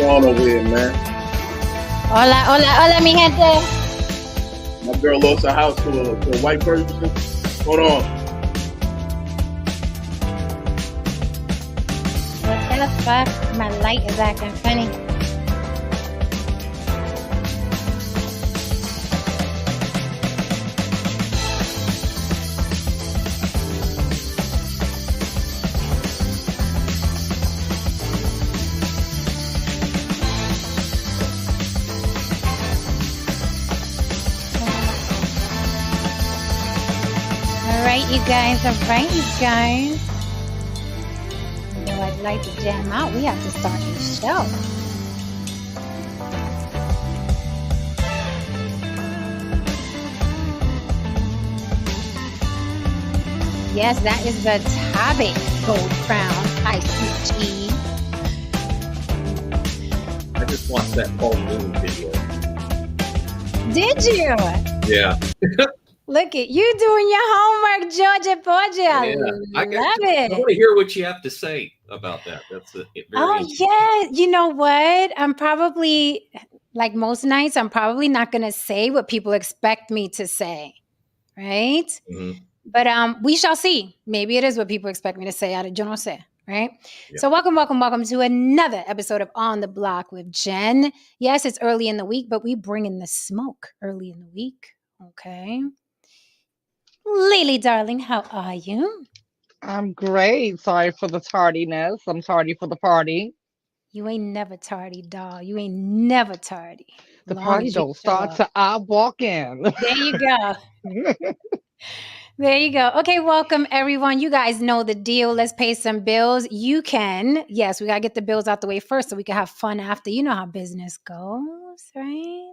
on over here, man? Hola, hola, hola, mi gente. My girl lost her house to a white person. Hold on. What the fuck? My light is acting funny. You guys, all right, you guys. You know, I'd like to jam out. We have to start the show. Yes, that is the topic. Gold Crown ICG. I just watched that Paul Moon video. Did you? Yeah. Look at you doing your homework, Georgia Porgia. I love it. I want to hear what you have to say about that. That's yeah. You know what? I'm probably, like most nights, I'm probably not going to say what people expect me to say, right? Mm-hmm. But we shall see. Maybe it is what people expect me to say. Yo no sé, right? Yeah. So welcome to another episode of On the Block with Jen. Yes, it's early in the week, but we bring in the smoke early in the week, okay? Lily, darling, how are you? I'm great. Sorry for the tardiness. I'm tardy for the party. You ain't never tardy, doll. You ain't never tardy. The party don't start till I walk in. There you go. There you go. Okay, welcome everyone. You guys know the deal. Let's pay some bills. You can. Yes, we got to get the bills out the way first so we can have fun after. You know how business goes, right?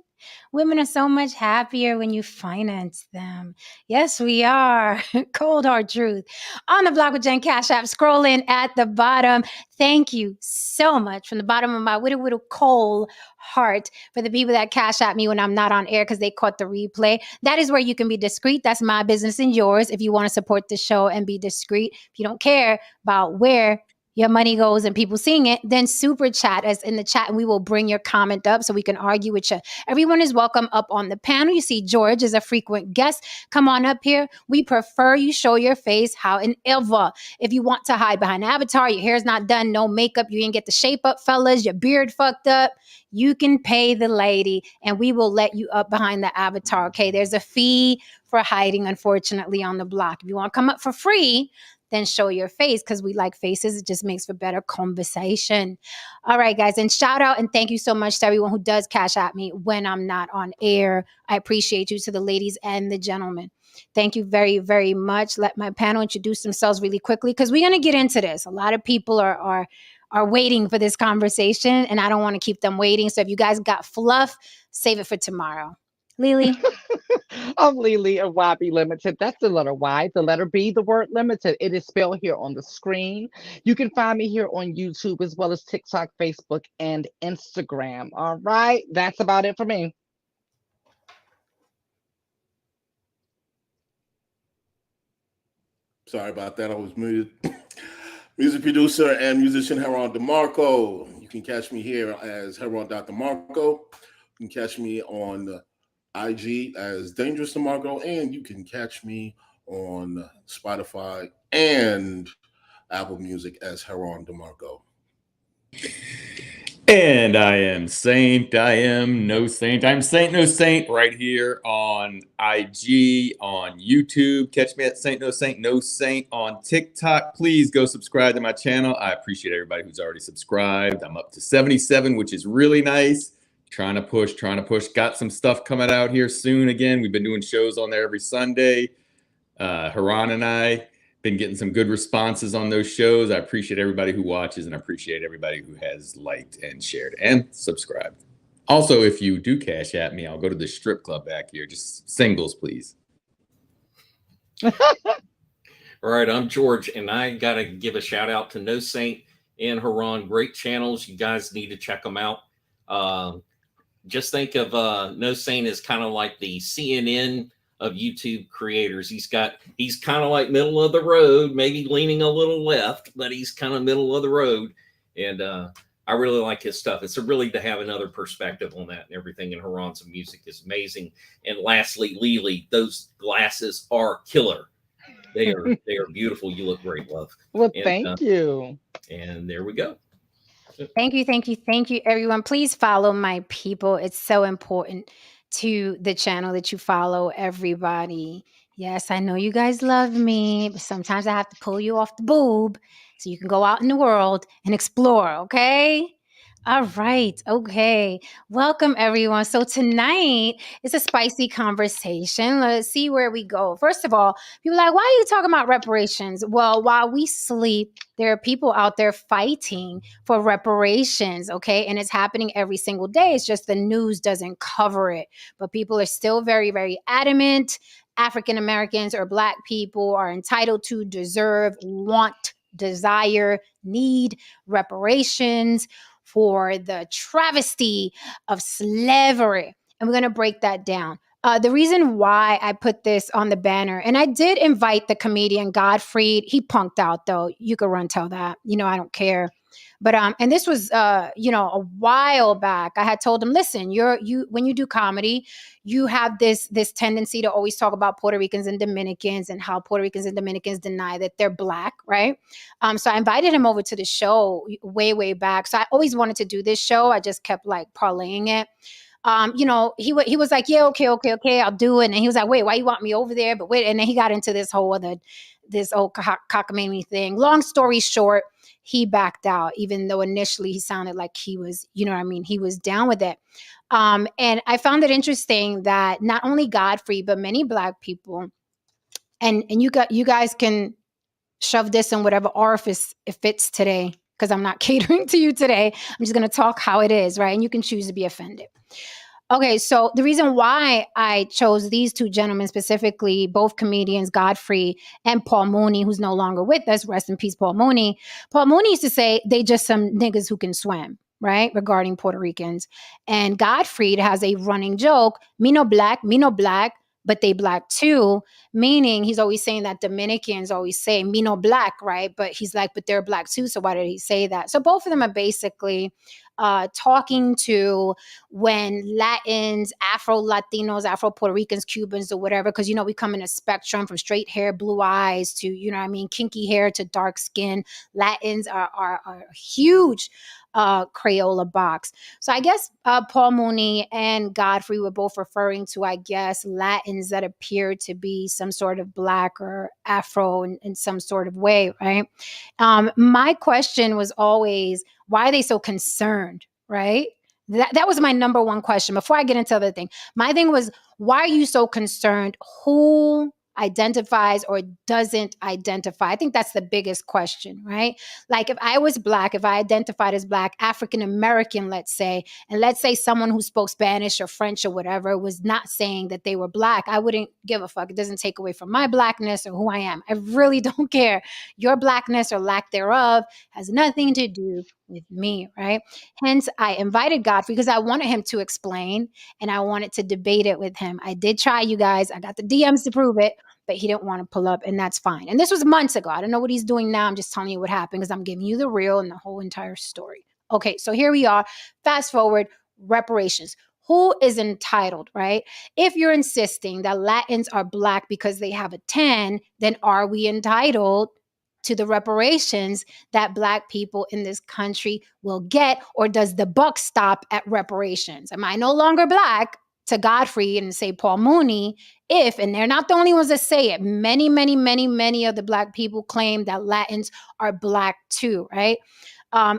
Women are so much happier when you finance them. Yes, we are. Cold hard truth. On the Block with Jen Cash App, scroll in at the bottom. Thank you so much from the bottom of my whittle cold heart for the people that cash at me when I'm not on air because they caught the replay. That is where you can be discreet. That's my business and yours. If you want to support the show and be discreet, if you don't care about where your money goes and people seeing it, then super chat us in the chat and we will bring your comment up so we can argue with you. Everyone is welcome up on the panel. You see George is a frequent guest. Come on up here. We prefer you show your face however. If you want to hide behind an avatar, your hair's not done, no makeup, you didn't get the shape up, fellas, your beard fucked up, you can pay the lady and we will let you up behind the avatar, okay? There's a fee for hiding, unfortunately, on the block. If you want to come up for free, then show your face because we like faces. It just makes for better conversation. All right, guys. And shout out and thank you so much to everyone who does cash at me when I'm not on air. I appreciate you, to the ladies and the gentlemen. Thank you very, very much. Let my panel introduce themselves really quickly because we're going to get into this. A lot of people are waiting for this conversation and I don't want to keep them waiting. So if you guys got fluff, save it for tomorrow. Lily. I'm Lily of YB Limited. That's the letter Y, the letter B, the word limited. It is spelled here on the screen. You can find me here on YouTube as well as TikTok, Facebook, and Instagram. All right. That's about it for me. Sorry about that. I was muted. Music producer and musician Heron DeMarco. You can catch me here as Heron.DeMarco. You can catch me on IG as Dangerous DeMarco, and you can catch me on Spotify and Apple Music as Heron DeMarco. And I am Saint. I am no saint. I'm Saint No Saint right here on IG, on YouTube. Catch me at Saint No Saint, No Saint on TikTok. Please go subscribe to my channel. I appreciate everybody who's already subscribed. I'm up to 77, which is really nice. Trying to push. Got some stuff coming out here soon again. We've been doing shows on there every Sunday. Haran and I been getting some good responses on those shows. I appreciate everybody who watches and I appreciate everybody who has liked and shared and subscribed. Also, if you do cash at me, I'll go to the strip club back here. Just singles, please. All right, I'm George, and I got to give a shout out to No Saint and Haran. Great channels. You guys need to check them out. Just think of No Saint as kind of like the CNN of YouTube creators. He's kind of like middle of the road, maybe leaning a little left, but he's kind of middle of the road. And I really like his stuff. It's a really to have another perspective on that and everything. And Haran's music is amazing. And lastly, Lily, those glasses are killer. They are beautiful. You look great, love. Well, And thank you. and there we go. Thank you, thank you, thank you, everyone. Please follow my people. It's so important to the channel that you follow everybody. Yes, I know you guys love me, but sometimes I have to pull you off the boob so you can go out in the world and explore, okay? All right, okay. Welcome, everyone. So tonight is a spicy conversation. Let's see where we go. First of all, people are like, why are you talking about reparations? Well, while we sleep, there are people out there fighting for reparations, okay? And it's happening every single day. It's just the news doesn't cover it. But people are still very, very adamant. African Americans or Black people are entitled to, deserve, want, desire, need reparations for the travesty of slavery. And we're going to break that down. The reason why I put this on the banner, and I did invite the comedian Godfrey. He punked out though. You could run tell that. You know, I don't care. But and this was you know, a while back. I had told him, listen, you when you do comedy, you have this tendency to always talk about Puerto Ricans and Dominicans and how Puerto Ricans and Dominicans deny that they're Black, right? So I invited him over to the show way back. So I always wanted to do this show. I just kept like parlaying it. You know, he was like, yeah, okay, I'll do it. And he was like, wait, why you want me over there? But wait, and then he got into this whole cockamamie thing. Long story short, he backed out, even though initially he sounded like he was, you know what I mean? He was down with it. And I found it interesting that not only Godfrey, but many Black people, and you guys can shove this in whatever orifice it fits today, because I'm not catering to you today. I'm just going to talk how it is, right? And you can choose to be offended. Okay, so the reason why I chose these two gentlemen specifically, both comedians, Godfrey and Paul Mooney, who's no longer with us, rest in peace, Paul Mooney. Paul Mooney used to say, they just some niggas who can swim, right? Regarding Puerto Ricans. And Godfrey has a running joke, me no black, but they Black too, meaning he's always saying that Dominicans always say, me no Black, right? But he's like, but they're Black too, so why did he say that? So both of them are basically talking to when Latins, Afro-Latinos, Afro-Puerto Ricans, Cubans, or whatever, because, you know, we come in a spectrum from straight hair, blue eyes to, you know what I mean, kinky hair to dark skin. Latins are a huge Crayola box. So I guess Paul Mooney and Godfrey were both referring to, I guess, Latins that appear to be some sort of Black or Afro in some sort of way, right? My question was always, why are they so concerned, right? That was my number one question. Before I get into other thing, my thing was, why are you so concerned? Who identifies or doesn't identify? I think that's the biggest question, right? Like if I was Black, if I identified as Black, African American, let's say, and let's say someone who spoke Spanish or French or whatever was not saying that they were Black, I wouldn't give a fuck. It doesn't take away from my Blackness or who I am. I really don't care. Your Blackness or lack thereof has nothing to do with me, right? Hence, I invited Godfrey because I wanted him to explain and I wanted to debate it with him. I did try, you guys. I got the DMs to prove it, but he didn't want to pull up, and that's fine. And this was months ago. I don't know what he's doing now. I'm just telling you what happened because I'm giving you the real and the whole entire story. Okay, so here we are. Fast forward, reparations. Who is entitled, right? If you're insisting that Latins are Black because they have a 10, then are we entitled to the reparations that Black people in this country will get? Or does the buck stop at reparations? Am I no longer Black, to Godfrey and say Paul Mooney, if, and they're not the only ones that say it, many of the Black people claim that Latins are Black too, right?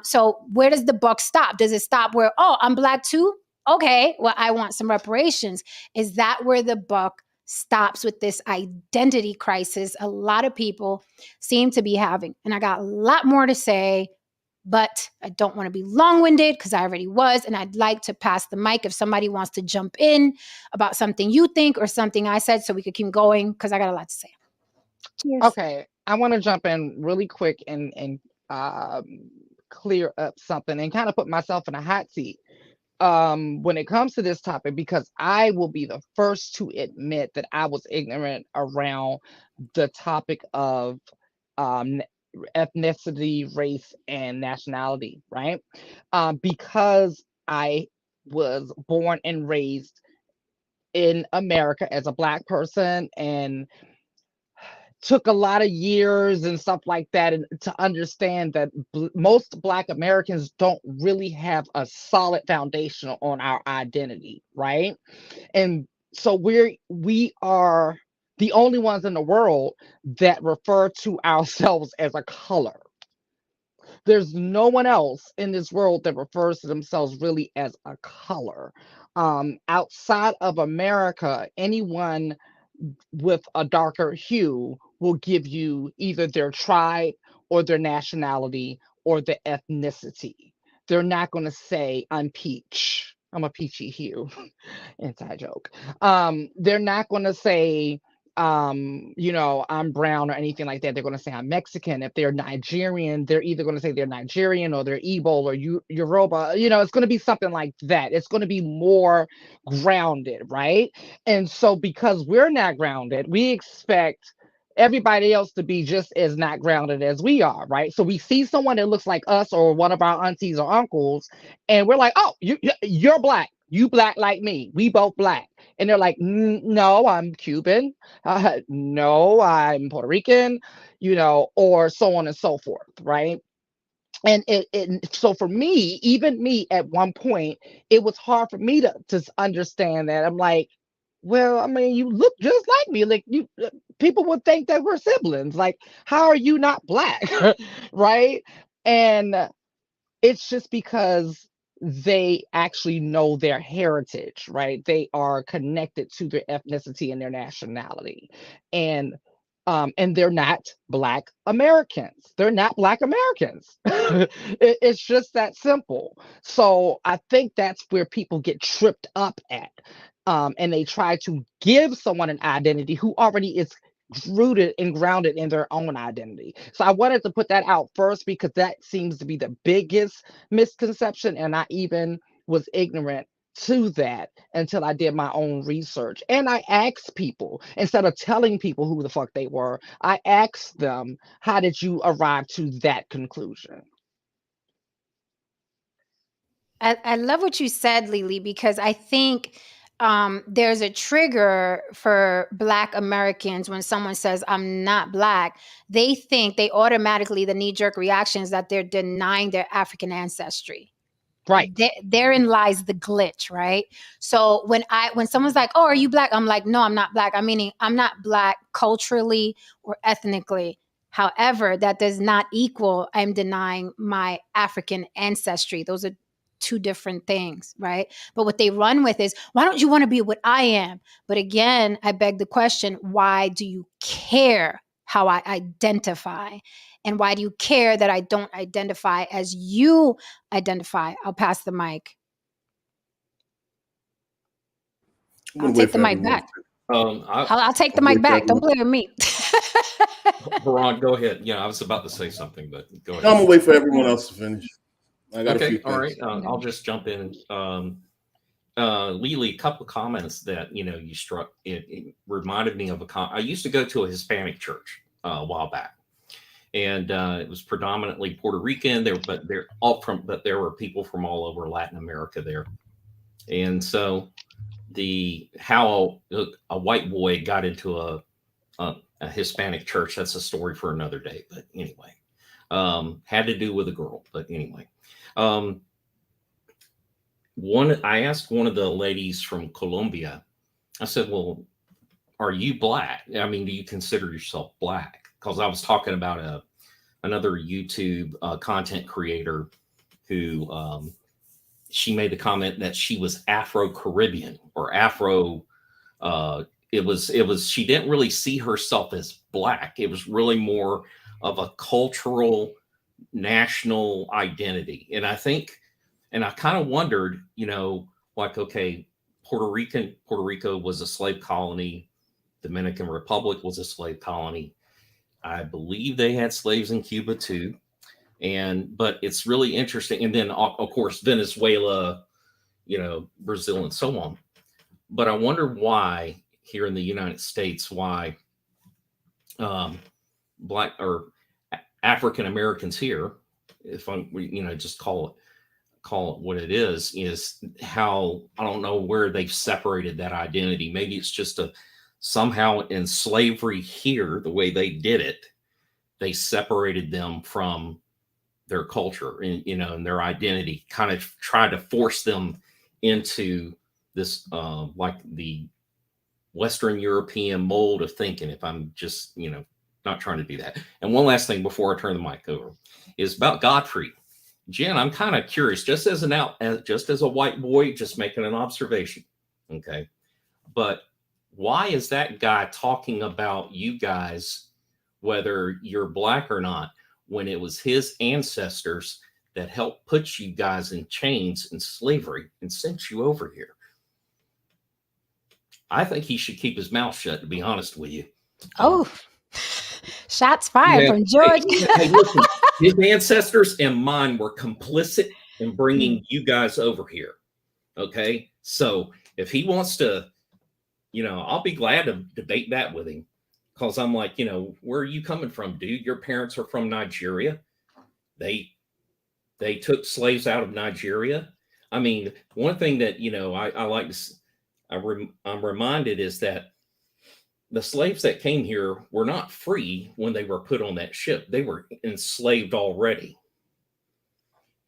So where does the buck stop? Does it stop where, oh, I'm Black too? Okay, well, I want some reparations. Is that where the buck stops with this identity crisis a lot of people seem to be having? And I got a lot more to say, but I don't want to be long-winded because I already was. And I'd like to pass the mic if somebody wants to jump in about something you think or something I said so we could keep going because I got a lot to say. Cheers. Okay, I want to jump in really quick and clear up something and kind of put myself in a hot seat when it comes to this topic, because I will be the first to admit that I was ignorant around the topic of ethnicity, race, and nationality, right? Because I was born and raised in America as a Black person, and took a lot of years and stuff like that, and to understand that most Black Americans don't really have a solid foundation on our identity, right? And so we are the only ones in the world that refer to ourselves as a color. There's no one else in this world that refers to themselves really as a color. Outside of America, anyone with a darker hue will give you either their tribe or their nationality or the ethnicity. They're not going to say, I'm peach. I'm a peachy hue. Inside joke. They're not going to say, I'm brown or anything like that. They're going to say I'm Mexican. If they're Nigerian, they're either going to say they're Nigerian or they're Igbo or Yoruba. It's going to be something like that. It's going to be more grounded, right? And so because we're not grounded, we expect everybody else to be just as not grounded as we are, right? So we see someone that looks like us or one of our aunties or uncles, and we're like, oh, you're Black. You Black like me. We both Black. And they're like, no, I'm Cuban. No, I'm Puerto Rican, or so on and so forth, right? And so for me, even me at one point, it was hard for me to understand that. I'm like, well, I mean, you look just like me. Like people would think that we're siblings. Like, how are you not Black, right? And it's just because they actually know their heritage, right? They are connected to their ethnicity and their nationality. And they're not Black Americans. They're not Black Americans. It's just that simple. So I think that's where people get tripped up at. And they try to give someone an identity who already is rooted and grounded in their own identity. So I wanted to put that out first because that seems to be the biggest misconception. And I even was ignorant to that until I did my own research. And I asked people, instead of telling people who the fuck they were, I asked them, how did you arrive to that conclusion? I love what you said, Lily, because I think there's a trigger for Black Americans when someone says, I'm not Black. They think they automatically, the knee-jerk reaction is that they're denying their African ancestry. Right. Therein lies the glitch, right? So when someone's like, oh, are you Black? I'm like, no, I'm not Black. I'm meaning I'm not Black culturally or ethnically. However, that does not equal I'm denying my African ancestry. Those are two different things, right? But what they run with is, why don't you want to be what I am? But again, I beg the question, why do you care how I identify? And why do you care that I don't identify as you identify? I'll pass the mic. I'll take the mic back. I'll take the mic back. Don't blame me. Ron, go ahead. Yeah, I was about to say something, but go ahead. I'm gonna wait for everyone else to finish. I got a few things. All right. I'll just jump in. Lily, a couple of comments that you struck. It reminded me of I used to go to a Hispanic church a while back, and it was predominantly Puerto Rican. But there were people from all over Latin America there, and so how a white boy got into a Hispanic church, that's a story for another day. But anyway, had to do with a girl. But anyway. I asked one of the ladies from Colombia, I said, well, are you Black? I mean, do you consider yourself Black? Because I was talking about another YouTube content creator who she made the comment that she was Afro-Caribbean or Afro. She didn't really see herself as Black. It was really more of a cultural national identity. And I kind of wondered, okay, Puerto Rico was a slave colony. Dominican Republic was a slave colony. I believe they had slaves in Cuba too. But it's really interesting. And then of course, Venezuela, Brazil and so on. But I wonder why here in the United States, why Black or African Americans here, if I'm, just call it what it is how, I don't know where they've separated that identity. Maybe it's just somehow in slavery here, the way they did it, they separated them from their culture and, and their identity, kind of tried to force them into this, like the Western European mold of thinking, if I'm just, not trying to do that. And one last thing before I turn the mic over is about Godfrey. Jen, I'm kind of curious, just as a white boy, just making an observation. Okay. But why is that guy talking about you guys, whether you're black or not, when it was his ancestors that helped put you guys in chains and slavery and sent you over here? I think he should keep his mouth shut, to be honest with you. Oh, shots fired from George. Hey, listen, his ancestors and mine were complicit in bringing you guys over here. Okay. So if he wants to, I'll be glad to debate that with him, because I'm like, where are you coming from, dude? Your parents are from Nigeria. They took slaves out of Nigeria. I mean, one thing that, I like to, I'm reminded is that the slaves that came here were not free when they were put on that ship. They were enslaved already.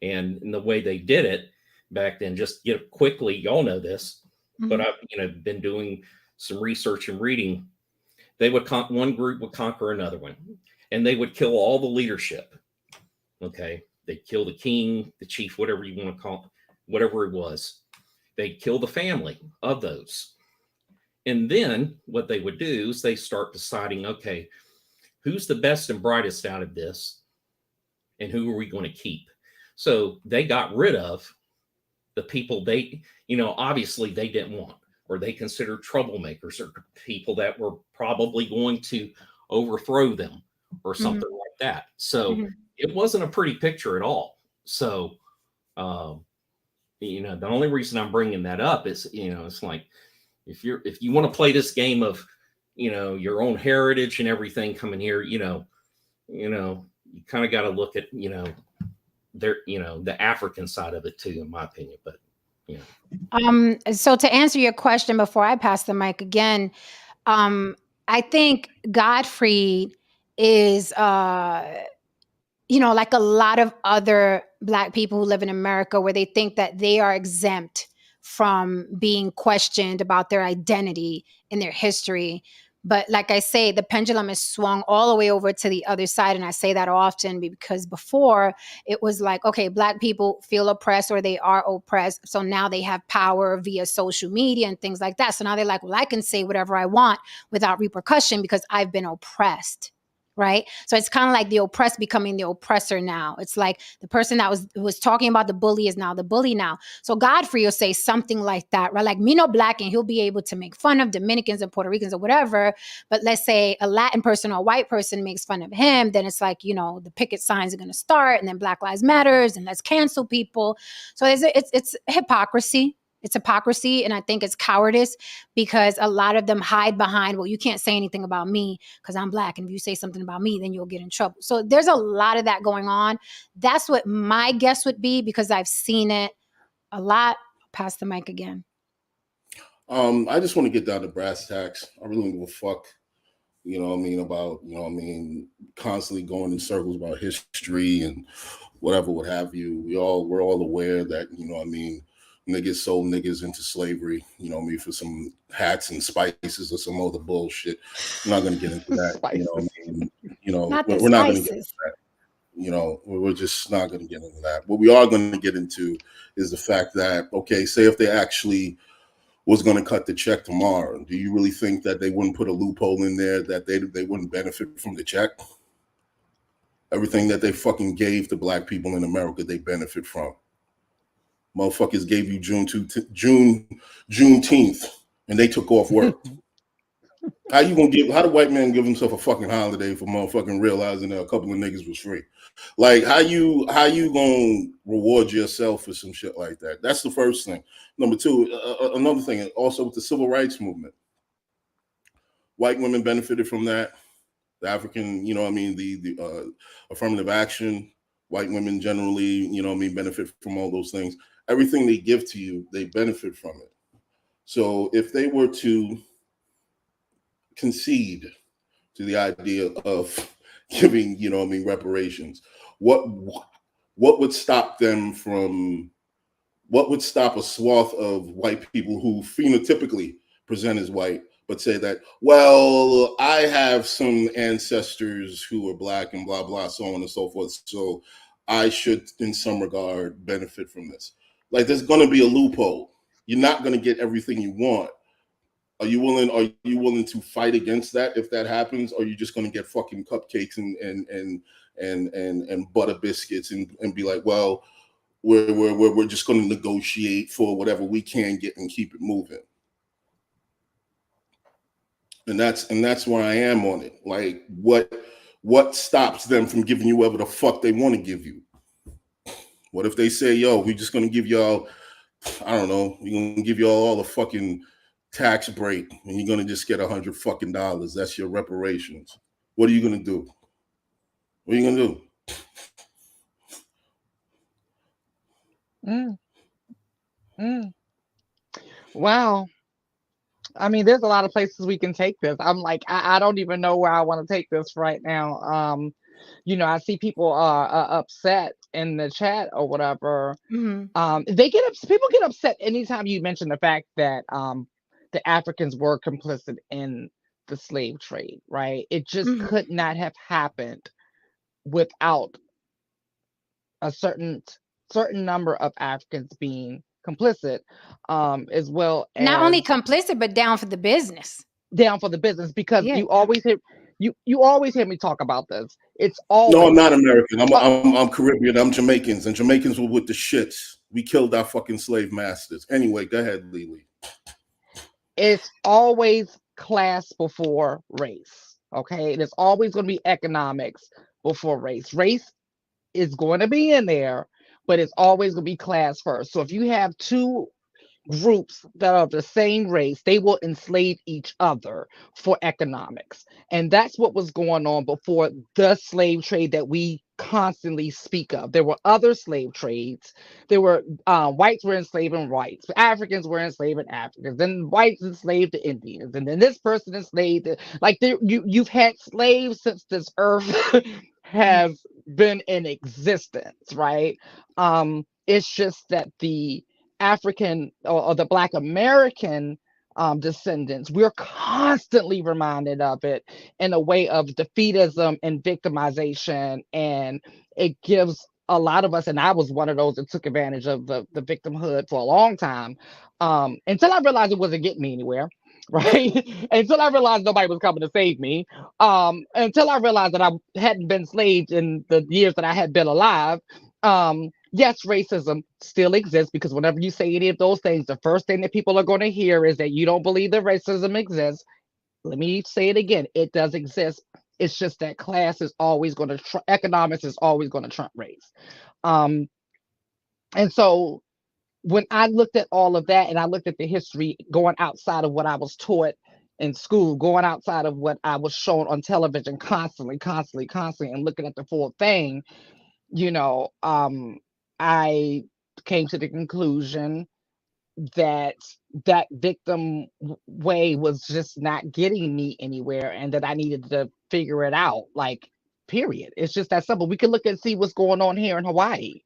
And in the way they did it back then, just get quickly, y'all know this, but I've been doing some research and reading. They would one group would conquer another one, and they would kill all the leadership. Okay. They'd kill the king, the chief, whatever you want to call it, whatever it was. They'd kill the family of those. And then what they would do is they start deciding, okay, who's the best and brightest out of this? And who are we going to keep? So they got rid of the people they, obviously they didn't want, or they considered troublemakers, or people that were probably going to overthrow them or something like that. So it wasn't a pretty picture at all. So, the only reason I'm bringing that up is, it's like, if you want to play this game of, your own heritage and everything coming here, you kind of got to look at, the African side of it too, in my opinion. But, so to answer your question before I pass the mic again, I think Godfrey is, like a lot of other Black people who live in America, where they think that they are exempt from being questioned about their identity and their history. But like I say, the pendulum is swung all the way over to the other side. And I say that often because before it was like, okay, Black people feel oppressed or they are oppressed. So now they have power via social media and things like that. So now they're like, well, I can say whatever I want without repercussion because I've been oppressed. Right. So it's kind of like the oppressed becoming the oppressor now. It's like the person that was talking about the bully is now the bully now. So Godfrey will say something like that, right? Like me no Black, and he'll be able to make fun of Dominicans and Puerto Ricans or whatever. But let's say a Latin person or a white person makes fun of him, then it's like, the picket signs are going to start, and then Black Lives Matters, and let's cancel people. So it's hypocrisy. It's hypocrisy, and I think it's cowardice, because a lot of them hide behind, well, you can't say anything about me because I'm Black, and if you say something about me, then you'll get in trouble. So there's a lot of that going on. That's what my guess would be, because I've seen it a lot. I'll pass the mic again. I just want to get down to brass tacks. I really don't give a fuck, about, constantly going in circles about history and whatever, what have you. We're all aware that, niggas sold niggas into slavery, for some hats and spices or some other bullshit. I'm not going to get into that. We're not going to get into that. We're just not going to get into that. What we are going to get into is the fact that, okay, say if they actually was going to cut the check tomorrow, do you really think that they wouldn't put a loophole in there that they wouldn't benefit from the check? Everything that they fucking gave to Black people in America, they benefit from. Motherfuckers gave you Juneteenth, and they took off work. How the white man give himself a fucking holiday for motherfucking realizing that a couple of niggas was free? Like, how you gonna reward yourself for some shit like that? That's the first thing. Number two, another thing, also with the civil rights movement, white women benefited from that. The African, the affirmative action, white women generally, benefit from all those things. Everything they give to you, they benefit from it. So if they were to concede to the idea of giving, reparations, what would stop them from, what would stop a swath of white people who phenotypically present as white, but say that, well, I have some ancestors who are black and blah, blah, so on and so forth. So I should, in some regard, benefit from this. Like, there's going to be a loophole. You're not going to get everything you want. Are you willing to fight against that if that happens? Or are you just going to get fucking cupcakes and butter biscuits and be like, well, we're just going to negotiate for whatever we can get and keep it moving? And that's where I am on it. Like, what stops them from giving you whatever the fuck they want to give you? What if they say, yo, we're just going to give y'all, I don't know, we're going to give y'all all the fucking tax break and you're going to just get $100 fucking. That's your reparations. What are you going to do? What are you going to do? Wow. I mean, there's a lot of places we can take this. I'm like, I don't even know where I want to take this right now. I see people are upset in the chat or whatever. People get upset anytime you mention the fact that the Africans were complicit in the slave trade, right? It just could not have happened without a certain number of Africans being complicit, as well as Not only complicit, but down for the business. Down for the business, because Yeah. you always hear me talk about this. It's always, no, I'm not American. I'm Caribbean. I'm Jamaicans, and Jamaicans were with the shits. We killed our fucking slave masters. Anyway, go ahead, Lily. It's always class before race. Okay, there's always going to be economics before race. Race is going to be in there, but it's always going to be class first. So if you have two groups that are the same race, they will enslave each other for economics. And that's what was going on before the slave trade that we constantly speak of. There were other slave trades. There were whites were enslaving whites, Africans were enslaving Africans, then whites enslaved the Indians, and then this person enslaved you've had slaves since this earth has been in existence, right? It's just that the African or the Black American descendants, we're constantly reminded of it in a way of defeatism and victimization. And it gives a lot of us, and I was one of those that took advantage of the victimhood for a long time, until I realized it wasn't getting me anywhere. Right. Until I realized nobody was coming to save me. Until I realized that I hadn't been enslaved in the years that I had been alive. Yes, racism still exists, because whenever you say any of those things, the first thing that people are going to hear is that you don't believe that racism exists. Let me say it again. It does exist. It's just that class is always going to, economics is always going to trump race. And so when I looked at all of that, and I looked at the history going outside of what I was taught in school, going outside of what I was shown on television constantly, and looking at the full thing, I came to the conclusion that victim way was just not getting me anywhere, and that I needed to figure it out. Like, period. It's just that simple. We can look and see what's going on here in Hawaii.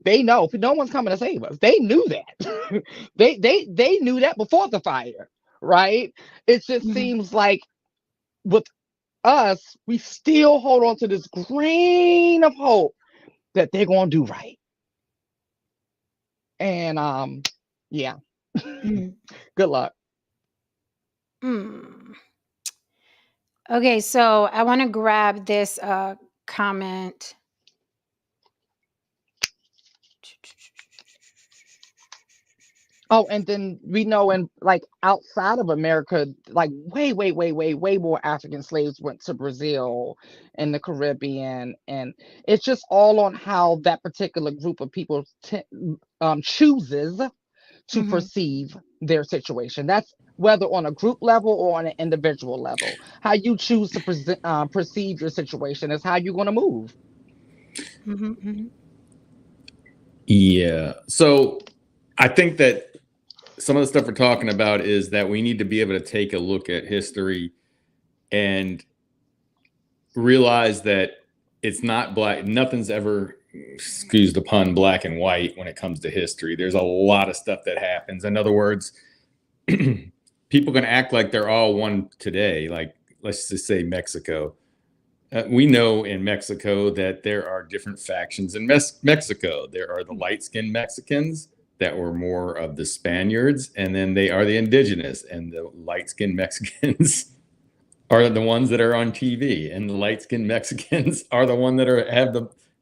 They know no one's coming to save us. They knew that. they knew that before the fire, right? It just seems like with us, we still hold on to this grain of hope that they're gonna do right. And yeah. Good luck. Okay, so I want to grab this comment. Oh, and then we know, and like outside of America, like way more African slaves went to Brazil and the Caribbean, and it's just all on how that particular group of people chooses to perceive their situation. That's whether on a group level or on an individual level. How you choose to perceive your situation is how you're going to move. Yeah. So I think that some of the stuff we're talking about is that we need to be able to take a look at history and realize that it's not black. Nothing's ever, excuse the pun, black and white when it comes to history. There's a lot of stuff that happens. In other words, people can act like they're all one today. Like, let's just say Mexico. We know in Mexico that there are different factions in Mexico. There are the light-skinned Mexicans that were more of the Spaniards, and then they are the indigenous, and the light-skinned Mexicans are the ones that are on TV, and the light-skinned Mexicans are the ones that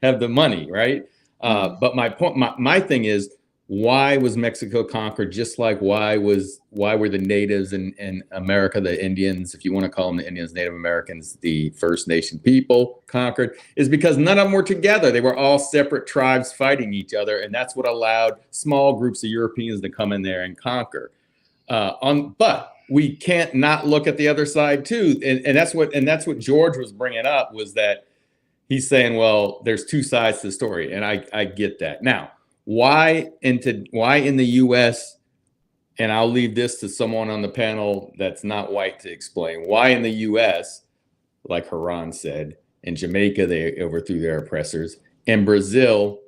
have the money, right? But my thing is, why was Mexico conquered? Just like why were the natives in America, the Indians, if you want to call them the Indians, Native Americans, the First Nation people conquered? Is because none of them were together. They were all separate tribes fighting each other, and that's what allowed small groups of Europeans to come in there and conquer. But we can't not look at the other side too, and that's what George was bringing up, was that he's saying, well, there's two sides to the story, and I get that. Now, why in the U.S., and I'll leave this to someone on the panel that's not white to explain, why in the U.S., like Haran said, in Jamaica they overthrew their oppressors, in Brazil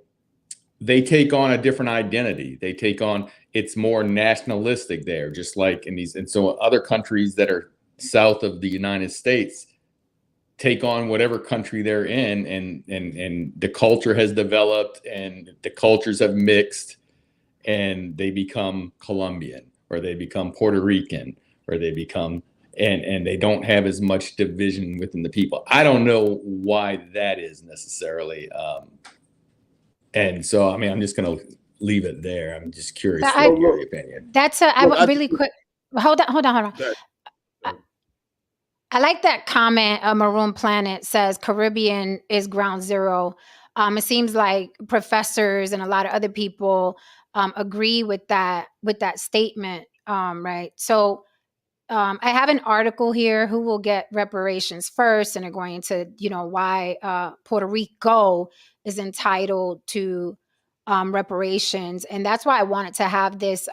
they take on a different identity. They take on, it's more nationalistic there, just like in these, and so other countries that are south of the United States take on whatever country they're in, and the culture has developed and the cultures have mixed, and they become Colombian, or they become Puerto Rican, or they become, and they don't have as much division within the people. I don't know why that is necessarily. And so, I mean, I'm just going to leave it there. I'm just curious to hear your opinion. That's really quick. Hold on. I like that comment. Maroon Planet says Caribbean is ground zero. It seems like professors and a lot of other people agree with that statement, right? So I have an article here, who will get reparations first, and are going to, why Puerto Rico is entitled to reparations. And that's why I wanted to have this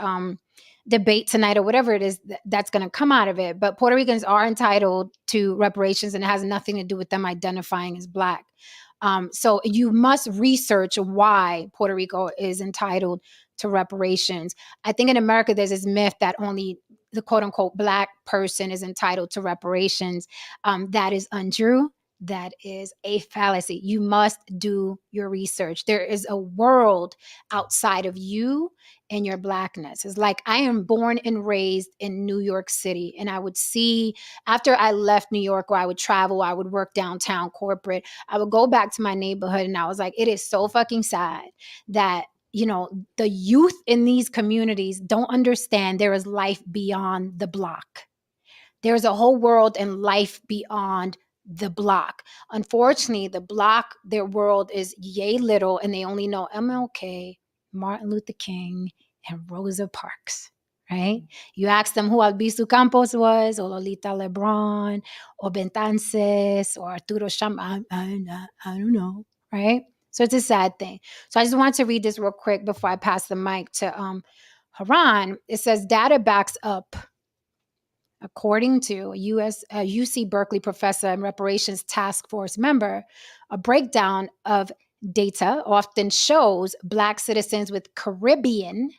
debate tonight, or whatever it is that's going to come out of it. But Puerto Ricans are entitled to reparations, and it has nothing to do with them identifying as Black. So you must research why Puerto Rico is entitled to reparations. I think in America, there's this myth that only the quote unquote Black person is entitled to reparations. That is untrue. That is a fallacy. You must do your research. There is a world outside of you and your Blackness. It's like, I am born and raised in New York City, and I would see, after I left New York, where I would travel, I would work downtown corporate, I would go back to my neighborhood, and I was like, it is so fucking sad that the youth in these communities don't understand there is life beyond the block. There's a whole world and life beyond the block. Unfortunately, the block, their world is yay little, and they only know MLK, Martin Luther King, and Rosa Parks, right? You ask them who Albizu Campos was, or Lolita Lebron, or Bentances, or Arturo Shamba, I don't know, right? So it's a sad thing. So I just wanted to read this real quick before I pass the mic to Haran. It says, data backs up, according to a UC Berkeley professor and reparations task force member, a breakdown of data often shows Black citizens with Caribbean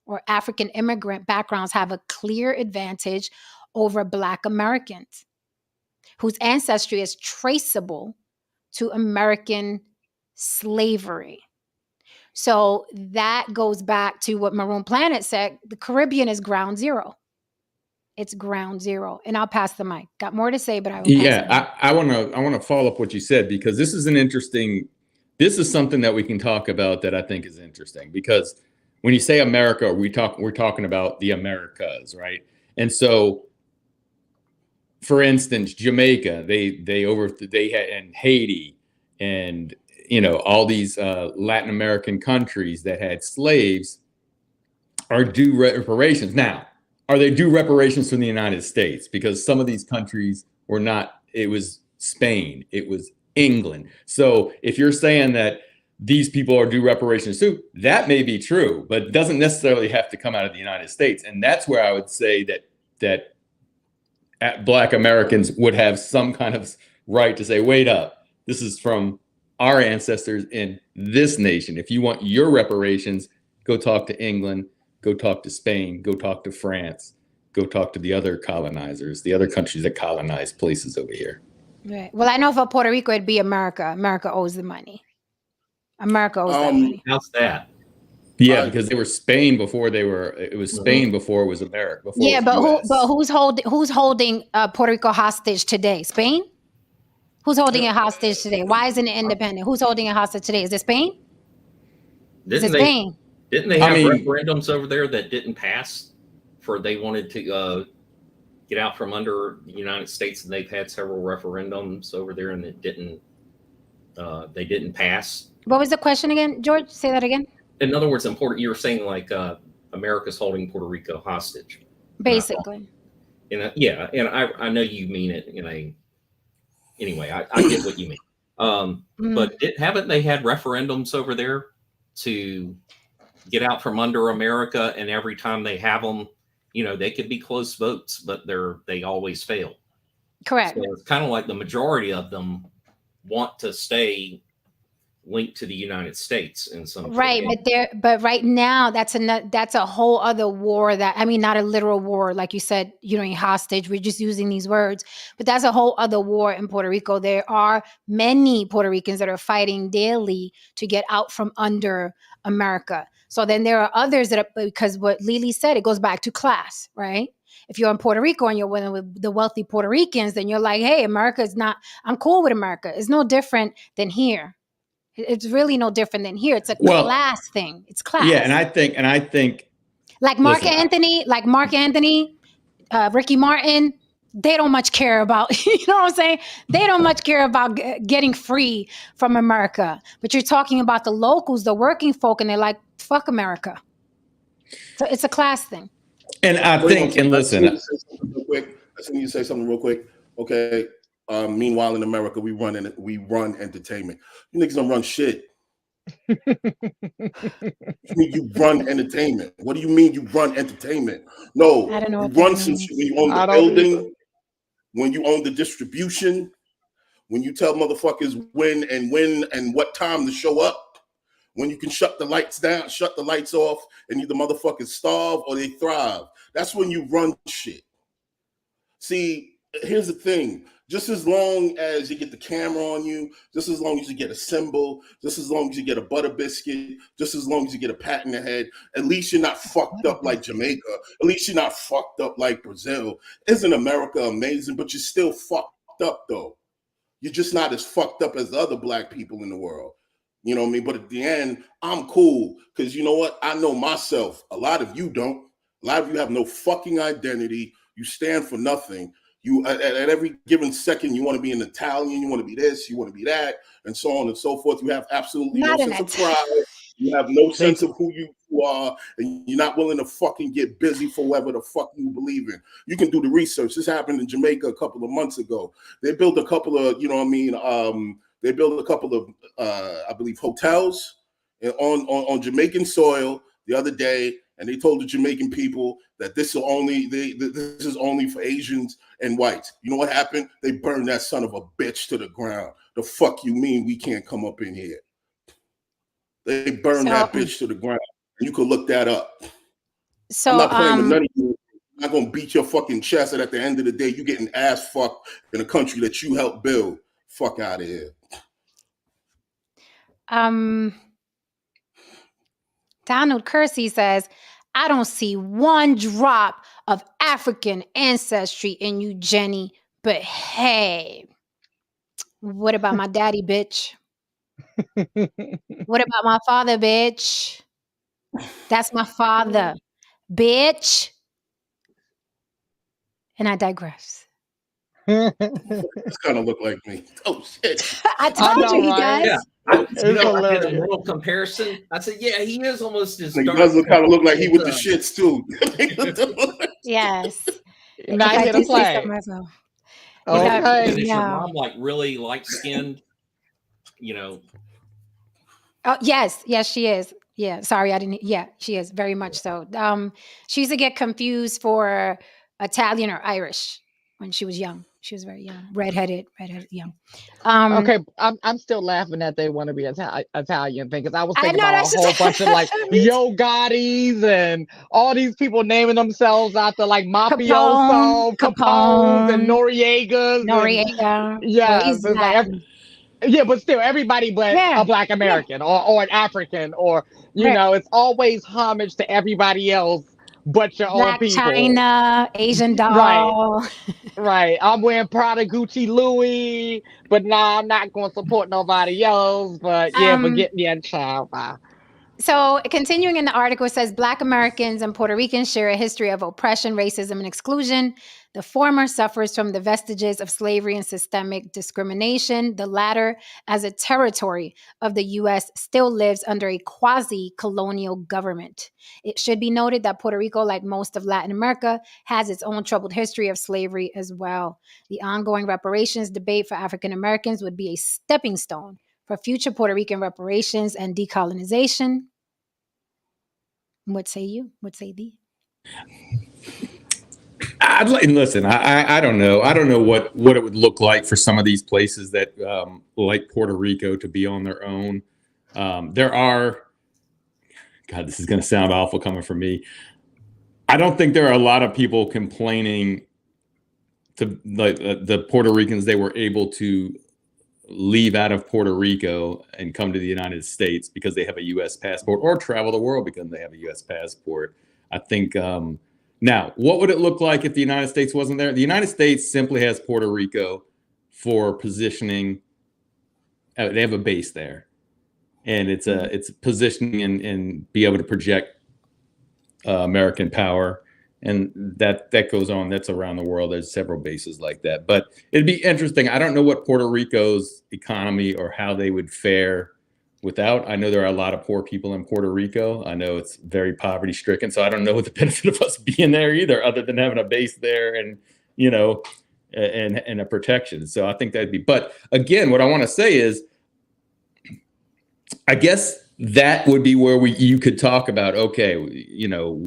or African immigrant backgrounds have a clear advantage over Black Americans whose ancestry is traceable to American slavery. So that goes back to what Maroon Planet said. The Caribbean is ground zero. It's ground zero. And I'll pass the mic. Got more to say, but I will pass the mic. I want to follow up what you said, because this is something that we can talk about that I think is interesting, because when you say America, we're talking about the Americas, right? And so, for instance, Jamaica, they had, and Haiti, and all these Latin American countries that had slaves, are due reparations. Now, are they due reparations from the United States? Because some of these countries were not, it was Spain, it was England. So if you're saying that these people are due reparations too, that may be true, but it doesn't necessarily have to come out of the United States. And that's where I would say that Black Americans would have some kind of right to say, wait up, this is from our ancestors in this nation. If you want your reparations, go talk to England, go talk to Spain, go talk to France, go talk to the other colonizers, the other countries that colonize places over here. Right. Well, I know for Puerto Rico, it'd be America. America owes the money. America owes that money. How's that? Yeah, because they were Spain before they were. It was Spain before it was America. Before Yeah, it was but US. who's holding Puerto Rico hostage today? Spain. Who's holding it hostage today? Why isn't it independent? Who's holding it hostage today? Is it Spain? Didn't they have referendums over there that didn't pass? For they wanted to get out from under the United States, and they've had several referendums over there, and it didn't. They didn't pass. What was the question again, George? Say that again. In other words, important. You were saying like America's holding Puerto Rico hostage, Basically. Yeah, and I know you mean it in a. Anyway, I get what you mean. But haven't they had referendums over there to get out from under America? And every time they have them, they could be close votes, but they always fail. Correct. So it's kind of like the majority of them want to stay linked to the United States in some right, but right now that's a whole other war not a literal war like you said, hostage. We're just using these words, but that's a whole other war in Puerto Rico. There are many Puerto Ricans that are fighting daily to get out from under America. So then there are others because what Lily said, it goes back to class, right? If you're in Puerto Rico and you're with the wealthy Puerto Ricans, then you're like, hey, I'm cool with America. It's no different than here. It's really no different than here. It's a class thing. It's class. Yeah, and I think like Mark Anthony, Ricky Martin, they don't much care about, you know what I'm saying? They don't much care about getting free from America. But you're talking about the locals, the working folk, and they're like, fuck America. So it's a class thing. And I think, and listen. I just need to say something real quick. Okay. Meanwhile, in America, we run entertainment. You niggas don't run shit. You run entertainment. What do you mean you run entertainment? No, I don't know. You run some shit when you own the building, when you own the distribution, when you tell motherfuckers when and what time to show up, when you can shut the lights down, shut the lights off, and either motherfuckers starve or they thrive. That's when you run shit. See, here's the thing. Just as long as you get the camera on you, just as long as you get a symbol, just as long as you get a butter biscuit, just as long as you get a pat in the head, at least you're not fucked up like Jamaica. At least you're not fucked up like Brazil. Isn't America amazing? But you're still fucked up, though. You're just not as fucked up as the other black people in the world. You know what I mean? But at the end, I'm cool because you know what? I know myself. A lot of you don't. A lot of you have no fucking identity. You stand for nothing. You at every given second, you want to be an Italian, you want to be this, you want to be that, and so on and so forth. You have absolutely no sense of pride. You have no sense of who you are, and you're not willing to fucking get busy for whatever the fuck you believe in. You can do the research. This happened in Jamaica a couple of months ago. They built a couple of, they built a couple of, I believe, hotels on Jamaican soil the other day. And they told the Jamaican people that this is only for Asians and whites. You know what happened? They burned that son of a bitch to the ground. The fuck you mean we can't come up in here? They burned that bitch to the ground. You can look that up. So I'm not playing with none of you. I'm not gonna beat your fucking chest, and at the end of the day, you getting ass fucked in a country that you helped build. Fuck out of here. Donald Kersey says, I don't see one drop of African ancestry in you, Jenny. But hey, what about my daddy, bitch? What about my father, bitch? That's my father, bitch. And I digress. This kind of look like me. Oh shit! I I told know, you he right? does. Yeah. It's I did a hilarious. little comparison. I said, yeah, he is almost as He dark. does kind of look like he as, with the shits too. Yes. Now If I here do to say so play. myself. But If I, Okay. is your yeah. mom like really light skinned? You know, Oh, yes, she is. Yeah, sorry, I didn't. Yeah, she is very much so. She used to get confused for Italian or Irish when she was young. She was very young, redheaded, young. Okay, I'm still laughing that they want to be Italian thing because I was I thinking know about a that's whole bunch of like just me too. Yo Gottis and all these people naming themselves after like mafioso, Capones, and Capone, Noriegas, and Noriega. Well, yes, he's it's like Latin. yeah, but still everybody but Yeah, a Black yeah, American or an African or right. it's always homage to everybody else but your own Black people. China, Asian Right. doll. Right. I'm wearing Prada, Gucci, Louis, but nah, I'm not going to support nobody else. But yeah, but Um, get me a child. Bye. So, continuing in the article, it says Black Americans and Puerto Ricans share a history of oppression, racism, and exclusion. The former suffers from the vestiges of slavery and systemic discrimination. The latter, as a territory of the U.S., still lives under a quasi colonial government. It should be noted that Puerto Rico, like most of Latin America, has its own troubled history of slavery as well. The ongoing reparations debate for African Americans would be a stepping stone for future Puerto Rican reparations and decolonization. What say you? What say thee? I'd like listen. I don't know. I don't know what it would look like for some of these places that like Puerto Rico to be on their own. There are. God, this is going to sound awful coming from me. I don't think there are a lot of people complaining to like the Puerto Ricans they were able to leave out of Puerto Rico and come to the United States because they have a U.S. passport or travel the world because they have a U.S. passport. I think now, what would it look like if the United States wasn't there? The United States simply has Puerto Rico for positioning. They have a base there, and it's positioning and be able to project American power. And that goes on. That's around the world. There's several bases like that. But it'd be interesting. I don't know what Puerto Rico's economy or how they would fare without. I know there are a lot of poor people in Puerto Rico. I know it's very poverty stricken. So I don't know what the benefit of us being there either, other than having a base there and and a protection. So I think that'd be. But again, what I want to say is, I guess that would be where you could talk about. Okay,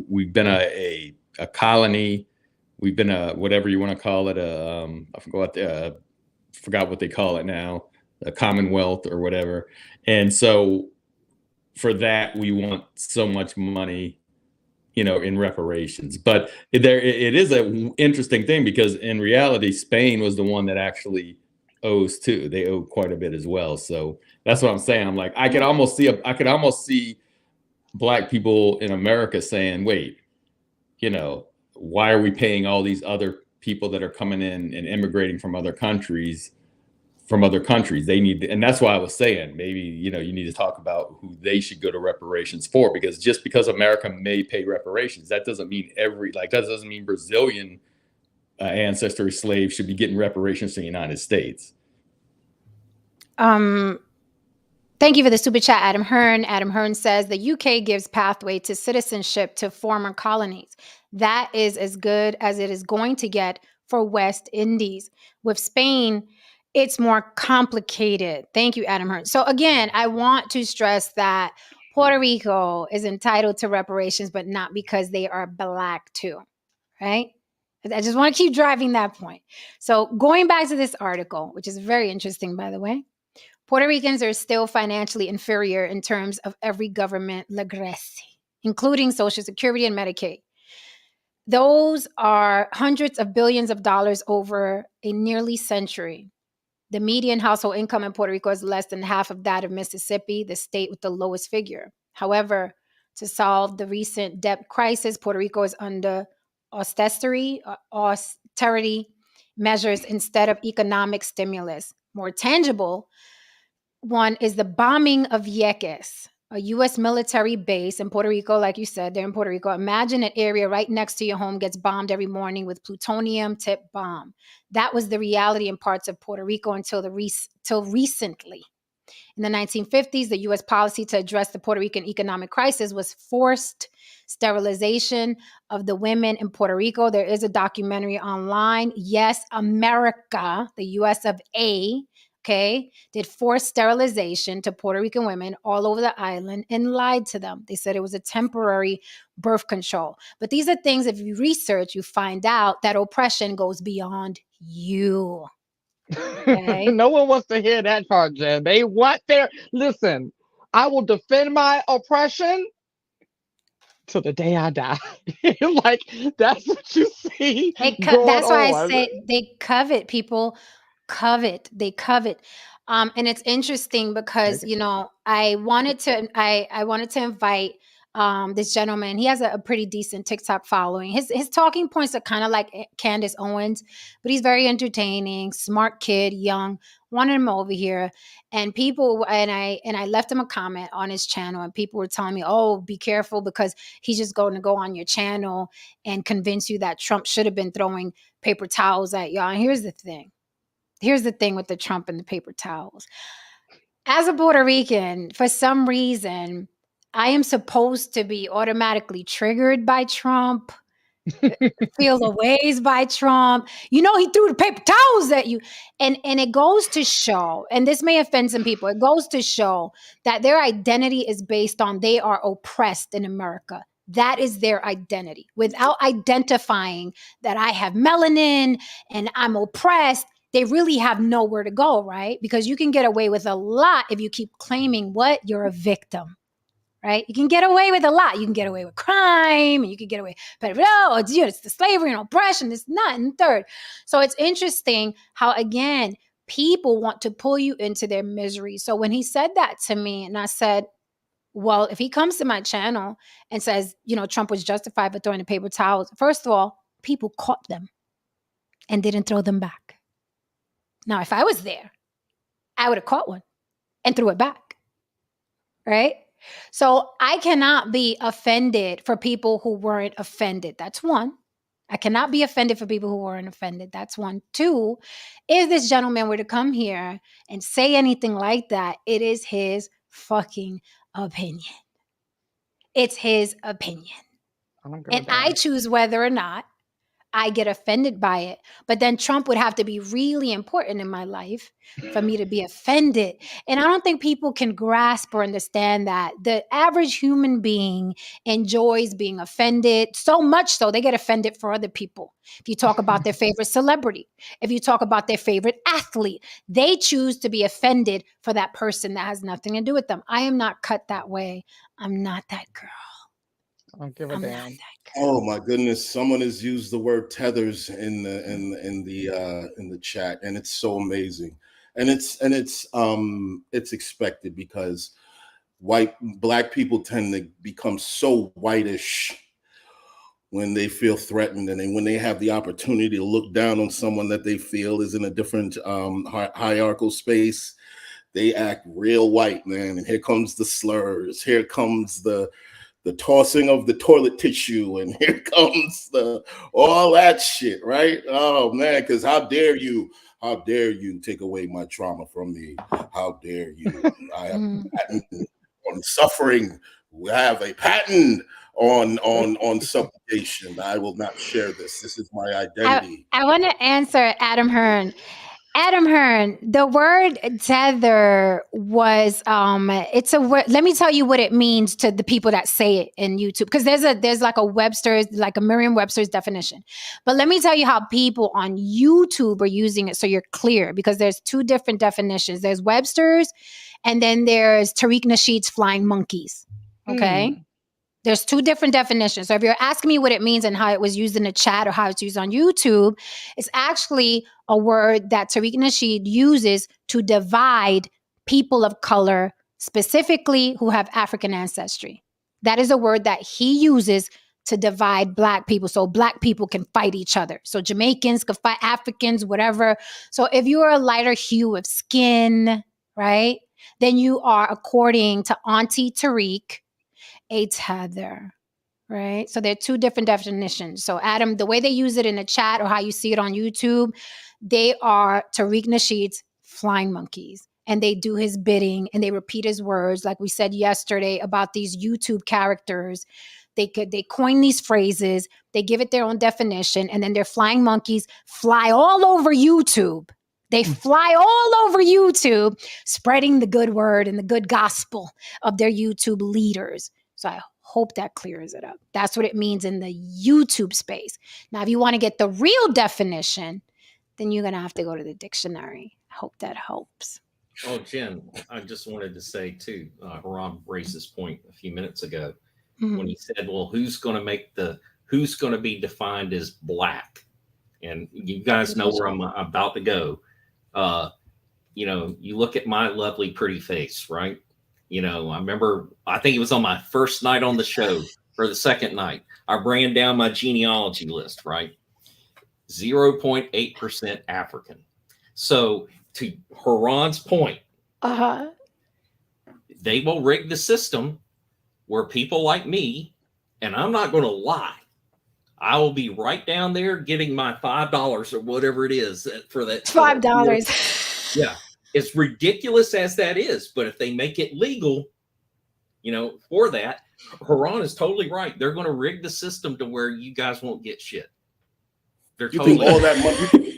we've been a colony, we've been a whatever you want to call it. I forgot what they call it now, a commonwealth or whatever. And so for that, we want so much money, in reparations. But it is an interesting thing because in reality, Spain was the one that actually owes too. They owe quite a bit as well. So that's what I'm saying. I'm like, I could almost see Black people in America saying, wait, why are we paying all these other people that are coming in and immigrating from other countries? They need and that's why I was saying maybe you need to talk about who they should go to reparations for, because just because America may pay reparations, that doesn't mean that doesn't mean Brazilian ancestry slaves should be getting reparations to the United States. Thank you for the super chat, Adam Hearn. Adam Hearn says the UK gives pathway to citizenship to former colonies. That is as good as it is going to get for West Indies. With Spain, it's more complicated. Thank you, Adam Hearn. So again, I want to stress that Puerto Rico is entitled to reparations, but not because they are Black too, right? I just want to keep driving that point. So going back to this article, which is very interesting, by the way, Puerto Ricans are still financially inferior in terms of every government legacy, including Social Security and Medicaid. Those are hundreds of billions of dollars over a nearly century. The median household income in Puerto Rico is less than half of that of Mississippi, the state with the lowest figure. However, to solve the recent debt crisis, Puerto Rico is under austerity measures instead of economic stimulus. More tangible one is the bombing of Vieques, a U.S. military base in Puerto Rico, like you said, they're in Puerto Rico. Imagine an area right next to your home gets bombed every morning with plutonium-tipped bomb. That was the reality in parts of Puerto Rico until till recently. In the 1950s, the U.S. policy to address the Puerto Rican economic crisis was forced sterilization of the women in Puerto Rico. There is a documentary online. Yes, America, the U.S. of A., okay, did forced sterilization to Puerto Rican women all over the island and lied to them. They said it was a temporary birth control. But these are things, if you research, you find out that oppression goes beyond you. Okay. No one wants to hear that part, Jen. They want their listen. I will defend my oppression till the day I die. Like that's what you see going That's why I on. say they covet. People covet. They covet. And it's interesting because I wanted to invite this gentleman. He has a pretty decent TikTok following. His talking points are kind of like Candace Owens, but he's very entertaining, smart kid, young. Wanted him over here, and I left him a comment on his channel, and people were telling me, "Oh, be careful because he's just going to go on your channel and convince you that Trump should have been throwing paper towels at y'all." And here's the thing. Here's the thing with the Trump and the paper towels. As a Puerto Rican, for some reason, I am supposed to be automatically triggered by Trump, feel the ways by Trump. He threw the paper towels at you. And it goes to show, and this may offend some people, it goes to show that their identity is based on they are oppressed in America. That is their identity. Without identifying that I have melanin and I'm oppressed, they really have nowhere to go, right? Because you can get away with a lot if you keep claiming what? You're a victim. Right? You can get away with a lot. You can get away with crime, and you can get away, but it's the slavery and oppression, this, not, and third. So it's interesting how, again, people want to pull you into their misery. So when he said that to me, and I said, well, if he comes to my channel and says, Trump was justified for throwing the paper towels, first of all, people caught them and didn't throw them back. Now, if I was there, I would have caught one and threw it back. Right? So I cannot be offended for people who weren't offended. That's one. I cannot be offended for people who weren't offended. That's one. Two, if this gentleman were to come here and say anything like that, it is his fucking opinion. It's his opinion. And I choose whether or not I get offended by it. But then Trump would have to be really important in my life for me to be offended. And I don't think people can grasp or understand that. The average human being enjoys being offended so much so they get offended for other people. If you talk about their favorite celebrity, if you talk about their favorite athlete, they choose to be offended for that person that has nothing to do with them. I am not cut that way. I'm not that girl. I don't give a damn. Oh my goodness! Someone has used the word tethers in the chat, and it's so amazing, and it's expected because black people tend to become so whitish when they feel threatened, and then when they have the opportunity to look down on someone that they feel is in a different hierarchical space, they act real white, man. And here comes the slurs. Here comes the tossing of the toilet tissue, and here comes all that shit, right? Oh man, because how dare you take away my trauma from me? How dare you? I have a patent on suffering. We have a patent on supplication. I will not share this. This is my identity. I want to answer Adam Hearn. Adam Hearn, the word tether was it's a word. Let me tell you what it means to the people that say it in YouTube, because there's like a Merriam-Webster's definition. But let me tell you how people on YouTube are using it so you're clear, because there's two different definitions. There's Webster's, and then there's Tariq Nasheed's flying monkeys. Okay? There's two different definitions. So if you're asking me what it means and how it was used in the chat or how it's used on YouTube, it's actually a word that Tariq Nasheed uses to divide people of color, specifically who have African ancestry. That is a word that he uses to divide Black people, so Black people can fight each other. So Jamaicans can fight Africans, whatever. So if you're a lighter hue of skin, right, then you are, according to Auntie Tariq, a tether. Right? So there are two different definitions. So Adam, the way they use it in the chat or how you see it on YouTube, they are Tariq Nasheed's flying monkeys. And they do his bidding and they repeat his words. Like we said yesterday about these YouTube characters. They coin these phrases, they give it their own definition, and then their flying monkeys fly all over YouTube. They fly all over YouTube, spreading the good word and the good gospel of their YouTube leaders. So I hope that clears it up. That's what it means in the YouTube space. Now, if you want to get the real definition, then you're going to have to go to the dictionary. I hope that helps. Oh, Jen, I just wanted to say too, Haram raised this point a few minutes ago when he said, well, who's going to be defined as black? And you guys know where I'm about to go. You know, you look at my lovely, pretty face, right? You know, I think it was on my first night on the show or the second night. I ran down my genealogy list, right? 0.8% African. So to Haran's point, they will rig the system where people like me, and I'm not going to lie, I will be right down there getting my $5 or whatever it is for that. $5. Yeah. As ridiculous as that is, but if they make it legal, you know, for that, Haran is totally right. They're going to rig the system to where you guys won't get shit. You think all that money?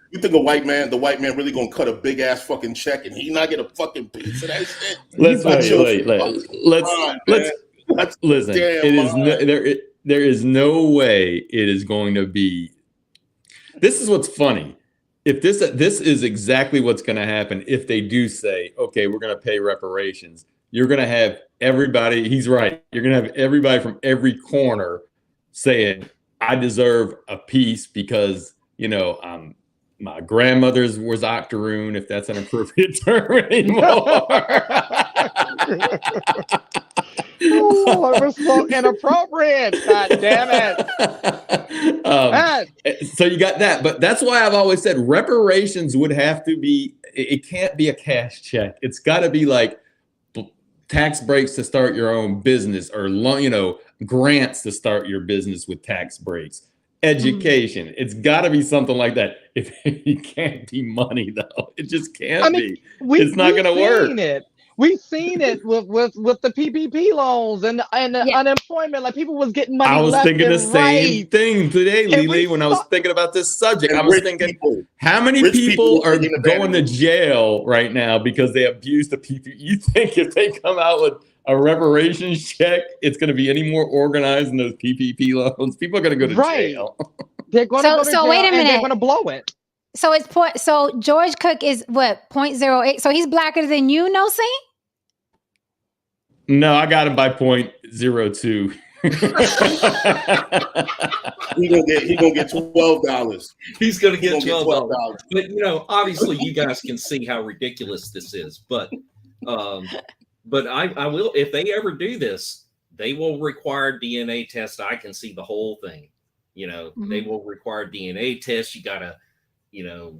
You think the white man really gonna cut a big ass fucking check and he not get a fucking piece of that shit? Let's listen. There is no way it is going to be. This is what's funny. If this is exactly what's going to happen, if they do say, okay, we're going to pay reparations, you're going to have everybody. He's right. You're going to have everybody from every corner saying, I deserve a piece because, you know, my grandmother's was octoroon, if that's an appropriate term anymore. Oh, it was so inappropriate. God damn it. So you got that. But that's why I've always said reparations would have to be, it can't be a cash check. It's got to be like tax breaks to start your own business or, you know, grants to start your business with tax breaks. Education. It's got to be something like that. If it can't be money, though, it just can't be. It's not going to work. We've seen it with the PPP loans and the unemployment. Like people was getting money. I was thinking the same right. thing today, Lily, when I was thinking about this subject. I was thinking, how many people are going to jail right now because they abused the PPP? You think if they come out with a reparations check, it's going to be any more organized than those PPP loans? People are going to go to jail. They're going to go to jail. Wait a minute. And they're going to blow it. So it's so George Cook is what 0.08. So he's blacker than you, No Saint? No, I got him by 0.02. He gonna get $12. He's gonna get $12. But you know, obviously, you guys can see how ridiculous this is. But I will, if they ever do this, they will require DNA test. I can see the whole thing. You know, they will require DNA tests. You gotta, you know,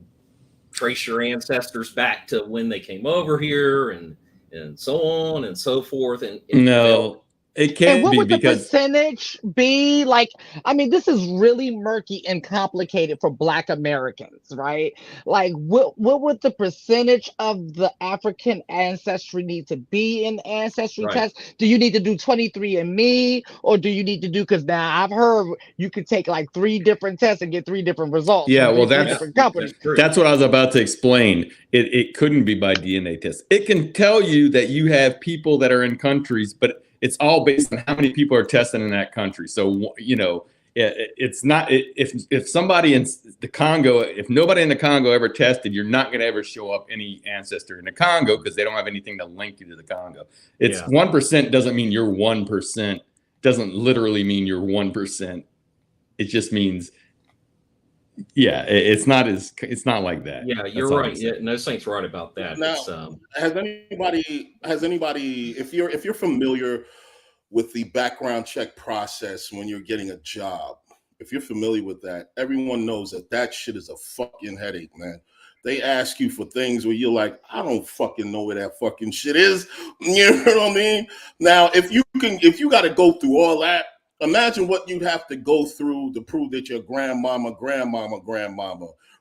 trace your ancestors back to when they came over here and so on and so forth. And no, it can't what be would because the percentage be? Like, I mean, this is really murky and complicated for Black Americans, right? Like, what would the percentage of the African ancestry need to be in the ancestry test? Do you need to do 23andMe, or do you need to do? Because now I've heard you could take like 3 different tests and get 3 different results. Yeah, well, different companies. That's what I was about to explain. It couldn't be by DNA test. It can tell you that you have people that are in countries, but it's all based on how many people are tested in that country. So, you know, it's not, if somebody in the Congo, if nobody in the Congo ever tested, you're not going to ever show up any ancestor in the Congo because they don't have anything to link you to the Congo. It's 1% doesn't mean you're 1%, doesn't literally mean you're 1%. It just means, it's not like that. Yeah, you're right. Yeah, No Saint's right about that. Now, has anybody, if you're familiar with the background check process when you're getting a job, if you're familiar with that, everyone knows that shit is a fucking headache, man. they ask you for things where you're like, I don't fucking know where that fucking shit is. You know what I mean? Now, if you got to go through all that, imagine what you'd have to go through to prove that your grandmama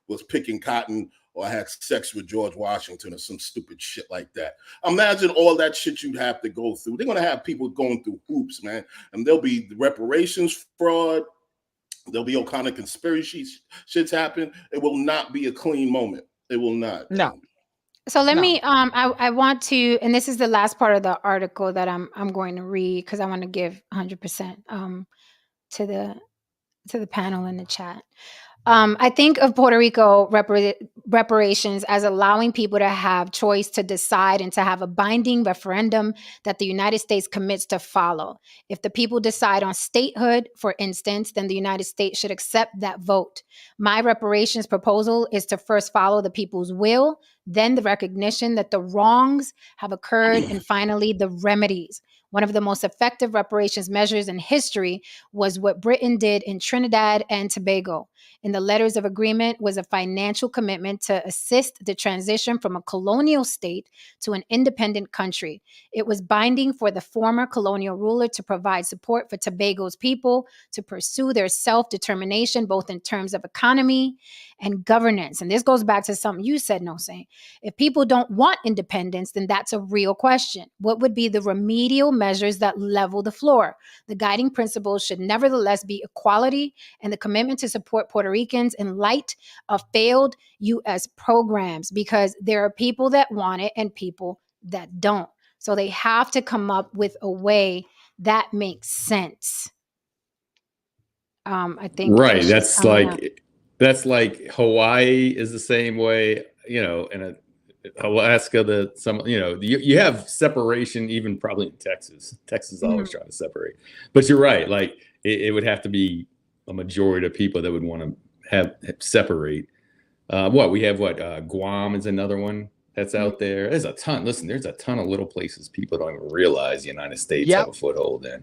was picking cotton or had sex with George Washington or some stupid shit like that. Imagine all that shit you'd have to go through. They're going to have people going through hoops, man. And there'll be reparations fraud. There'll be all kind of conspiracy shits happen. It will not be a clean moment. It will not. No. So let No. me I want to, and this is the last part of the article that I'm going to read because I want to give 100% to the panel in the chat. I think of Puerto Rico reparations as allowing people to have choice to decide and to have a binding referendum that the United States commits to follow. If the people decide on statehood, for instance, then the United States should accept that vote. My reparations proposal is to first follow the people's will, then the recognition that the wrongs have occurred, and finally the remedies. One of the most effective reparations measures in history was what Britain did in Trinidad and Tobago. In the letters of agreement was a financial commitment to assist the transition from a colonial state to an independent country. It was binding for the former colonial ruler to provide support for Tobago's people to pursue their self-determination, both in terms of economy and governance. And this goes back to something you said, No Saint. If people don't want independence, then that's a real question. What would be the remedial measures that level the floor? The guiding principles should nevertheless be equality and the commitment to support Puerto Ricans in light of failed U.S. programs, because there are people that want it and people that don't. So they have to come up with a way that makes sense. I think right. it's just coming up. That's like Hawaii is the same way, you know, and Alaska, you have separation even probably in Texas. Texas always trying to separate. But you're right. Like it would have to be a majority of people that would want to have separate. Guam is another one that's out there. There's a ton. Listen, there's a ton of little places people don't even realize the United States have a foothold in.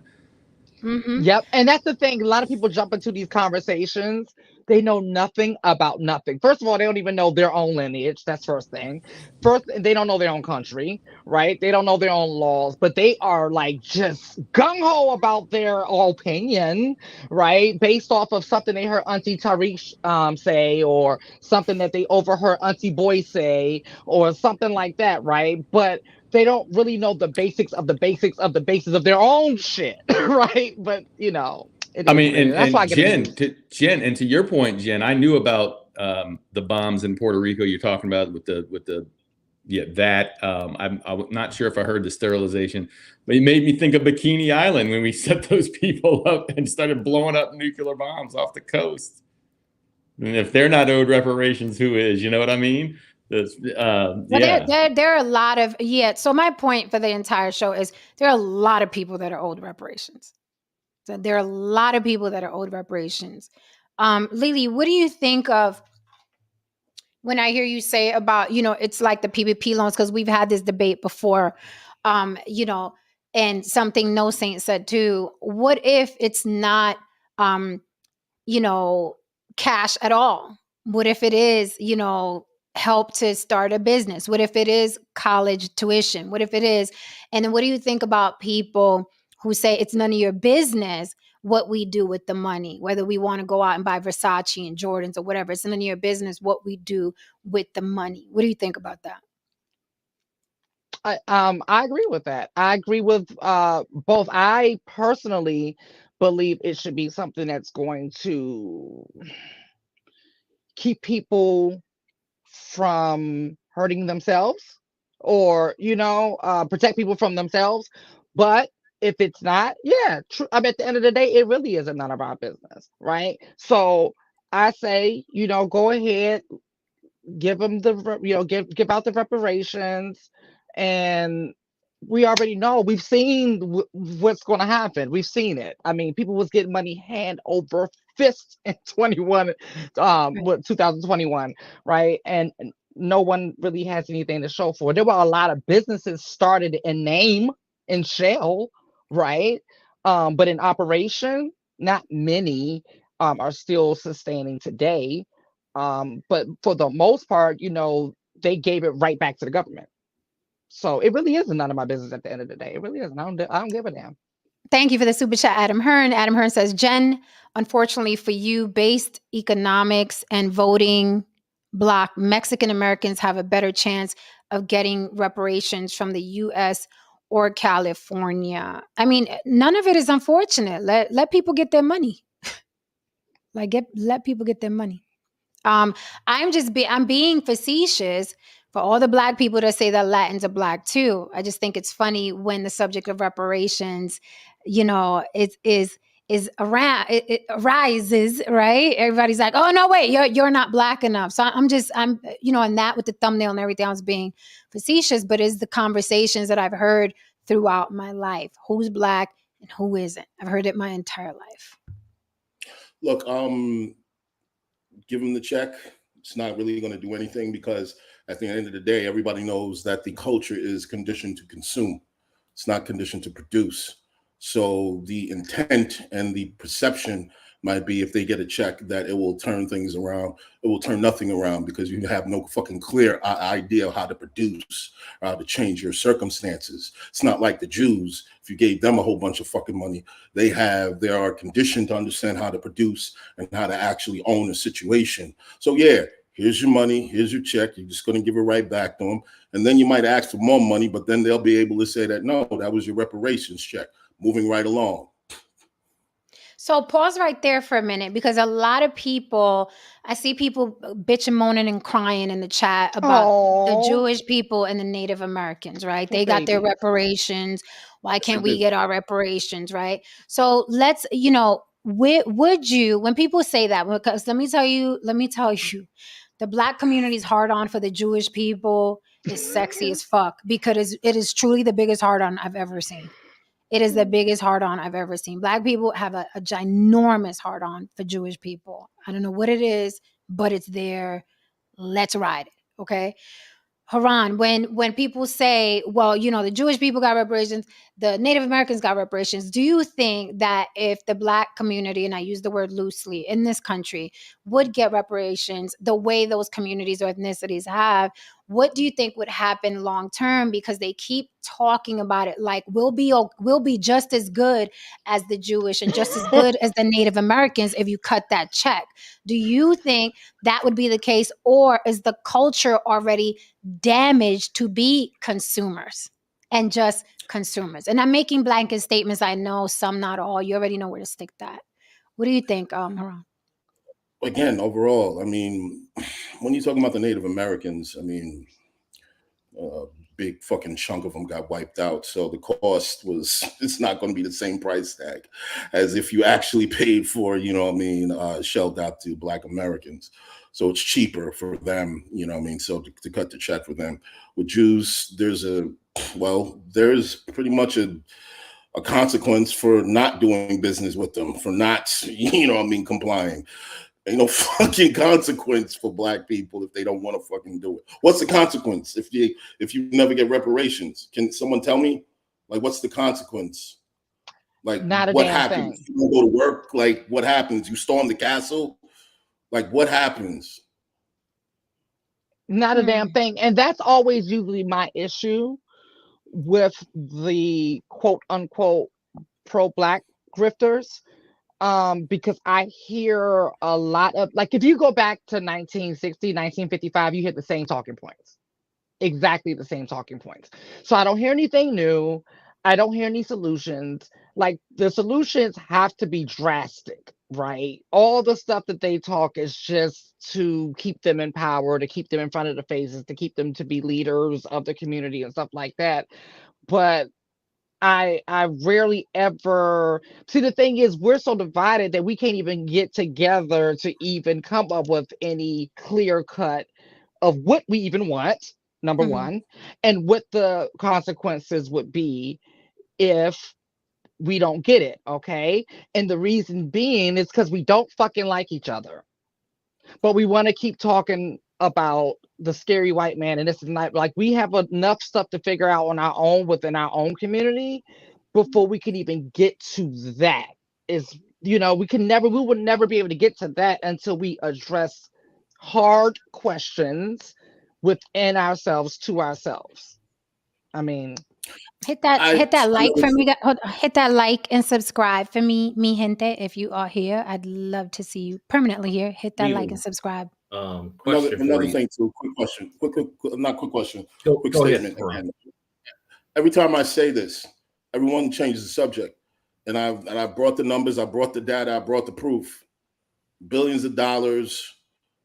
Yep. And that's the thing. A lot of people jump into these conversations. They know nothing about nothing. First of all, they don't even know their own lineage. That's first thing. First, they don't know their own country, right? They don't know their own laws, but they are like just gung-ho about their opinion, right? Based off of something they heard Auntie Tariq say, or something that they overheard Auntie Boy say, or something like that, right? But they don't really know the basics of the basics of the basis of their own shit, right? But I mean, that's why I and Jen, and to your point, Jen, I knew about the bombs in Puerto Rico you're talking about with the I'm not sure if I heard the sterilization, but it made me think of Bikini Island when we set those people up and started blowing up nuclear bombs off the coast. And if they're not owed reparations, who is? You know what I mean? There are a lot of So my point for the entire show is there are a lot of people that are owed reparations. So there are a lot of people that are owed reparations. Lily, what do you think of when I hear you say about, it's like the PPP loans, because we've had this debate before, and something No Saint said too. What if it's not, cash at all? What if it is, help to start a business? What if it is college tuition? What if it is? And then what do you think about people who say it's none of your business what we do with the money, whether we want to go out and buy Versace and Jordans or whatever? It's none of your business what we do with the money. What do you think about that? I agree with that. I agree with both. I personally believe it should be something that's going to keep people from hurting themselves, or protect people from themselves. But if it's not, I mean, at the end of the day, it really isn't none of our business, right? So I say, go ahead, give them give out the reparations. And we already know, we've seen what's going to happen. We've seen it. I mean, people was getting money hand over fist in 2021, right? And no one really has anything to show for it. There were a lot of businesses started in name, in shell, right? But in operation, not many are still sustaining today. But for the most part, they gave it right back to the government. So it really isn't none of my business at the end of the day. It really isn't. I don't give a damn. Thank you for the super chat, Adam Hearn. Adam Hearn says, Jen, unfortunately for you, based economics and voting bloc, Mexican Americans have a better chance of getting reparations from the U.S. or California. I mean, none of it is unfortunate. Let people get their money. Let people get their money. I'm being facetious for all the Black people that say that Latins are Black too. I just think it's funny when the subject of reparations, is around, it arises, right? Everybody's like, oh no, wait, you're not Black enough. So I'm and that with the thumbnail and everything, I was being facetious, but it's the conversations that I've heard throughout my life. Who's Black and who isn't? I've heard it my entire life. Look, give them the check. It's not really going to do anything because at the end of the day, everybody knows that the culture is conditioned to consume. It's not conditioned to produce. So the intent and the perception might be if they get a check that it will turn things around. It will turn nothing around because you have no fucking clear idea of how to produce or how to change your circumstances. It's not like the Jews. If you gave them a whole bunch of fucking money, they are conditioned to understand how to produce and how to actually own a situation. So yeah, here's your money, here's your check. You're just going to give it right back to them. And then you might ask for more money, but then they'll be able to say that, no, that was your reparations check. Moving right along. So pause right there for a minute because a lot of people, I see people bitching, moaning, and crying in the chat about the Jewish people and the Native Americans, right? They got their reparations. Why can't we get our reparations, right? So let's, would you, when people say that, because let me tell you, the Black community's hard on for the Jewish people is sexy as fuck because it is truly the biggest hard on I've ever seen. It is the biggest hard-on I've ever seen. Black people have a ginormous hard-on for Jewish people. I don't know what it is, but it's there. Let's ride it, okay? Haran, when people say, well, the Jewish people got reparations, the Native Americans got reparations, do you think that if the Black community, and I use the word loosely, in this country would get reparations the way those communities or ethnicities have, what do you think would happen long term? Because they keep talking about it like we'll be just as good as the Jewish and just as good as the Native Americans if you cut that check. Do you think that would be the case, or is the culture already damaged to be consumers and just consumers? And I'm making blanket statements. I know some, not all. You already know where to stick that. What do you think, Haran? Again, overall, I mean, when you're talking about the Native Americans, I mean, big fucking chunk of them got wiped out. So the cost it's not going to be the same price tag as if you actually paid for, shelled out to Black Americans. So it's cheaper for them, so to cut the check for them. With Jews, there's pretty much a consequence for not doing business with them, for not, complying. Ain't no fucking consequence for Black people if they don't want to fucking do it. What's the consequence if you never get reparations? Can someone tell me? Like, what's the consequence? Like, what happens? You don't go to work? Like, what happens? You storm the castle? Like, what happens? Not a damn thing. And that's always usually my issue with the quote unquote pro-Black grifters. Because I hear a lot of, like, if you go back to 1960, 1955, you hear the same talking points. Exactly the same talking points. So I don't hear anything new. I don't hear any solutions. Like, the solutions have to be drastic, right? All the stuff that they talk is just to keep them in power, to keep them in front of the faces, to keep them to be leaders of the community and stuff like that. But I rarely ever see. The thing is, we're so divided that we can't even get together to even come up with any clear cut of what we even want, number one, and what the consequences would be if we don't get it. Okay. And the reason being is because we don't fucking like each other, but we want to keep talking about the scary white man, and this is not, like, we have enough stuff to figure out on our own within our own community before we can even get to that. We would never be able to get to that until we address hard questions within ourselves to ourselves. I mean, Hit that I like know for me. Hit that like and subscribe for me, gente. If you are here, I'd love to see you permanently here. Hit that like and subscribe. Question for another you. thing too. Quick question. Not quick question. Quick Go ahead, statement. Ron. Again, every time I say this, everyone changes the subject, and I brought the numbers, I brought the data, I brought the proof. Billions of dollars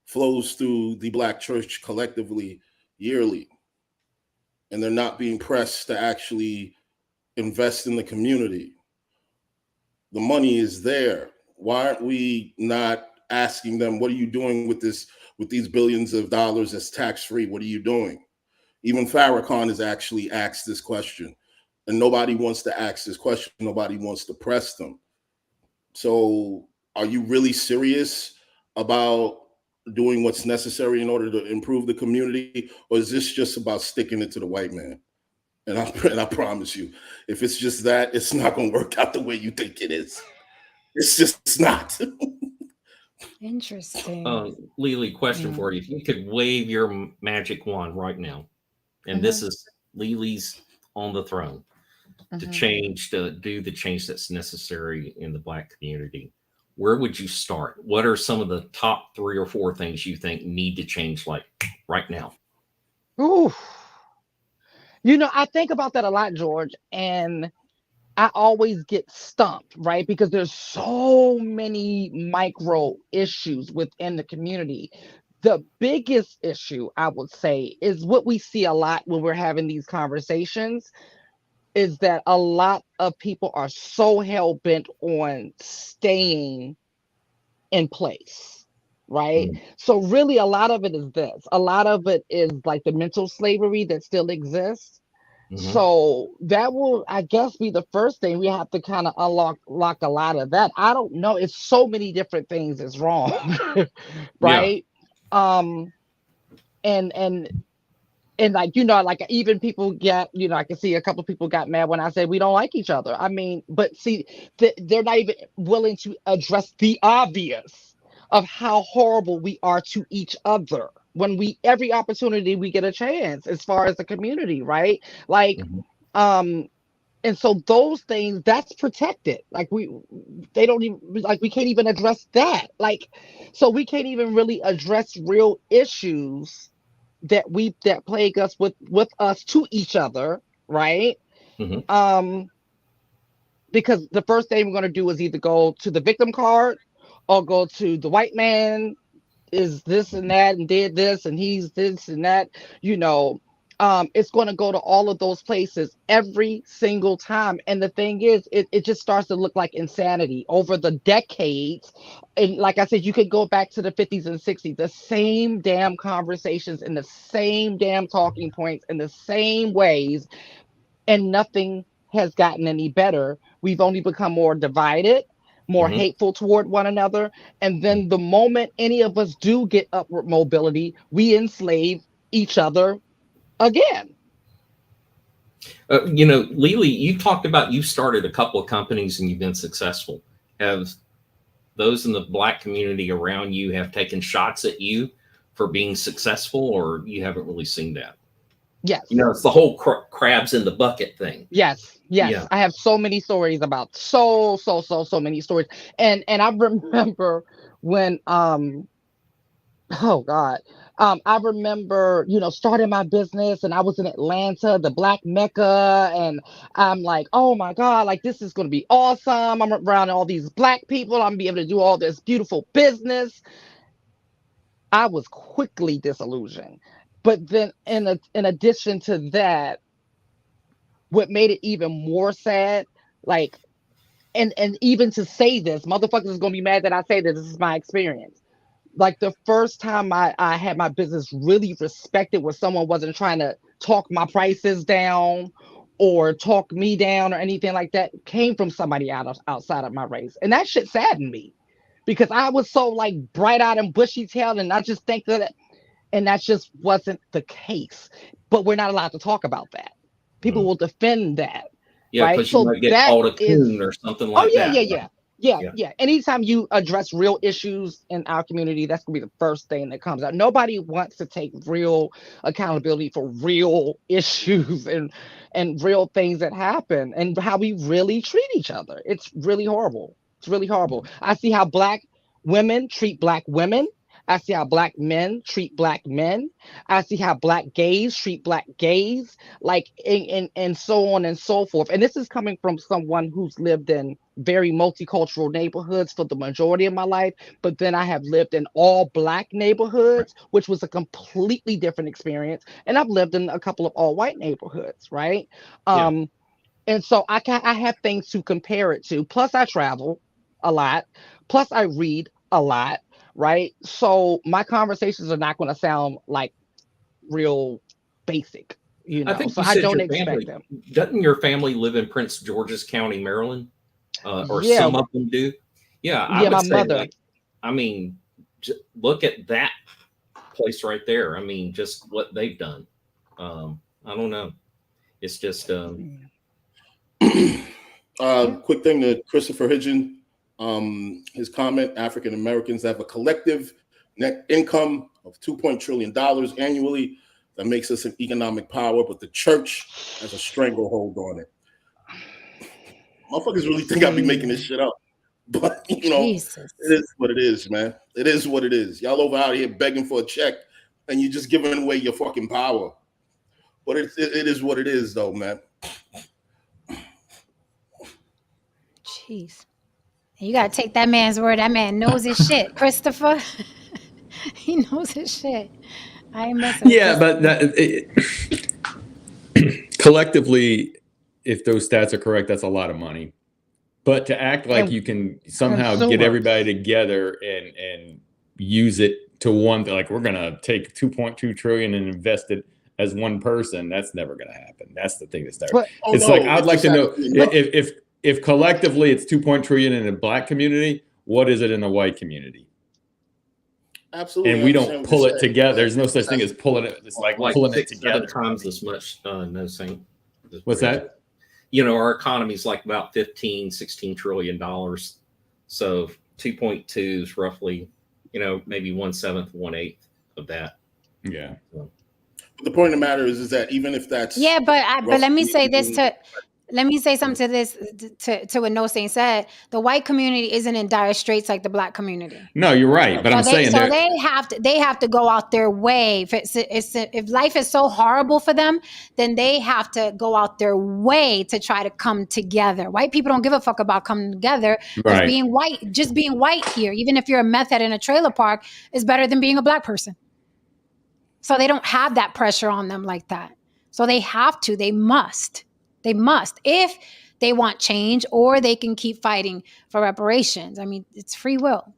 flows through the Black church collectively yearly, and they're not being pressed to actually invest in the community. The money is there. Why aren't we not asking them, what are you doing with these billions of dollars that's tax free? What are you doing? Even Farrakhan has actually asked this question, and nobody wants to ask this question. Nobody wants to press them. So are you really serious about doing what's necessary in order to improve the community? Or is this just about sticking it to the white man? And I promise you, if it's just that, it's not going to work out the way you think it is. It's just not. Interesting. Lily, question Yeah. for you. If you could wave your magic wand right now, and this is Lily's on the throne to do the change that's necessary in the Black community, where would you start? What are some of the top 3 or 4 things you think need to change, like right now? ooh, I think about that a lot, George, and I always get stumped, right? Because there's so many micro issues within the community. The biggest issue, I would say, is what we see a lot when we're having these conversations, is that a lot of people are so hell bent on staying in place, right? So really a lot of it is this. A lot of it is like the mental slavery that still exists. So that will, I guess, be the first thing we have to kind of unlock a lot of that. I don't know. It's so many different things is wrong, Yeah. right? Um, and like like even people get, I can see a couple of people got mad when I said we don't like each other. I mean, but see, they're not even willing to address the obvious of how horrible we are to each other when every opportunity we get a chance as far as the community, right? Like, and so those things that's protected. Like they don't even, like, we can't even address that. Like, so we can't even really address real issues that plague us with us to each other, right? Because the first thing we're going to do is either go to the victim card or go to the white man is this and that and did this and he's this and that, it's going to go to all of those places every single time. And the thing is, it just starts to look like insanity over the decades. And like I said, you could go back to the 50s and 60s, the same damn conversations and the same damn talking points in the same ways, and nothing has gotten any better. We've only become more divided, more hateful toward one another. And then the moment any of us do get upward mobility, we enslave each other again. Lily, you talked about you started a couple of companies and you've been successful. Have those in the Black community around you have taken shots at you for being successful, or you haven't really seen that? Yes. It's the whole crabs in the bucket thing. Yes. Yeah. I have so many stories about so many stories. And I remember when oh God. I remember, starting my business and I was in Atlanta, the Black Mecca, and I'm like, oh my God, like this is going to be awesome. I'm around all these Black people. I'm gonna be able to do all this beautiful business. I was quickly disillusioned. But then in addition to that, what made it even more sad, like, and even to say this, motherfuckers is gonna be mad that I say this is my experience. Like the first time I had my business really respected, where someone wasn't trying to talk my prices down or talk me down or anything like that, came from somebody outside of my race. And that shit saddened me because I was so like bright eyed and bushy tailed, and I just think and that just wasn't the case. But we're not allowed to talk about that. People will defend that. Yeah, Right. because you So might get that called a is, coon or something like that. yeah. Yeah, Yeah. yeah. Anytime you address real issues in our community, that's gonna be the first thing that comes out. Nobody wants to take real accountability for real issues and real things that happen and how we really treat each other. It's really horrible. It's really horrible. I see how black women treat black women. I see how black men treat black men. I see how black gays treat black gays, like and so on and so forth. And this is coming from someone who's lived in very multicultural neighborhoods for the majority of my life, but then I have lived in all black neighborhoods, which was a completely different experience. And I've lived in a couple of all white neighborhoods, right? Yeah. And so I have things to compare it to. Plus I travel a lot. Plus I read a lot, right? So my conversations are not going to sound like real basic, I think So you I said don't your expect family, them. doesn't your family live in Prince George's County, Maryland? Or Yeah, some of them do. Yeah, I yeah, would my say mother. like, I mean, look at that place right there. I mean, just what they've done. I don't know. It's just Quick thing to Christopher Hitchin. His comment: African Americans have a collective net income of $2 trillion annually. That makes us an economic power, but the church has a stranglehold on it. Motherfuckers really think I be making this shit up, but Jesus. it is what it is, man. It is what it is. Y'all over out here begging for a check, and you're just giving away your fucking power. But it is what it is, though, man. Jeez. You gotta take that man's word. That man knows his shit, Christopher. He knows his shit. I ain't messing with Yeah, Christopher. but collectively, if those stats are correct, that's a lot of money. But to act like And you can somehow get consumers. everybody together and use it to one thing, like we're gonna take 2.2 trillion and invest it as one person, that's never gonna happen. That's the thing that starts. But Oh It's no, like I'd it like just to has know to be enough. if collectively it's 2 trillion in the black community, what is it in the white community? Absolutely, And I we understand don't what pull you're it saying, together. but There's no it such just thing has as pulling it. It's like like pulling it 6, 7 together. times as much. No Saint. What's that? Our economy is like about 15, 16 trillion dollars. So 2.2 is roughly, maybe 1/7, 1/8 of that. Yeah. But the point of the matter is that even if that's Yeah, but let me say this roughly, let me say something to this to what No Saint said. The white community isn't in dire straits like the black community. No, you're right. But I'm saying that they have to go out their way. If life is so horrible for them, then they have to go out their way to try to come together. White people don't give a fuck about coming together because right. being white here, even if you're a meth head in a trailer park, is better than being a black person. So they don't have that pressure on them like that. So they must, if they want change, or they can keep fighting for reparations. I mean, it's free will.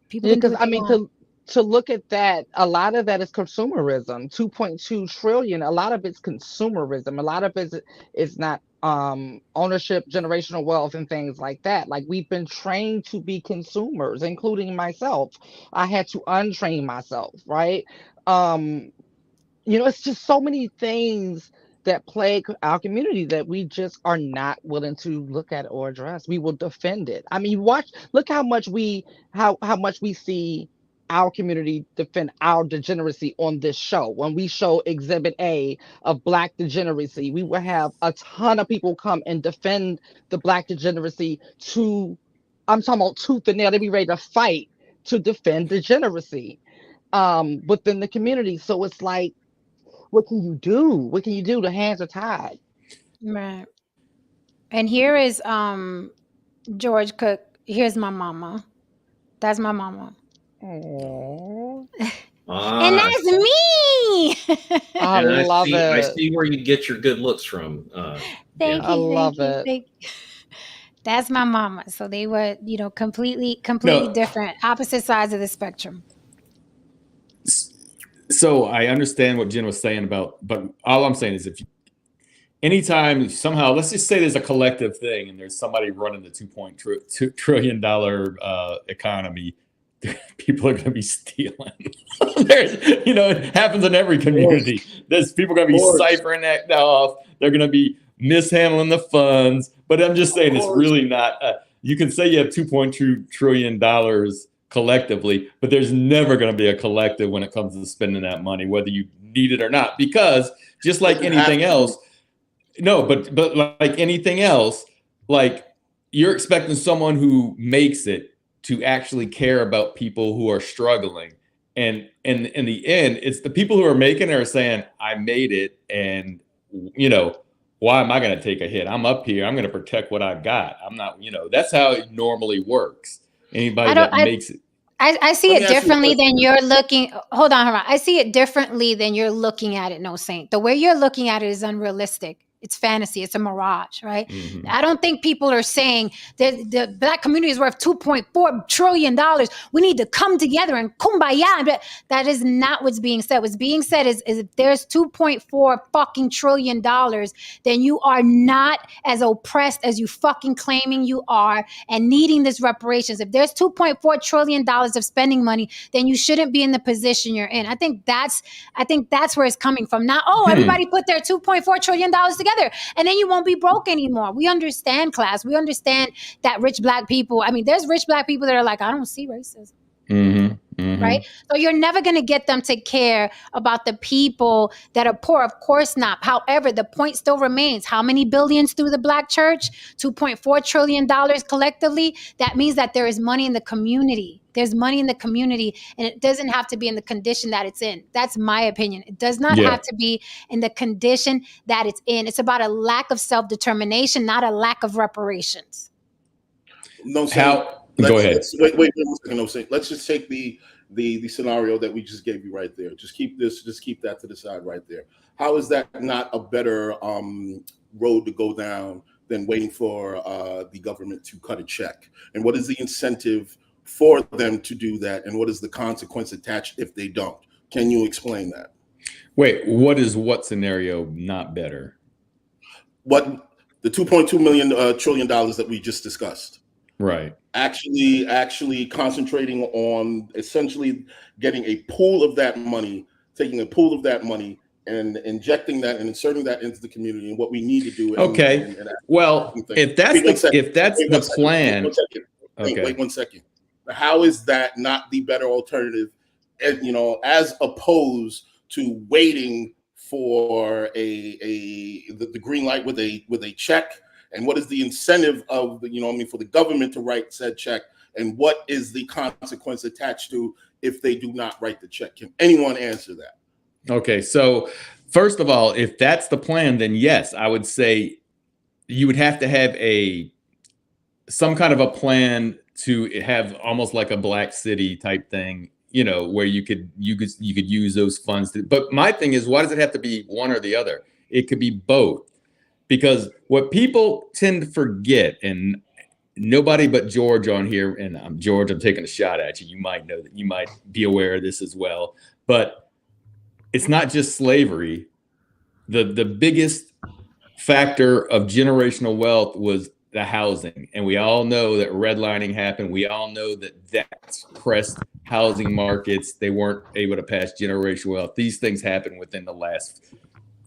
People can do because what I they mean want. to look at that, a lot of that is consumerism. 2.2 trillion, a lot of it's consumerism. A lot of it is not ownership, generational wealth, and things like that. Like we've been trained to be consumers, including myself. I had to untrain myself, right? Um, it's just so many things that plague our community that we just are not willing to look at or address. We will defend it. I mean, look how much how much we see our community defend our degeneracy on this show. When we show Exhibit A of Black degeneracy, we will have a ton of people come and defend the Black degeneracy I'm talking about tooth and nail. They be ready to fight to defend degeneracy within the community. So it's like, what can you do? What can you do? The hands are tied. Right. And here is George Cook. Here's my mama. That's my mama. Aww. And that's me. I And love I it. see where you get your good looks from. Thank I you, love thank you, it. thank you. That's my mama. So they were, completely No. different, opposite sides of the spectrum. So I understand what Jen was saying but all I'm saying is anytime somehow, let's just say there's a collective thing and there's somebody running the $2 trillion economy, people are going to be stealing. It happens in every community. There's people going to be ciphering that off. They're going to be mishandling the funds. But I'm just saying it's really not you can say you have $2.2 trillion collectively, but there's never going to be a collective when it comes to spending that money, whether you need it or not, because just like anything else, no, but like anything else, like you're expecting someone who makes it to actually care about people who are struggling. And in the end, it's the people who are making it are saying, I made it. And, why am I going to take a hit? I'm up here. I'm going to protect what I've got. I'm not, that's how it normally works. Anybody that makes it. I see it differently than you're looking. Hold on. I see it differently than you're looking at it, No Saint. The way you're looking at it is unrealistic. It's fantasy. It's a mirage, right? Mm-hmm. I don't think people are saying that the Black community is worth $2.4 trillion. We need to come together and kumbaya. But that is not what's being said. What's being said is if there's $2.4 fucking trillion, then you are not as oppressed as you fucking claiming you are and needing this reparations. If there's $2.4 trillion of spending money, then you shouldn't be in the position you're in. I think that's where it's coming from. Not, everybody put their $2.4 trillion together. And then you won't be broke anymore. We understand class. We understand that rich Black people. I mean, there's rich Black people that are like, I don't see racism. Mm-hmm. Mm-hmm. Right? So you're never going to get them to care about the people that are poor. Of course not. However, the point still remains. How many billions through the Black church? $2.4 trillion collectively. That means that there is money in the community. There's money in the community, and it doesn't have to be in the condition that it's in. That's my opinion. It does not have to be in the condition that it's in. It's about a lack of self-determination, not a lack of reparations. No, go ahead. Wait 1 second. No, say. Let's just take the scenario that we just gave you right there. Just keep that to the side right there. How is that not a better road to go down than waiting for the government to cut a check? And what is the incentive for them to do that? And what is the consequence attached if they don't? Can you explain that? Wait, what scenario not better? What the $2.2 trillion that we just discussed. Right. Actually concentrating on essentially getting a pool of that money, taking a pool of that money and injecting that and inserting that into the community, and what we need to do. Okay. Well, if that's the plan. Wait 1 second. How is that not the better alternative? And as opposed to waiting for the green light with a check. And what is the incentive of for the government to write said check? And what is the consequence attached to if they do not write the check? Can anyone answer that? Okay, so first of all, if that's the plan, then yes, I would say you would have to have some kind of a plan to have almost like a Black City type thing, where you could use those funds. But my thing is, why does it have to be one or the other? It could be both. Because what people tend to forget, and nobody but George on here, and George, I'm taking a shot at you. You might know that, you might be aware of this as well. But it's not just slavery. The biggest factor of generational wealth was the housing. And we all know that redlining happened. We all know that pressed housing markets. They weren't able to pass generational wealth. These things happened within the last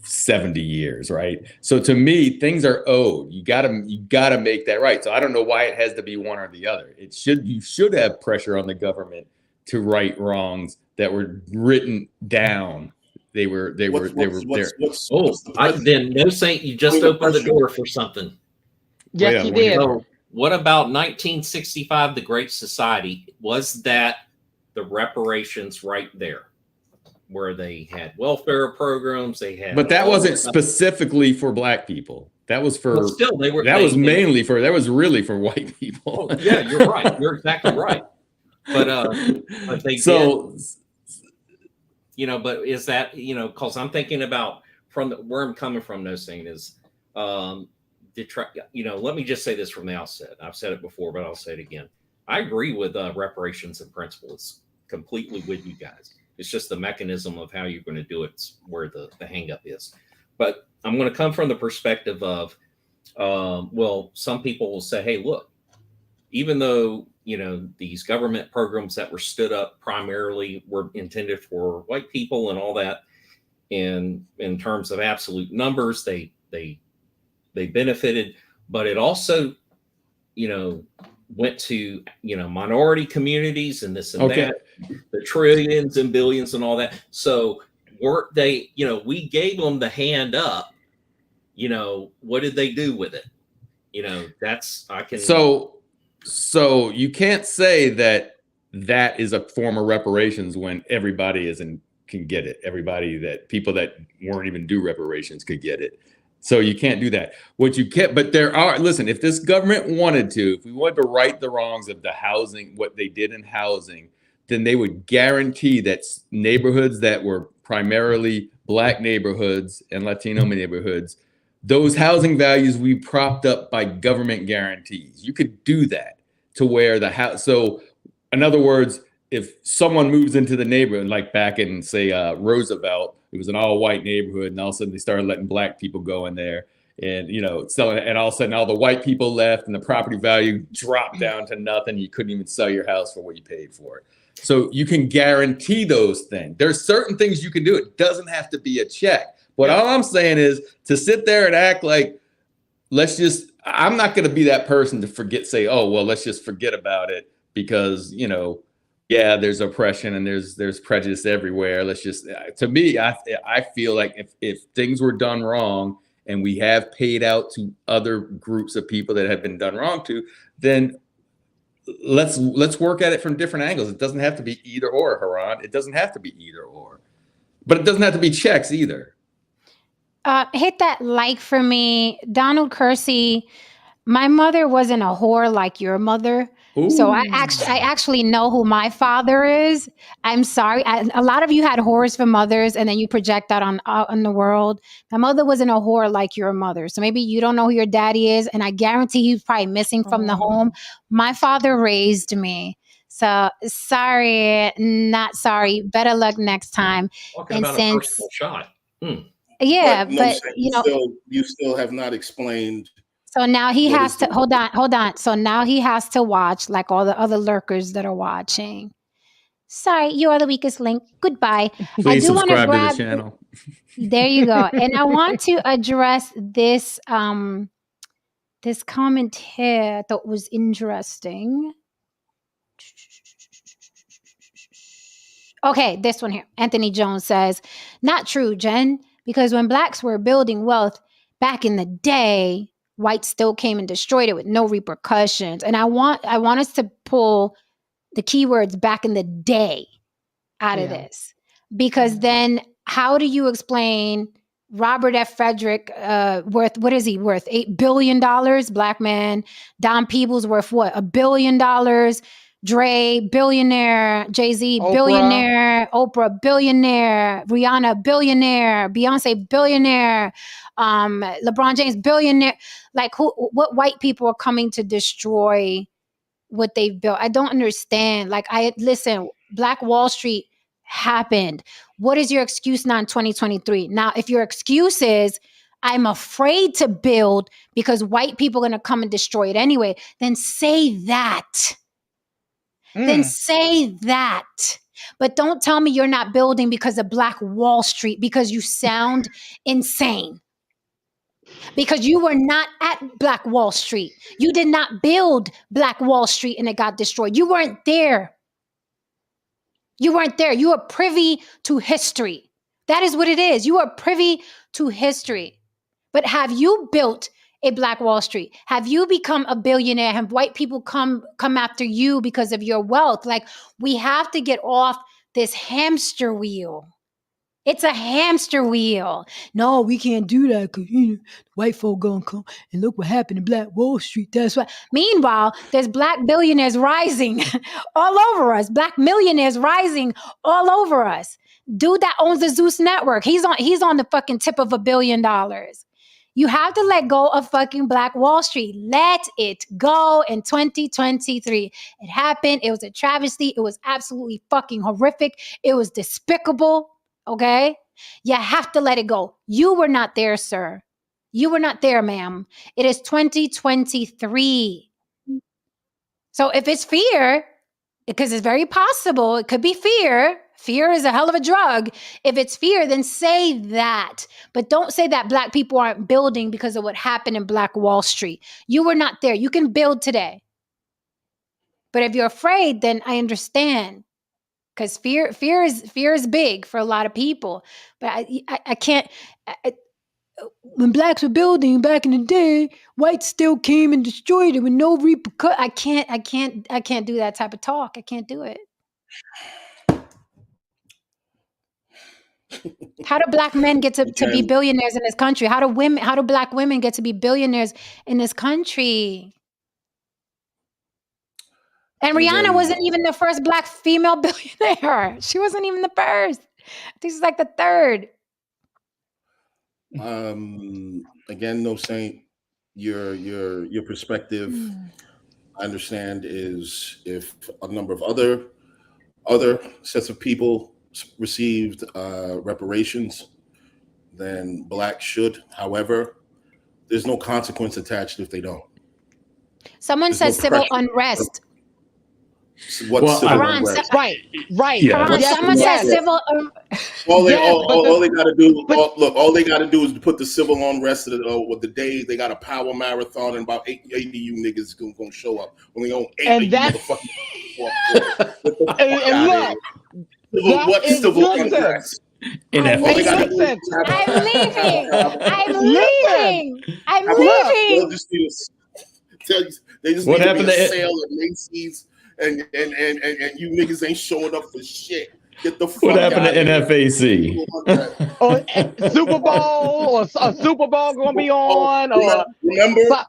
70 years, right? So to me, things are owed. You gotta make that right. So I don't know why it has to be one or the other. You should have pressure on the government to right wrongs that were written down. They were there. Then No Saint, you just opened the door for something. Yes, he did. So what about 1965, the Great Society? Was that the reparations right there? Where they had welfare programs, but that wasn't specifically for Black people. That was for. But still, that was really for white people. Oh, yeah, you're right. You're exactly right. But they did. But is that because I'm thinking about where I'm coming from. No Saint is, let me just say this from the outset. I've said it before, but I'll say it again. I agree with reparations in principle. It's completely with you guys. It's just the mechanism of how you're going to do it where the hang up is. But I'm going to come from the perspective of, some people will say, hey, look, even though, these government programs that were stood up primarily were intended for white people and all that, and in terms of absolute numbers, they benefited, but it also went to, minority communities and this and Okay. that, the trillions and billions and all that. So weren't they, we gave them the hand up, what did they do with it? So you can't say that is a form of reparations when everybody can get it. People that weren't even due reparations could get it. So you can't do that. What you can't, but listen, if this government wanted to, if we wanted to right the wrongs of the housing, what they did in housing, then they would guarantee that neighborhoods that were primarily Black neighborhoods and Latino neighborhoods, those housing values we propped up by government guarantees. You could do that to where the house. So in other words, if someone moves into the neighborhood, like back in, say, Roosevelt, it was an all-white neighborhood, and all of a sudden they started letting Black people go in there, and selling, and all of a sudden all the white people left, and the property value dropped down to nothing. You couldn't even sell your house for what you paid for it. So you can guarantee those things. There's certain things you can do. It doesn't have to be a check. But all I'm saying is to sit there and act like, I'm not going to be that person to say, oh, well, let's just forget about it because, there's oppression and there's prejudice everywhere. To me, I feel like if things were done wrong and we have paid out to other groups of people that have been done wrong to, then let's work at it from different angles. It doesn't have to be either or, Haran. It doesn't have to be either or, but it doesn't have to be checks either. Hit that like for me, Donald Kersey. My mother wasn't a whore like your mother. Ooh. So I actually know who my father is. I'm sorry. A lot of you had whores for mothers and then you project that on the world. My mother wasn't a whore like your mother. So maybe you don't know who your daddy is. And I guarantee he's probably missing from the home. My father raised me. So sorry, not sorry. Better luck next time. Talking about a personal shot. Yeah, but you still have not explained. So now he has to hold on. So now he has to watch like all the other lurkers that are watching. Sorry, you are the weakest link. Goodbye. Please subscribe to the channel. There you go. And I want to address this this comment here I thought was interesting. Okay, this one here. Anthony Jones says, not true, Jen, because when Blacks were building wealth back in the day, whites still came and destroyed it with no repercussions. And I want us to pull the keywords back in the day out of this, because then how do you explain Robert F. Frederick worth, what is he worth? $8 billion, Black man. Don Peebles worth what? $1 billion. Dre, billionaire. Jay-Z, billionaire. Oprah, billionaire. Rihanna, billionaire. Beyonce, billionaire. LeBron James, billionaire. Like what white people are coming to destroy what they've built? I don't understand. Like, listen, Black Wall Street happened. What is your excuse now in 2023? Now, if your excuse is, I'm afraid to build because white people are going to come and destroy it anyway, then say that. Then say that. But don't tell me you're not building because of Black Wall Street, because you sound insane. Because you were not at Black Wall Street. You did not build Black Wall Street and it got destroyed. You weren't there. You weren't there. You are privy to history. That is what it is. You are privy to history. But have you built a Black Wall Street? Have you become a billionaire? Have white people come after you because of your wealth? Like, we have to get off this hamster wheel. It's a hamster wheel. No, we can't do that because white folk gonna come and look what happened in Black Wall Street. That's why. Meanwhile, there's Black billionaires rising all over us. Black millionaires rising all over us. Dude that owns the Zeus network, he's on the fucking tip of $1 billion. You have to let go of fucking Black Wall Street. Let it go in 2023. It happened. It was a travesty. It was absolutely fucking horrific. It was despicable. Okay? You have to let it go. You were not there, sir. You were not there, ma'am. It is 2023. So if it's fear, because it's very possible, it could be fear. Fear is a hell of a drug. If it's fear, then say that. But don't say that Black people aren't building because of what happened in Black Wall Street. You were not there. You can build today. But if you're afraid, then I understand. Because fear is big for a lot of people. But I can't. When Blacks were building back in the day, whites still came and destroyed it with no repercussion. I can't do that type of talk. I can't do it. How do Black men get to be billionaires in this country? How do Black women get to be billionaires in this country? And Rihanna wasn't even the first Black female billionaire. She wasn't even the first. I think she's like the third. Again, no saint. Your perspective, I understand, is if a number of other sets of people received reparations, then Blacks should. However, there's no consequence attached if they don't. Someone says civil unrest. What's civil unrest? Right. Yeah. Someone says civil. All they got to do. All they got to do is put the civil unrest with the day they got a power marathon and about 80 you niggas gonna show up. Only on 8 and that's what's civil unrest? I'm leaving. They just What need happened to be a to sale at Macy's, and you niggas ain't showing up for shit. Get the fuck What happened out to of NFAC? or Super Bowl or a Super Bowl gonna be on. Or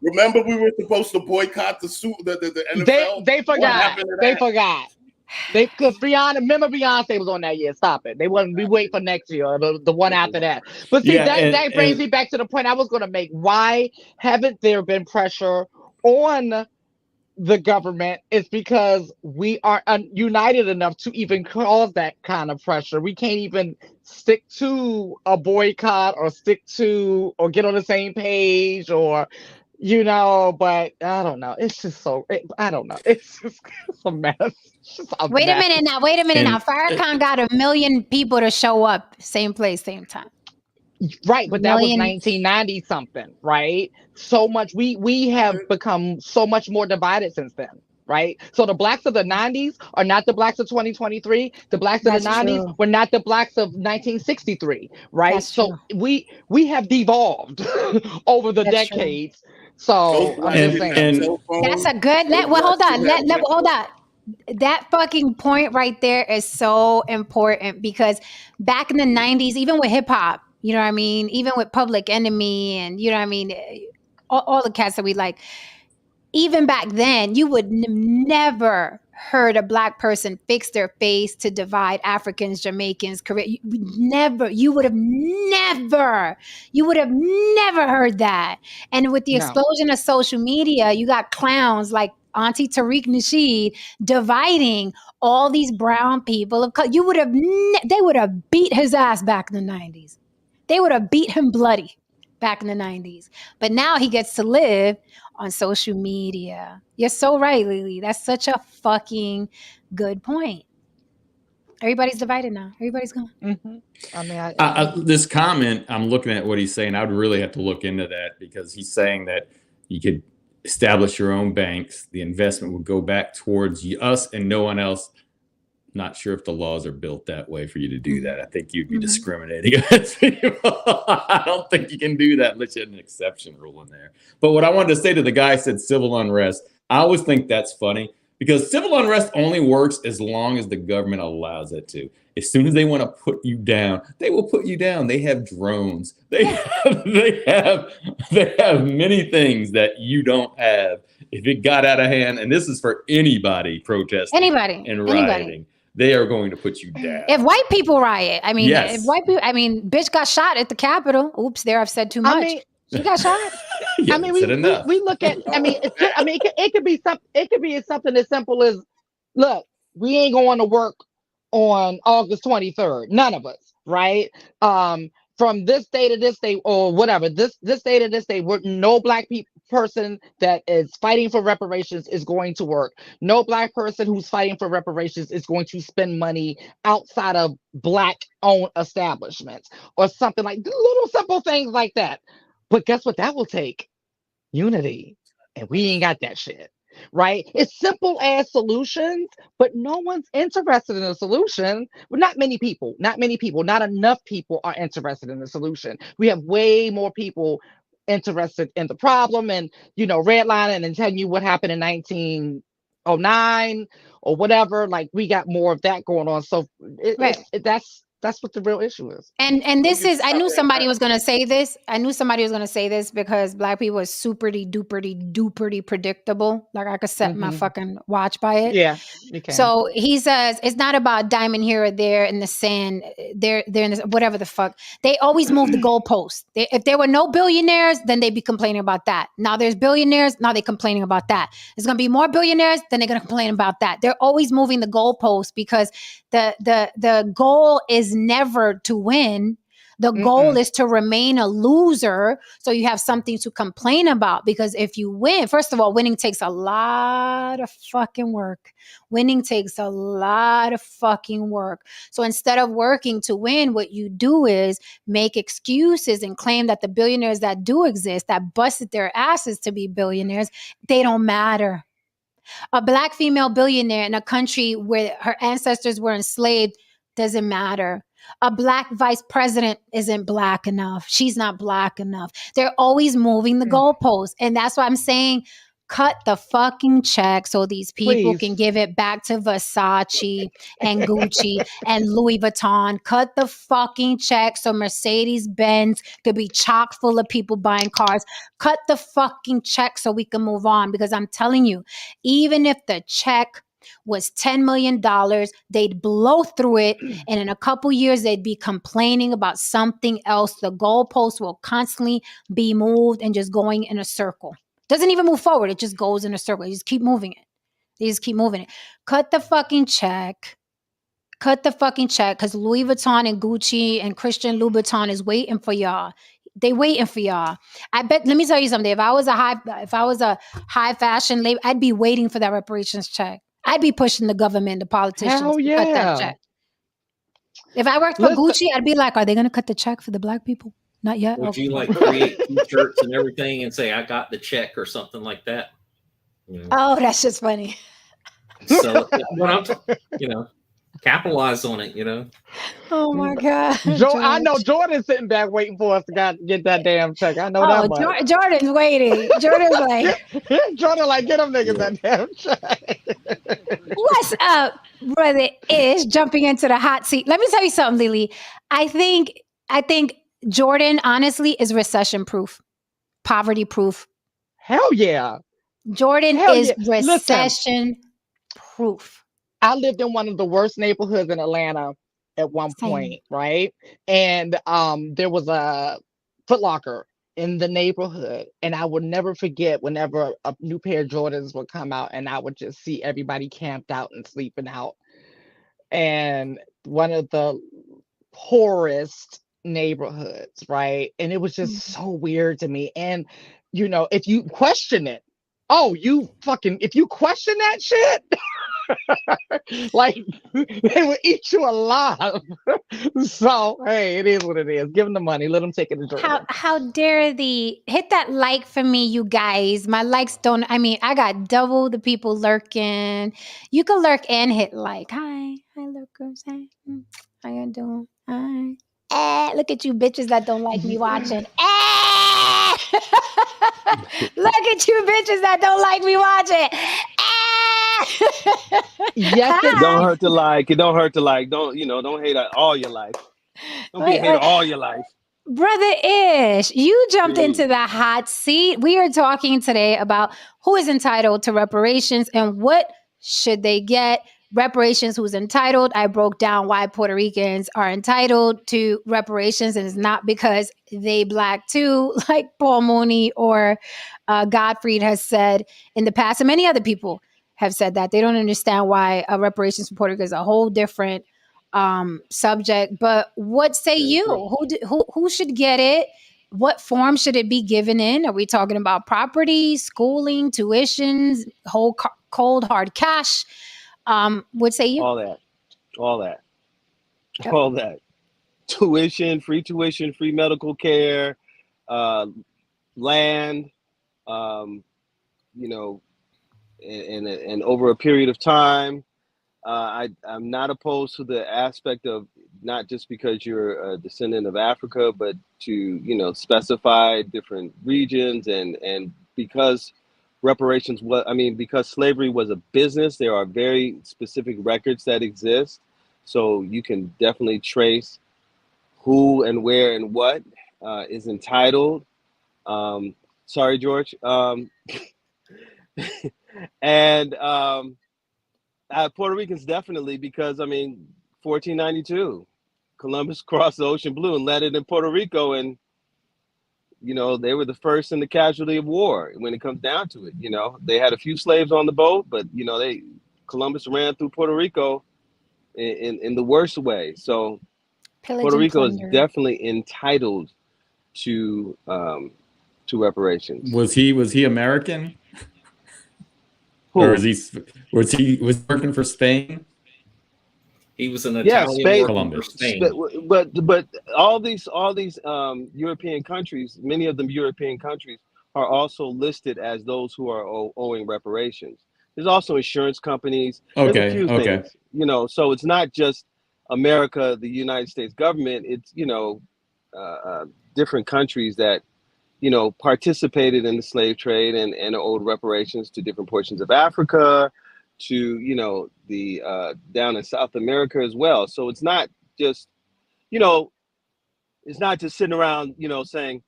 remember we were supposed to boycott the NFL. They forgot. They forgot. Because remember Beyonce was on that year. Stop it. They wasn't. We wait for next year, or the one after that. But see, that brings me back to the point I was going to make. Why haven't there been pressure on the government? It's because we aren't united enough to even cause that kind of pressure. We can't even stick to a boycott or get on the same page or. But I don't know. It's just I don't know. It's a mess. Wait a minute now. Farrakhan got 1 million people to show up, same place, same time. Right, but that was 1990 something, right? So much we have become so much more divided since then, right? So the Blacks of the 90s are not the Blacks of 2023. The Blacks of the 90s were not the Blacks of 1963, right? That's so we have devolved over the decades. True. So I'm just saying. That's a good. Hold on. That fucking point right there is so important because back in the 90s, even with hip hop, you know what I mean? Even with Public Enemy and you know what I mean? All the cats that we like, even back then, you would never heard a Black person fix their face to divide Africans, Jamaicans, Korean. You would have never heard that. And with the explosion of social media, you got clowns like Auntie Tariq Nasheed dividing all these brown people of color. They would have beat his ass back in the 90s. They would have beat him bloody back in the 90s. But now he gets to live on social media. You're so right, Lily. That's such a fucking good point. Everybody's divided now. Everybody's gone. Mm-hmm. I mean, this comment, I'm looking at what he's saying. I would really have to look into that because he's saying that you could establish your own banks. The investment would go back towards us and no one else. Not sure if the laws are built that way for you to do that. I think you'd be discriminating against people. I don't think you can do that unless you had an exception rule in there. But what I wanted to say to the guy said civil unrest, I always think that's funny because civil unrest only works as long as the government allows it to. As soon as they want to put you down, they will put you down. They have drones. They have many things that you don't have. If it got out of hand, and this is for anybody protesting and rioting. They are going to put you down. If white people riot, yes. If white people, bitch got shot at the Capitol. Oops, there I've said too much. She got shot. Yeah, we look at. It could be something. It could be something as simple as, look, we ain't going to work on August 23rd. None of us, right? from this day to this day, or whatever, this day to this day, no black person that is fighting for reparations is going to work. No black person who's fighting for reparations is going to spend money outside of black owned establishments or something, like little simple things like that. But guess what? That will take unity, and we ain't got that shit. Right? It's simple as solutions, but no one's interested in a solution. Well, not many people, not enough people are interested in the solution. We have way more people interested in the problem and, redlining and telling you what happened in 1909 or whatever. Like, we got more of that going on. So Right. that's what the real issue is. And this is, I knew somebody was going to say this. I knew somebody was going to say this because black people are superty duperty predictable. Like, I could set my fucking watch by it. Yeah, you can. So he says it's not about diamond here or there in the sand. They're in this, whatever the fuck. They always move the goalposts. If there were no billionaires, then they'd be complaining about that. Now there's billionaires. Now they're complaining about that. There's going to be more billionaires. Then they're going to complain about that. They're always moving the goalposts because the goal is never to win. The goal is to remain a loser so you have something to complain about. Because if you win, first of all, winning takes a lot of fucking work. Winning takes a lot of fucking work. So instead of working to win, what you do is make excuses and claim that the billionaires that do exist, that busted their asses to be billionaires, they don't matter. A black female billionaire in a country where her ancestors were enslaved doesn't matter. A black vice president isn't black enough. She's not black enough. They're always moving the goalposts. And that's why I'm saying cut the fucking check so these people can give it back to Versace and Gucci and Louis Vuitton. Cut the fucking check so Mercedes-Benz could be chock full of people buying cars. Cut the fucking check so we can move on. Because I'm telling you, even if the check was $10 million, they'd blow through it. And in a couple years, they'd be complaining about something else. The goalposts will constantly be moved and just going in a circle. Doesn't even move forward. It just goes in a circle. You just keep moving it. They just keep moving it. Cut the fucking check. Cut the fucking check, because Louis Vuitton and Gucci and Christian Louboutin is waiting for y'all. They waiting for y'all. I bet. Let me tell you something. If I was a high fashion label, I'd be waiting for that reparations check. I'd be pushing the government, the politicians to cut that check. If I worked for Gucci, I'd be like, are they going to cut the check for the black people? Not yet. Would you like create t-shirts and everything and say, I got the check or something like that? Oh, that's just funny. So, capitalize on it, Oh my God. I know Jordan's sitting back waiting for us to get that damn check. I know that much. Jordan's waiting. Jordan's like, Jordan, like, get them niggas that damn check. What's up, brother Ish, jumping into the hot seat. Let me tell you something, Lily. I think Jordan, honestly, is recession proof, poverty proof. Hell yeah. Jordan is recession proof. I lived in one of the worst neighborhoods in Atlanta at one point, right? And there was a Foot Locker in the neighborhood. And I would never forget whenever a new pair of Jordans would come out and I would just see everybody camped out and sleeping out. And one of the poorest neighborhoods, right? And it was just so weird to me. And if you question it, if you question that shit, like, they will eat you alive. So hey, it is what it is. Give them the money, let them take it to Jordan. How dare they hit that like for me, you guys. My likes don't, I got double the people lurking. You can lurk and hit like. Hi lurkers. Hey, how you doing? Hi. Look at you bitches that don't like me watching. Look at you bitches that don't like me watching. Yes, it don't hurt to like. It don't hurt to like. Don't hate all your life. Don't be a hater all your life. Brother Ish, you jumped into the hot seat. We are talking today about who is entitled to reparations and what should they get. Reparations, who's entitled. I broke down why Puerto Ricans are entitled to reparations, and it's not because they black too, like Paul Mooney or Gottfried has said in the past, and many other people have said that. They don't understand why reparations for Puerto Rico is a whole different subject. But what say Very you? true. Who should get it? What form should it be given in? Are we talking about property, schooling, tuitions, cold hard cash? What say you? All that, all that, Yep. all that. Tuition, free medical care, uh, land, you know, and over a period of time. I'm not opposed to the aspect of not just because you're a descendant of Africa, but to specify different regions and because reparations because slavery was a business, there are very specific records that exist, so you can definitely trace who and where and what is entitled. Sorry, George. And Puerto Ricans definitely, because 1492, Columbus crossed the ocean blue and landed in Puerto Rico, and they were the first in the casualty of war when it comes down to it. They had a few slaves on the boat, but Columbus ran through Puerto Rico in the worst way. So Pillage Puerto and Rico is plunder. definitely entitled to reparations. Was he American? Who? Or was he working for Spain? He was an Yeah, Italian Spain. working for Columbus. Spain. But all these European countries, many of them European countries, are also listed as those who are owing reparations. There's also insurance companies. There's a few things, so it's not just America, the United States government. It's different countries that participated in the slave trade and owed reparations to different portions of Africa, to the down in South America as well. So it's not just sitting around saying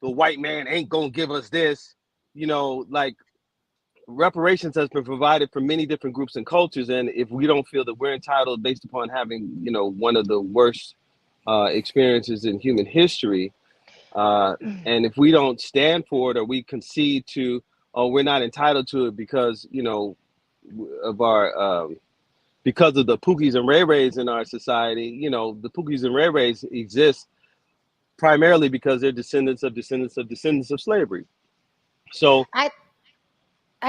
the white man ain't gonna give us this. Like, reparations has been provided for many different groups and cultures, and if we don't feel that we're entitled based upon having one of the worst experiences in human history, and if we don't stand for it, or we concede to, oh, we're not entitled to it because of our because of the Pookies and Ray Rays in our society. The Pookies and Ray Rays exist primarily because they're descendants of slavery. So I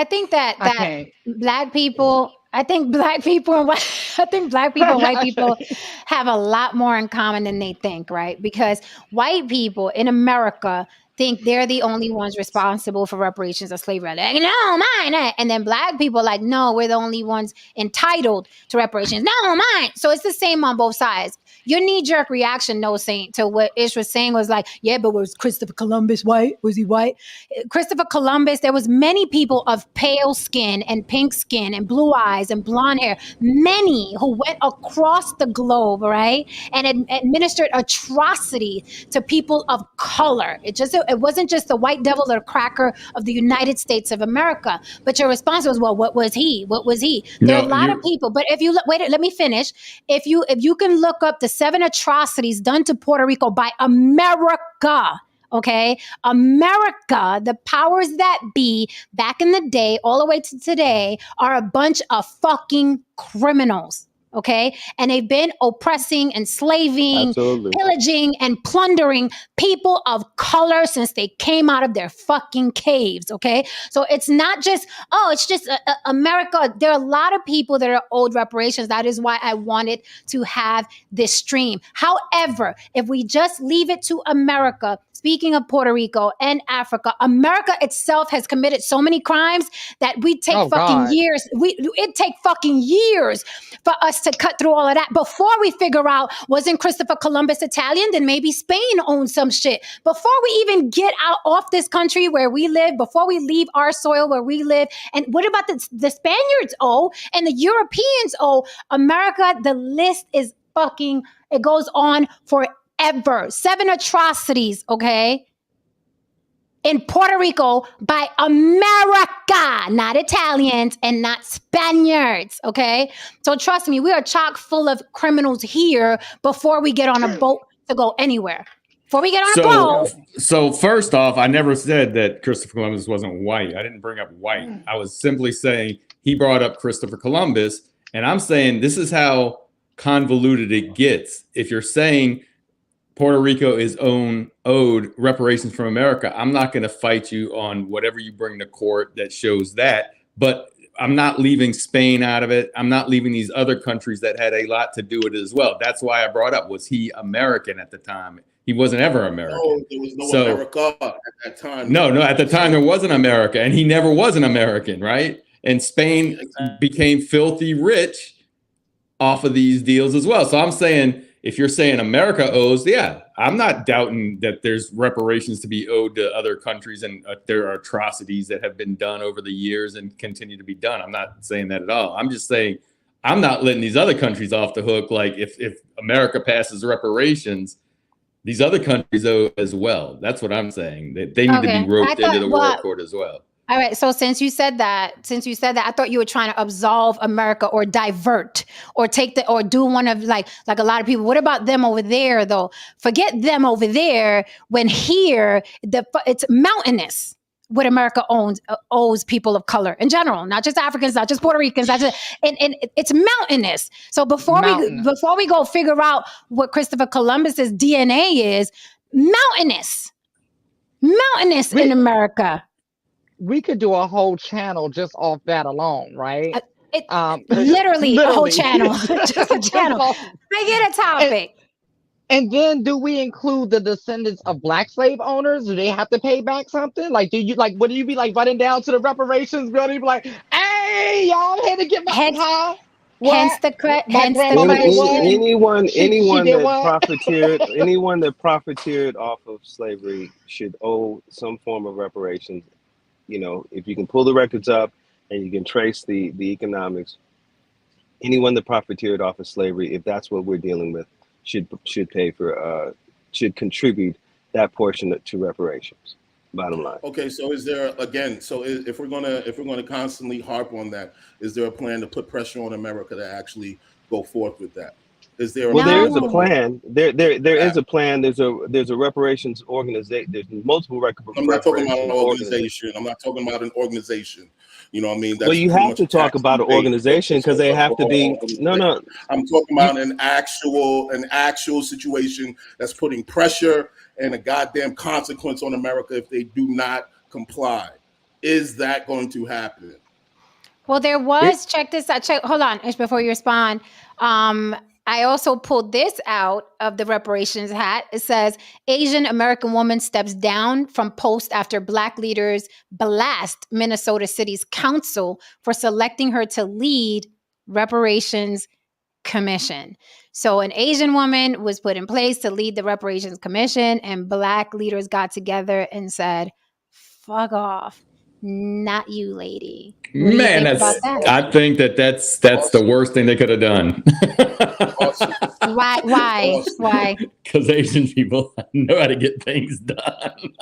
think that Okay. black people, I think black people and white, I think black people and white people have a lot more in common than they think, right? Because white people in America think they're the only ones responsible for reparations of slavery. Like, no, mine. And then black people like, no, we're the only ones entitled to reparations. No, mine. So it's the same on both sides. Your knee-jerk reaction, No Saint, to what Ish was saying was like, yeah, but was Christopher Columbus white? Was he white? Christopher Columbus, there was many people of pale skin and pink skin and blue eyes and blonde hair, many who went across the globe, right, and administered atrocity to people of color. It wasn't just the white devil or cracker of the United States of America. But your response was, well, what was he? What was he? There are a lot of people. But if you wait, let me finish. If you can look up the 7 atrocities done to Puerto Rico by America. Okay, America, the powers that be back in the day, all the way to today, are a bunch of fucking criminals. Okay, and they've been oppressing, enslaving, absolutely, pillaging, and plundering people of color since they came out of their fucking caves. Okay, so it's not just, it's just America. There are a lot of people that are owed reparations. That is why I wanted to have this stream. However, if we just leave it to America, speaking of Puerto Rico and Africa, America itself has committed so many crimes that we take years. It take fucking years for us to cut through all of that before we figure out, wasn't Christopher Columbus Italian? Then maybe Spain owns some shit. Before we even get out off this country where we live, before we leave our soil where we live, and what about the Spaniards owe and the Europeans owe America? The list is fucking, it goes on forever. 7 atrocities, okay, in Puerto Rico by America, not Italians and not Spaniards, okay? So trust me, we are chock full of criminals here before we get on a boat to go anywhere. Before we get on a boat. So first off, I never said that Christopher Columbus wasn't white. I didn't bring up white. I was simply saying he brought up Christopher Columbus, and I'm saying this is how convoluted it gets. If you're saying Puerto Rico is owed reparations from America, I'm not going to fight you on whatever you bring to court that shows that. But I'm not leaving Spain out of it. I'm not leaving these other countries that had a lot to do with it as well. That's why I brought up, was he American at the time? He wasn't ever American. No, there was no America at that time. No, at the time there wasn't America, and he never was an American, right? And Spain became filthy rich off of these deals as well. So I'm saying, if you're saying America owes, yeah, I'm not doubting that there's reparations to be owed to other countries, and there are atrocities that have been done over the years and continue to be done. I'm not saying that at all. I'm just saying I'm not letting these other countries off the hook. Like if America passes reparations, these other countries owe as well. That's what I'm saying. They need to be roped into the World Court as well. All right. So since you said that, I thought you were trying to absolve America or divert or or do one of like a lot of people. What about them over there though? Forget them over there. When here, it's mountainous what America owes people of color in general, not just Africans, not just Puerto Ricans, and it's mountainous. So before we go figure out what Christopher Columbus's DNA is, mountainous in America. We could do a whole channel just off that alone, right? Literally a whole channel, just a channel. Make it a topic. And then, do we include the descendants of Black slave owners? Do they have to pay back something? Like, would you be like running down to the reparations building, be like, "Hey, y'all, I'm here to get my high." Hence the anyone that profiteered off of slavery should owe some form of reparations. You know, if you can pull the records up and you can trace the economics, anyone that profiteered off of slavery, if that's what we're dealing with, should should contribute that portion to reparations. Bottom line. Okay, so is there if we're gonna constantly harp on that, is there a plan to put pressure on America to actually go forth with that? Is there? There is a plan. There is a plan. There's a reparations organization. There's multiple reparations. I'm not talking about an organization. I'm not talking about an organization. You know what I mean? Well, you have to talk about an organization because they have to be. No. I'm talking about an actual situation that's putting pressure and a goddamn consequence on America if they do not comply. Is that going to happen? Well, there was. Check this out. Hold on, Ish, before you respond. I also pulled this out of the reparations hat. It says, Asian American woman steps down from post after Black leaders blast Minnesota City's council for selecting her to lead reparations commission. So an Asian woman was put in place to lead the reparations commission, and Black leaders got together and said, fuck off. Not you, lady. Man, I think that's the worst thing they could have done. Why? Because Asian people know how to get things done.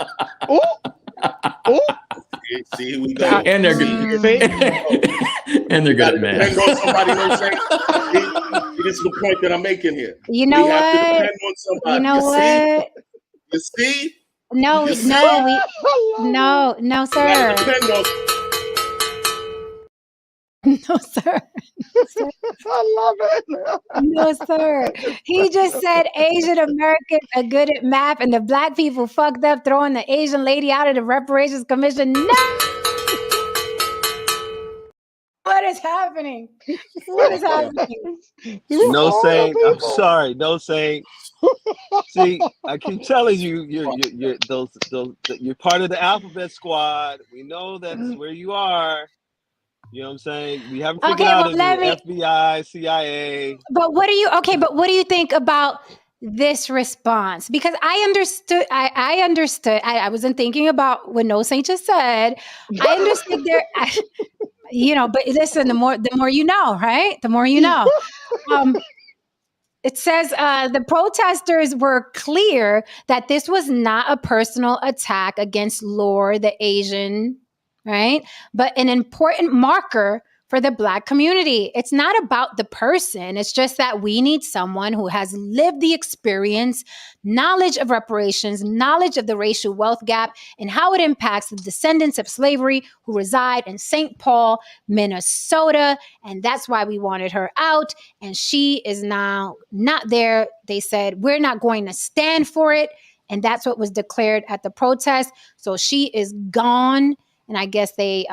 See, here we go. And they're good. And they're good at math. This is the point that I'm making here. You know what? Have to depend on somebody. You know what? You see? No, sir. No, sir. I love it. No, sir. He just said Asian Americans are good at math and the Black people fucked up throwing the Asian lady out of the reparations commission. No. What is happening? What is happening? No saying. I'm sorry. No saying. See, I keep telling you, you're part of the alphabet squad. We know that's where you are. You know what I'm saying? We haven't figured out if you're FBI, CIA. But what do you think about this response? Because I understood. I wasn't thinking about what No Saint just said. I understood there. But listen, the more you know, right? The more you know. It says the protesters were clear that this was not a personal attack against Lore the Asian, right? But an important marker for the Black community. It's not about the person. It's just that we need someone who has lived the experience, knowledge of reparations, knowledge of the racial wealth gap, and how it impacts the descendants of slavery who reside in St. Paul, Minnesota. And that's why we wanted her out. And she is now not there. They said, we're not going to stand for it. And that's what was declared at the protest. So she is gone. And I guess they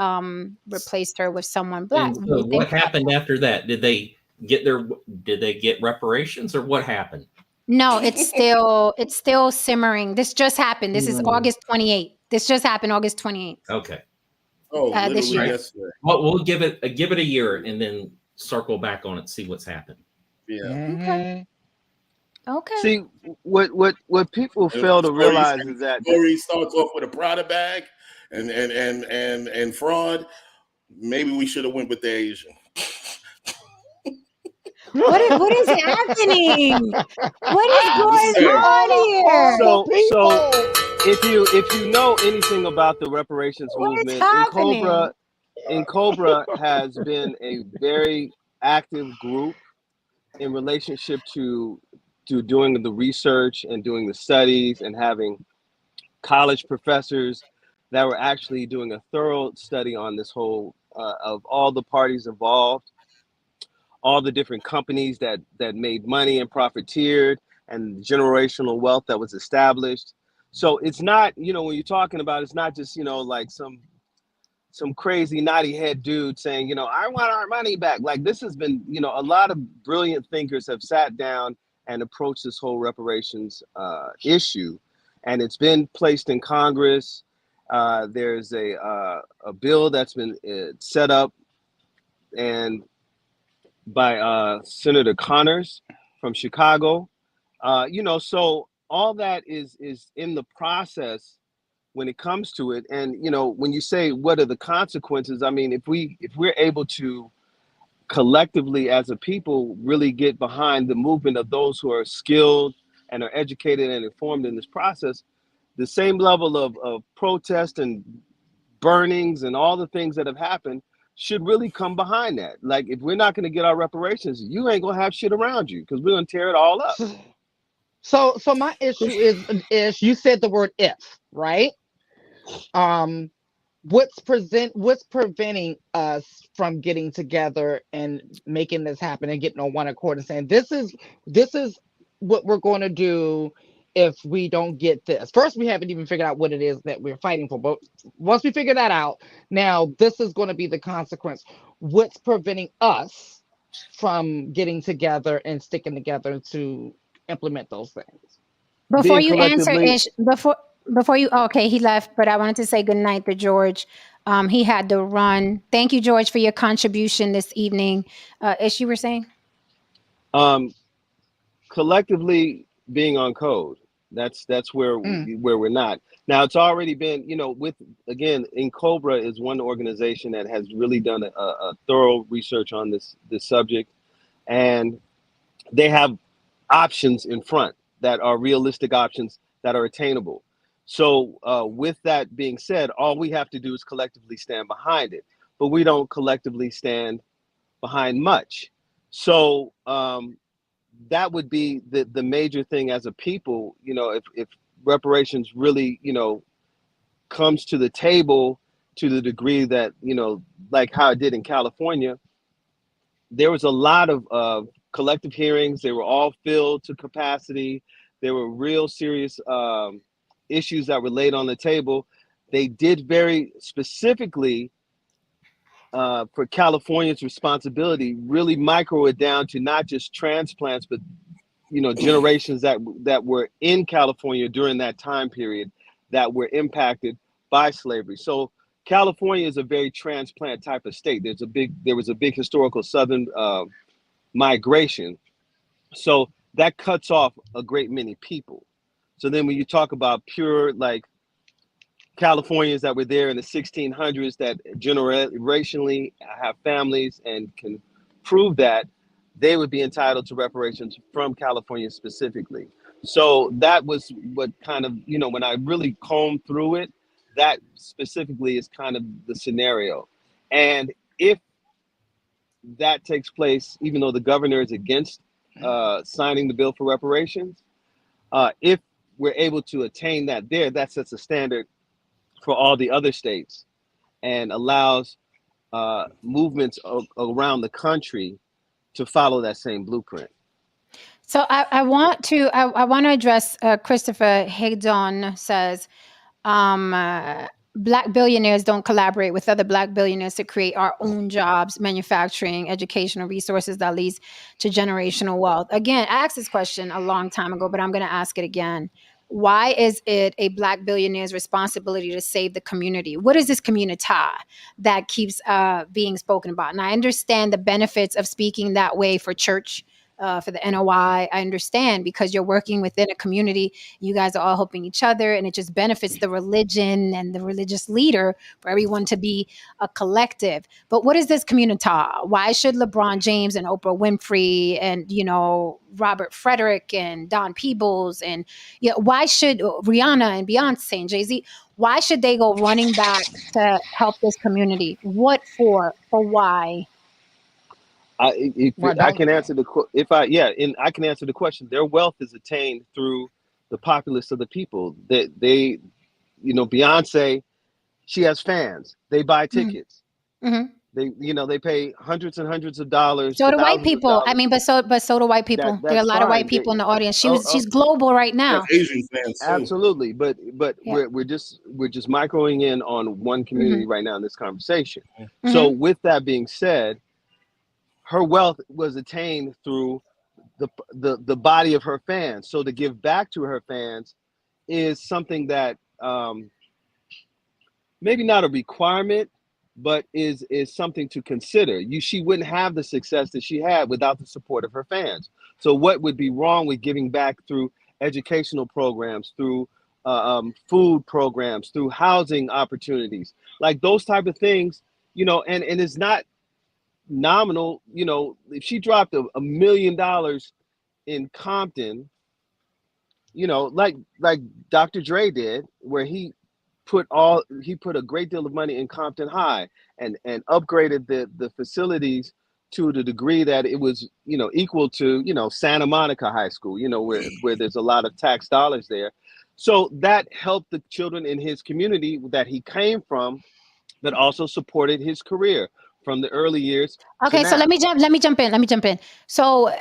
replaced her with someone Black. And so what happened after that? Did they get reparations, or what happened? No, it's still simmering. This just happened. This is August 28th. This just happened August 28th. Okay. Oh, This literally year. yesterday. Well, we'll give it a year and then circle back on it, see what's happened. Yeah. Okay. Okay. See, what people fail to realize is that Story starts off with a Prada bag and fraud. Maybe we should have went with the Asian. What is happening? What is going on here? So if you know anything about the reparations What is movement, happening? Cobra has been a very active group in relationship to doing the research and doing the studies and having college professors that were actually doing a thorough study on this whole of all the parties involved, all the different companies that made money and profiteered, and generational wealth that was established. So it's not, when you're talking about, it's not just, like some crazy naughty head dude saying, I want our money back. Like, this has been, a lot of brilliant thinkers have sat down and approached this whole reparations issue, and it's been placed in Congress. There's a bill that's been set up and by Senator Connors from Chicago. So all that is in the process when it comes to it. And when you say what are the consequences, I mean, if we're able to collectively as a people really get behind the movement of those who are skilled and are educated and informed in this process, the same level of protest and burnings and all the things that have happened should really come behind that. Like, if we're not going to get our reparations, you ain't gonna have shit around you, because we're gonna tear it all up. So my issue is you said the word if, right? What's preventing us from getting together and making this happen and getting on one accord and saying this is what we're going to do if we don't get this? First, we haven't even figured out what it is that we're fighting for, but once we figure that out, now this is going to be the consequence. What's preventing us from getting together and sticking together to implement those things? Before you answer, Ish, before you, okay, he left, but I wanted to say good night to George. He had to run. Thank you, George, for your contribution this evening. Ish, you were saying? Collectively being on code. That's where we're not. Now, it's already been, with, again, in Cobra is one organization that has really done a thorough research on this subject, and they have options in front that are realistic options that are attainable. So with that being said, all we have to do is collectively stand behind it, but we don't collectively stand behind much. So that would be the major thing as a people, if reparations really, comes to the table to the degree that, like how it did in California. There was a lot of collective hearings. They were all filled to capacity. There were real serious issues that were laid on the table. They did very specifically for California's responsibility, really micro it down to not just transplants, but generations that were in California during that time period that were impacted by slavery. So California is a very transplant type of state. There was a big historical Southern migration. So that cuts off a great many people. So then when you talk about pure, like, Californians that were there in the 1600s that generationally have families and can prove that, they would be entitled to reparations from California specifically. So that was what kind of, when I really combed through it, that specifically is kind of the scenario. And if that takes place, even though the governor is against signing the bill for reparations, if we're able to attain that there, that sets a standard for all the other states and allows movements around the country to follow that same blueprint. So I want to address Christopher Haydon says Black billionaires don't collaborate with other Black billionaires to create our own jobs, manufacturing, educational resources that leads to generational wealth. Again, I asked this question a long time ago, but I'm going to ask it again. Why is it a Black billionaire's responsibility to save the community? What is this community that keeps being spoken about? And I understand the benefits of speaking that way for church, for the NOI. I understand because you're working within a community. You guys are all helping each other, and it just benefits the religion and the religious leader for everyone to be a collective. But what is this community? Why should LeBron James and Oprah Winfrey and, Robert Frederick and Don Peebles and why should Rihanna and Beyonce and Jay-Z, why should they go running back to help this community? What for? For why? I can answer I can answer the question. Their wealth is attained through the populace of the people. They Beyonce, she has fans. They buy tickets. Mm-hmm. They pay hundreds and hundreds of dollars. So do white people. I mean, but so do white people. There are a lot of white people in the audience. She's global right now. Asian fans too. Absolutely, but we're just microing in on one community right now in this conversation. Mm-hmm. So with that being said, her wealth was attained through the body of her fans. So to give back to her fans is something that maybe not a requirement, but is something to consider. She wouldn't have the success that she had without the support of her fans. So what would be wrong with giving back through educational programs, through food programs, through housing opportunities, like those type of things, and it's not nominal. If she dropped $1 million in Compton, like Dr. Dre did, where he put a great deal of money in Compton High and upgraded the facilities to the degree that it was equal to Santa Monica High School, where there's a lot of tax dollars there. So that helped the children in his community that he came from, but also supported his career from the early years. Okay, so let me jump in. So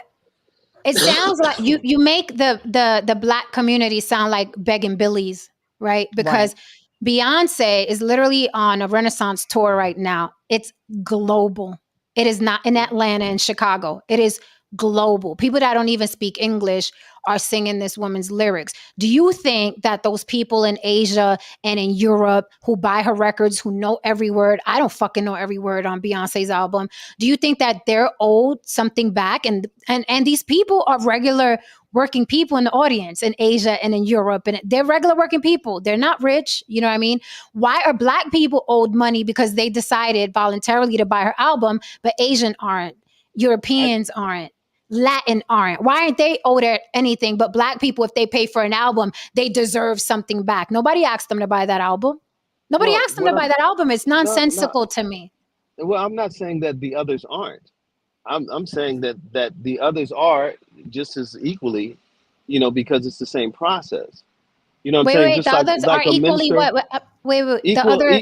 it sounds like you make the Black community sound like begging Billies, right? Because Beyonce is literally on a Renaissance tour right now. It's global. It is not in Atlanta and Chicago. It is global. People that don't even speak English are singing this woman's lyrics. Do you think that those people in Asia and in Europe who buy her records, who know every word, I don't fucking know every word on Beyonce's album, do you think that they're owed something back? And these people are regular working people in the audience in Asia and in Europe, and they're regular working people. They're not rich. You know what I mean? Why are Black people owed money because they decided voluntarily to buy her album, but Asian aren't, Europeans aren't, Latin aren't? Why aren't they owed anything? But Black people, if they pay for an album, they deserve something back. Nobody asked them to buy that album. Nobody asked them to buy that album. It's nonsensical to me. Well, I'm not saying that the others aren't. I'm saying that the others are just as equally, because it's the same process. You know what I'm saying? Wait, just the others are equally what? Wait.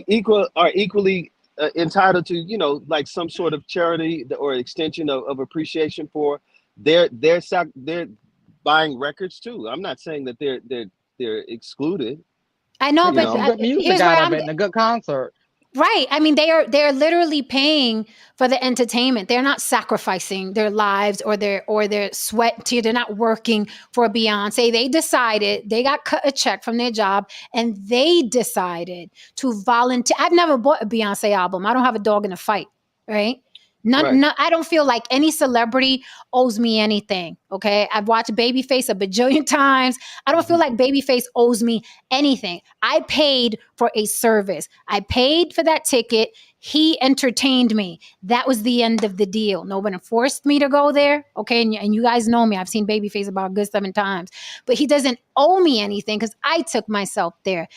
Equal are equally entitled to, like some sort of charity or extension of appreciation for they're buying records too. I'm not saying that they're excluded. I know, but good music out of it and a good concert. Right. I mean, they're literally paying for the entertainment. They're not sacrificing their lives or their sweat. They're not working for Beyonce. They decided, they got cut a check from their job and they decided to volunteer. I've never bought a Beyonce album. I don't have a dog in a fight. Right. None, I don't feel like any celebrity owes me anything. Okay. I've watched Babyface a bajillion times. I don't feel like Babyface owes me anything. I paid for a service. I paid for that ticket. He entertained me. That was the end of the deal. No one forced me to go there. Okay. And you guys know me. I've seen Babyface about a good 7 times, but he doesn't owe me anything because I took myself there.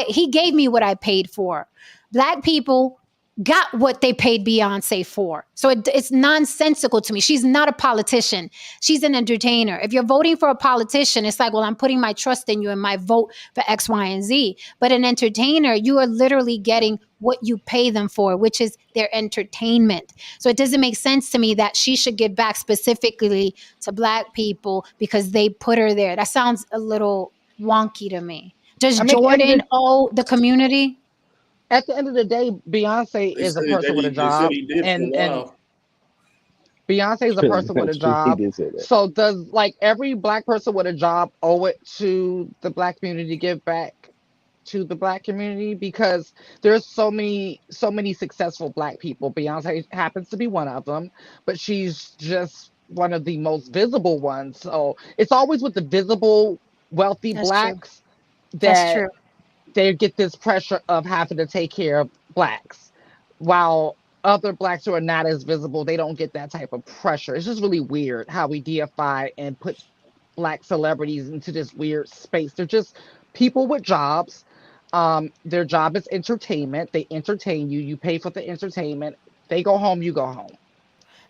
He gave me what I paid for. Black people got what they paid Beyonce for. So it's nonsensical to me. She's not a politician. She's an entertainer. If you're voting for a politician, it's like, well, I'm putting my trust in you and my vote for X, Y, and Z. But an entertainer, you are literally getting what you pay them for, which is their entertainment. So it doesn't make sense to me that she should give back specifically to Black people because they put her there. That sounds a little wonky to me. Does I mean, Jordan owe the community? at the end of the day, Beyonce They is a said person with a they said job, he did for a and while. Beyonce is a person with a That's true. He job. did say that. So does like every Black person with a job owe it to the Black community to give back to the Black community? Because there's so many successful Black people. Beyonce happens to be one of them, but she's just one of the most visible ones. So it's always with the visible wealthy That's true. Blacks That's that true. they get this pressure of having to take care of Blacks, while other Blacks who are not as visible, they don't get that type of pressure. It's just really weird how we deify and put Black celebrities into this weird space. They're just people with jobs. Their job is entertainment. They entertain you. You pay for the entertainment. They go home. You go home.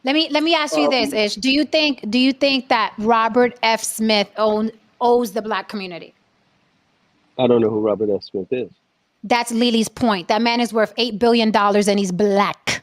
Let me ask you this, Um, Ish. Do you think that Robert F. Smith owes the Black community? I don't know who Robert F. Smith is. That's Lily's point. That man is worth $8 billion and he's Black.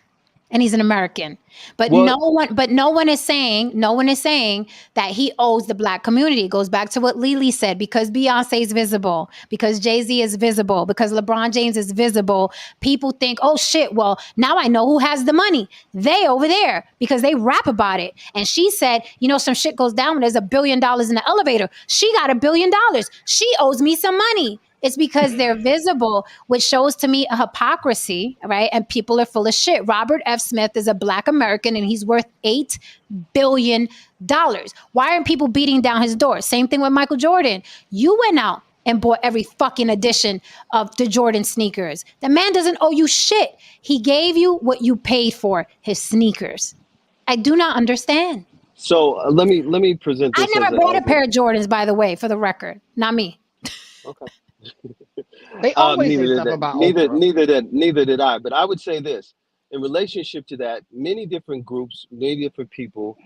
And he's an American. But Well, no one is saying that he owes the Black community. It goes back to what Lily said, because Beyonce is visible, because Jay-Z is visible, because LeBron James is visible. People think, oh shit, well, now I know who has the money. They over there, because they rap about it. And she said, some shit goes down when there's $1 billion in the elevator. She got $1 billion. She owes me some money. It's because they're visible, which shows to me a hypocrisy, right? And people are full of shit. Robert F. Smith is a Black American and he's worth $8 billion. Why aren't people beating down his door? Same thing with Michael Jordan. You went out and bought every fucking edition of the Jordan sneakers. The man doesn't owe you shit. He gave you what you paid for, his sneakers. I do not understand. so let me present I this never as bought a pair of Jordans, by the way, for the record. Not me. okay. They always say Neither stuff did about Oprah. neither did I. But I would say this in relationship to that: many different groups, many different people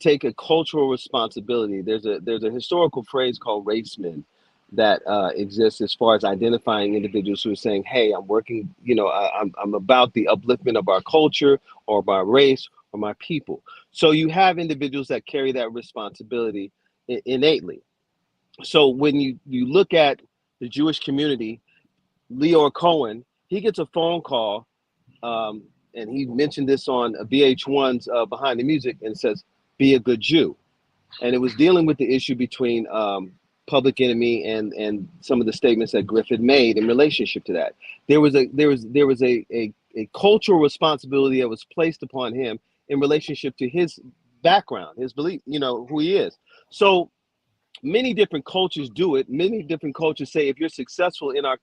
take a cultural responsibility. There's a historical phrase called racemen that exists as far as identifying individuals who are saying, "Hey, I'm working. I'm about the upliftment of our culture or my race or my people." So you have individuals that carry that responsibility innately. So when you look at the Jewish community, Leor Cohen, he gets a phone call, and he mentioned this on VH1's Behind the Music, and says, "Be a good Jew," and it was dealing with the issue between Public Enemy and some of the statements that Griffin made in relationship to that. There was a cultural responsibility that was placed upon him in relationship to his background, his belief, who he is. So many different cultures do it. Many different cultures say if you're successful in our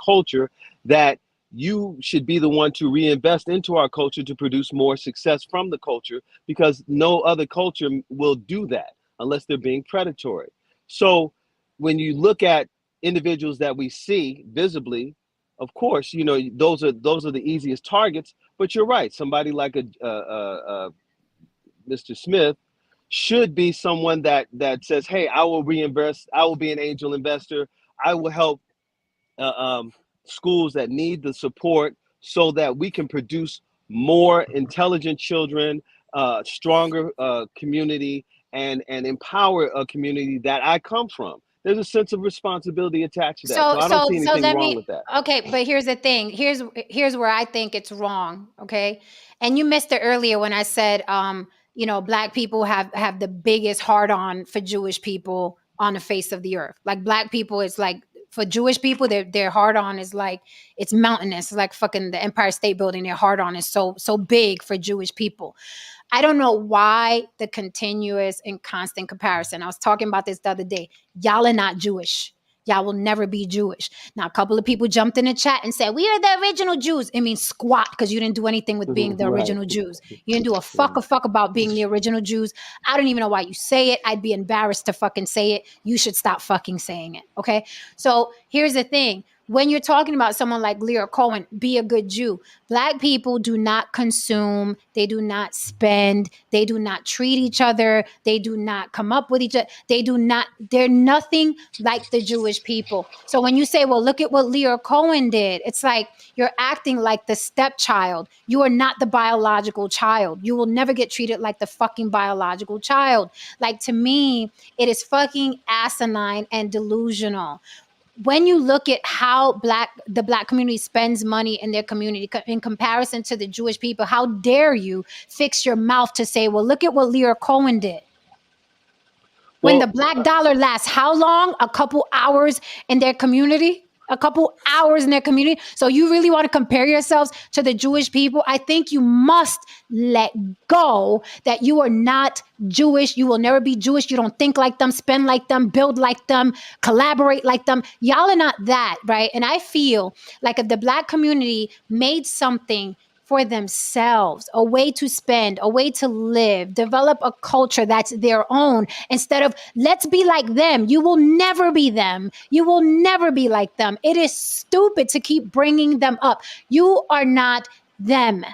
culture, that you should be the one to reinvest into our culture to produce more success from the culture, because no other culture will do that unless they're being predatory. So when you look at individuals that we see visibly, of course, those are the easiest targets. But you're right. Somebody like a Mr. Smith should be someone that says, "Hey, I will reinvest. I will be an angel investor. I will help uh, um, schools that need the support so that we can produce more intelligent children, stronger community, and empower a community that I come from." There's a sense of responsibility attached to that, so I don't see anything Let wrong me, with that. okay, but here's the thing. Here's where I think it's wrong, okay? And you missed it earlier when I said Black people have the biggest hard on for Jewish people on the face of the earth. Like Black people, it's like, for Jewish people, their hard on is like, it's mountainous. It's like fucking the Empire State Building. Their hard on is so big for Jewish people. I don't know why the continuous and constant comparison. I was talking about this the other day. Y'all are not Jewish. Y'all will never be Jewish. Now, a couple of people jumped in the chat and said, we are the original Jews. It means squat, because you didn't do anything with being the Right. original Jews. You didn't do a fuck about being the original Jews. I don't even know why you say it. I'd be embarrassed to fucking say it. You should stop fucking saying it, okay? So here's the thing. when you're talking about someone like Lear Cohen, be a good Jew. Black people do not consume. They do not spend. They do not treat each other. They do not come up with each other. They're nothing like the Jewish people. So when you say, well, look at what Lear Cohen did, it's like you're acting like the stepchild. You are not the biological child. You will never get treated like the fucking biological child. Like, to me, it is fucking asinine and delusional. When you look at how the black community spends money in their community in comparison to the Jewish people, how dare you fix your mouth to say, well, look at what Lear Cohen did. When the black dollar lasts how long? A couple hours in their community? A couple hours in their community. So you really want to compare yourselves to the Jewish people? I think you must let go that you are not Jewish. You will never be Jewish. You don't think like them, spend like them, build like them, collaborate like them. Y'all are not that, right? And I feel like if the black community made something for themselves, a way to spend, a way to live, develop a culture that's their own, instead of let's be like them. You will never be them. You will never be like them. It is stupid to keep bringing them up. You are not them.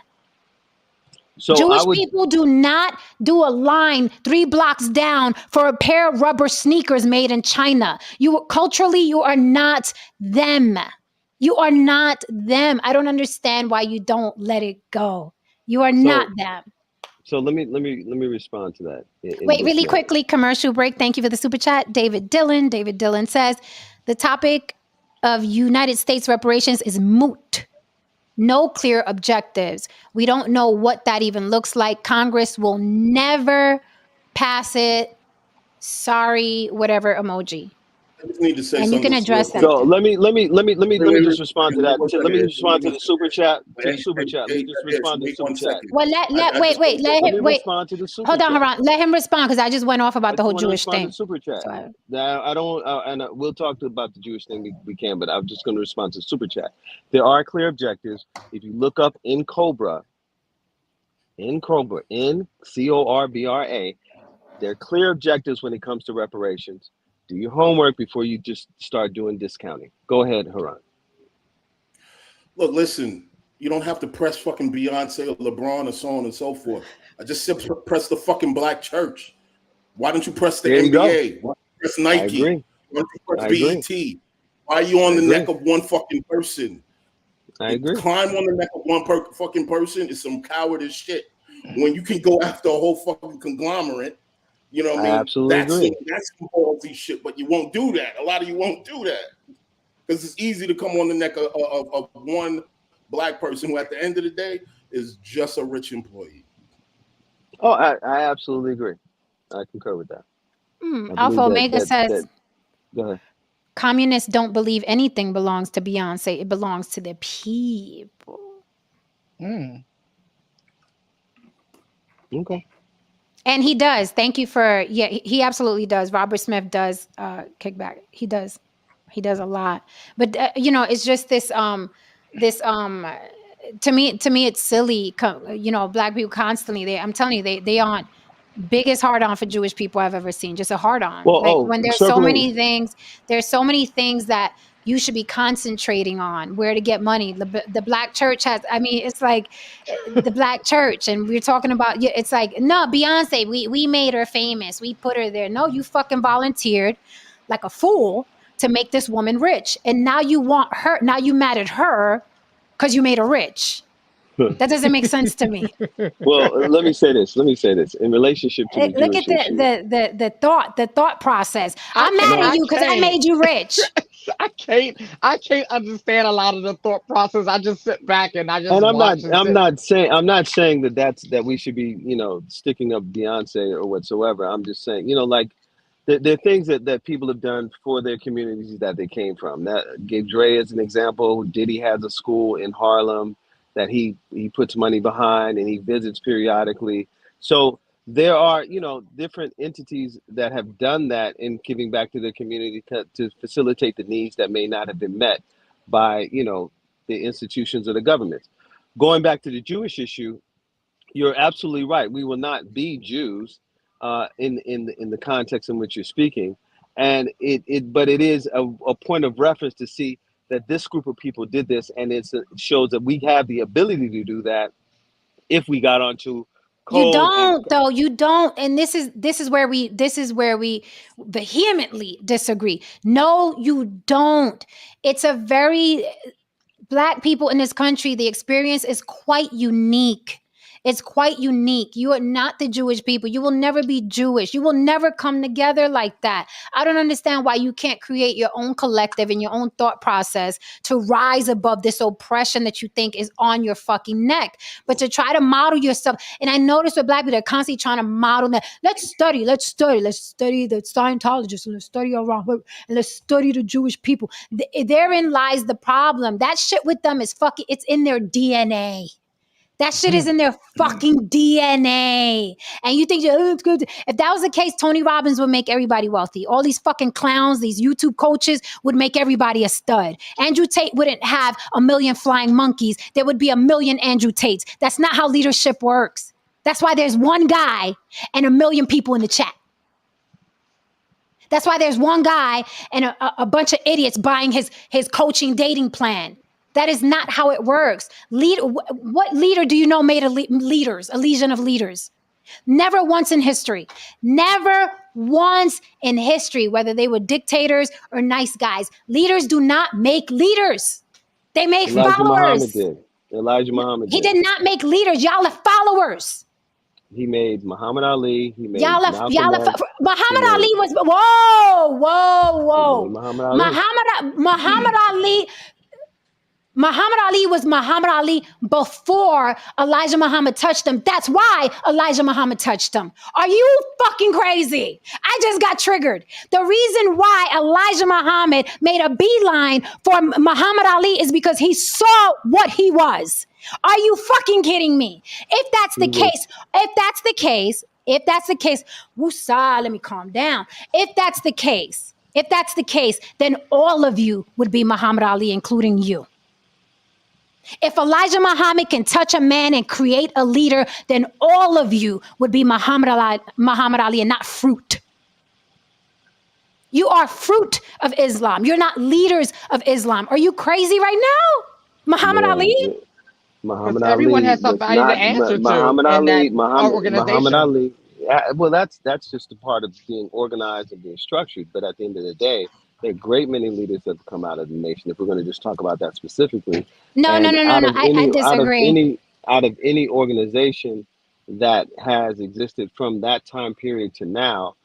So Jewish people do not do a line 3 blocks down for a pair of rubber sneakers made in China. Culturally, you are not them. You are not them. I don't understand why you don't let it go. You are not them. So let me respond to that. Wait, really quickly, commercial break. Thank you for the super chat. David Dillon says, the topic of United States reparations is moot. No clear objectives. We don't know what that even looks like. Congress will never pass it. Sorry, whatever emoji. I just need to say And you something. can address that. So let me just respond to that. Let me respond to the super chat. To the super chat. Let me just respond to the super chat. Well, wait. Let him respond to the super Hold on, chat. Haran. Let him respond because I just went off about the whole Jewish thing. To super chat. So Now I don't, and we'll talk about the Jewish thing we can, but I'm just going to respond to the super chat. There are clear objectives. If you look up in Cobra, CORBRA, there are clear objectives when it comes to reparations. Do your homework before you just start doing discounting. Go ahead, Haran. Look, listen, you don't have to press fucking Beyonce or LeBron or so on and so forth. I just said press the fucking black church. Why don't you press the NBA? Why don't you press Nike? Why don't you press BET? Why are you on the neck of one fucking person? I agree. Climb on the neck of one fucking person is some cowardice shit. When you can go after a whole fucking conglomerate, you know what I mean? Absolutely agree. That's some ballsy shit, but you won't do that. A lot of you won't do that because it's easy to come on the neck of one black person who, at the end of the day, is just a rich employee. Oh, I absolutely agree. I concur with that. Alpha Omega says, go ahead. Communists don't believe anything belongs to Beyonce. It belongs to the people. Okay. And he does. Thank you for, he absolutely does. Robert Smith does kickback. He does a lot. But, it's just this, to me, it's silly. Black people constantly, I'm telling you, they aren't biggest hard on for Jewish people I've ever seen. Just a hard on. Well, when there's so many things that you should be concentrating on where to get money. The black church has, it's like the black church, and we're talking about, it's like, no, Beyonce, we made her famous. We put her there. No, you fucking volunteered like a fool to make this woman rich. And now you want her, now you mad at her because you made her rich. That doesn't make sense to me. Well, let me say this. In relationship to the look Jewish at the thought process. I'm mad at you because I made you rich. I can't understand a lot of the thought process. I just sit back and I just. And I'm not saying that we should be, sticking up Beyonce or whatsoever. I'm just saying, like there are things that people have done for their communities that they came from. That gave Dre as an example. Diddy has a school in Harlem that he puts money behind and he visits periodically. So there are, different entities that have done that in giving back to their community to facilitate the needs that may not have been met by, the institutions of the government. Going back to the Jewish issue, you're absolutely right. We will not be Jews in the context in which you're speaking. And but it is a point of reference to see that this group of people did this, and it shows that we have the ability to do that if we got onto You code don't, though. You don't. And this is where we vehemently disagree. No, you don't. It's a very Black people in this country, the experience is quite unique. It's quite unique. You are not the Jewish people. You will never be Jewish. You will never come together like that. I don't understand why you can't create your own collective and your own thought process to rise above this oppression that you think is on your fucking neck. But to try to model yourself, and I notice with Black people, they're constantly trying to model that. Let's study the Scientologists, and let's study around, and let's study the Jewish people. Therein lies the problem. That shit with them is fucking, it's in their DNA. That shit is in their fucking DNA. And you think, oh, it's good. If that was the case, Tony Robbins would make everybody wealthy. All these fucking clowns, these YouTube coaches would make everybody a stud. Andrew Tate wouldn't have a million flying monkeys. There would be a million Andrew Tates. That's not how leadership works. That's why there's one guy and a million people in the chat. That's why there's one guy and a bunch of idiots buying his coaching dating plan. That is not how it works. What leader do you know made a legion of leaders? Never once in history. Never once in history, whether they were dictators or nice guys. Leaders do not make leaders. They make followers. Elijah Muhammad did. He did not make leaders. Y'all are followers. He made Muhammad Ali. He made Muhammad Ali was whoa. Muhammad Ali was Muhammad Ali before Elijah Muhammad touched him. That's why Elijah Muhammad touched him. Are you fucking crazy? I just got triggered. The reason why Elijah Muhammad made a beeline for Muhammad Ali is because he saw what he was. Are you fucking kidding me? If that's the case, woosah, let me calm down. If that's the case, then all of you would be Muhammad Ali, including you. If Elijah Muhammad can touch a man and create a leader, then all of you would be Muhammad Ali and not fruit. You are fruit of Islam. You're not leaders of Islam. Are you crazy right now? Muhammad Ali? Muhammad Ali. Everyone has somebody to answer to. Muhammad Ali. Muhammad Ali. Yeah, well, that's just a part of being organized and being structured. But at the end of the day, there are a great many leaders that have come out of the nation. If we're going to just talk about that specifically. No. I disagree. Out of any organization that has existed from that time period to now,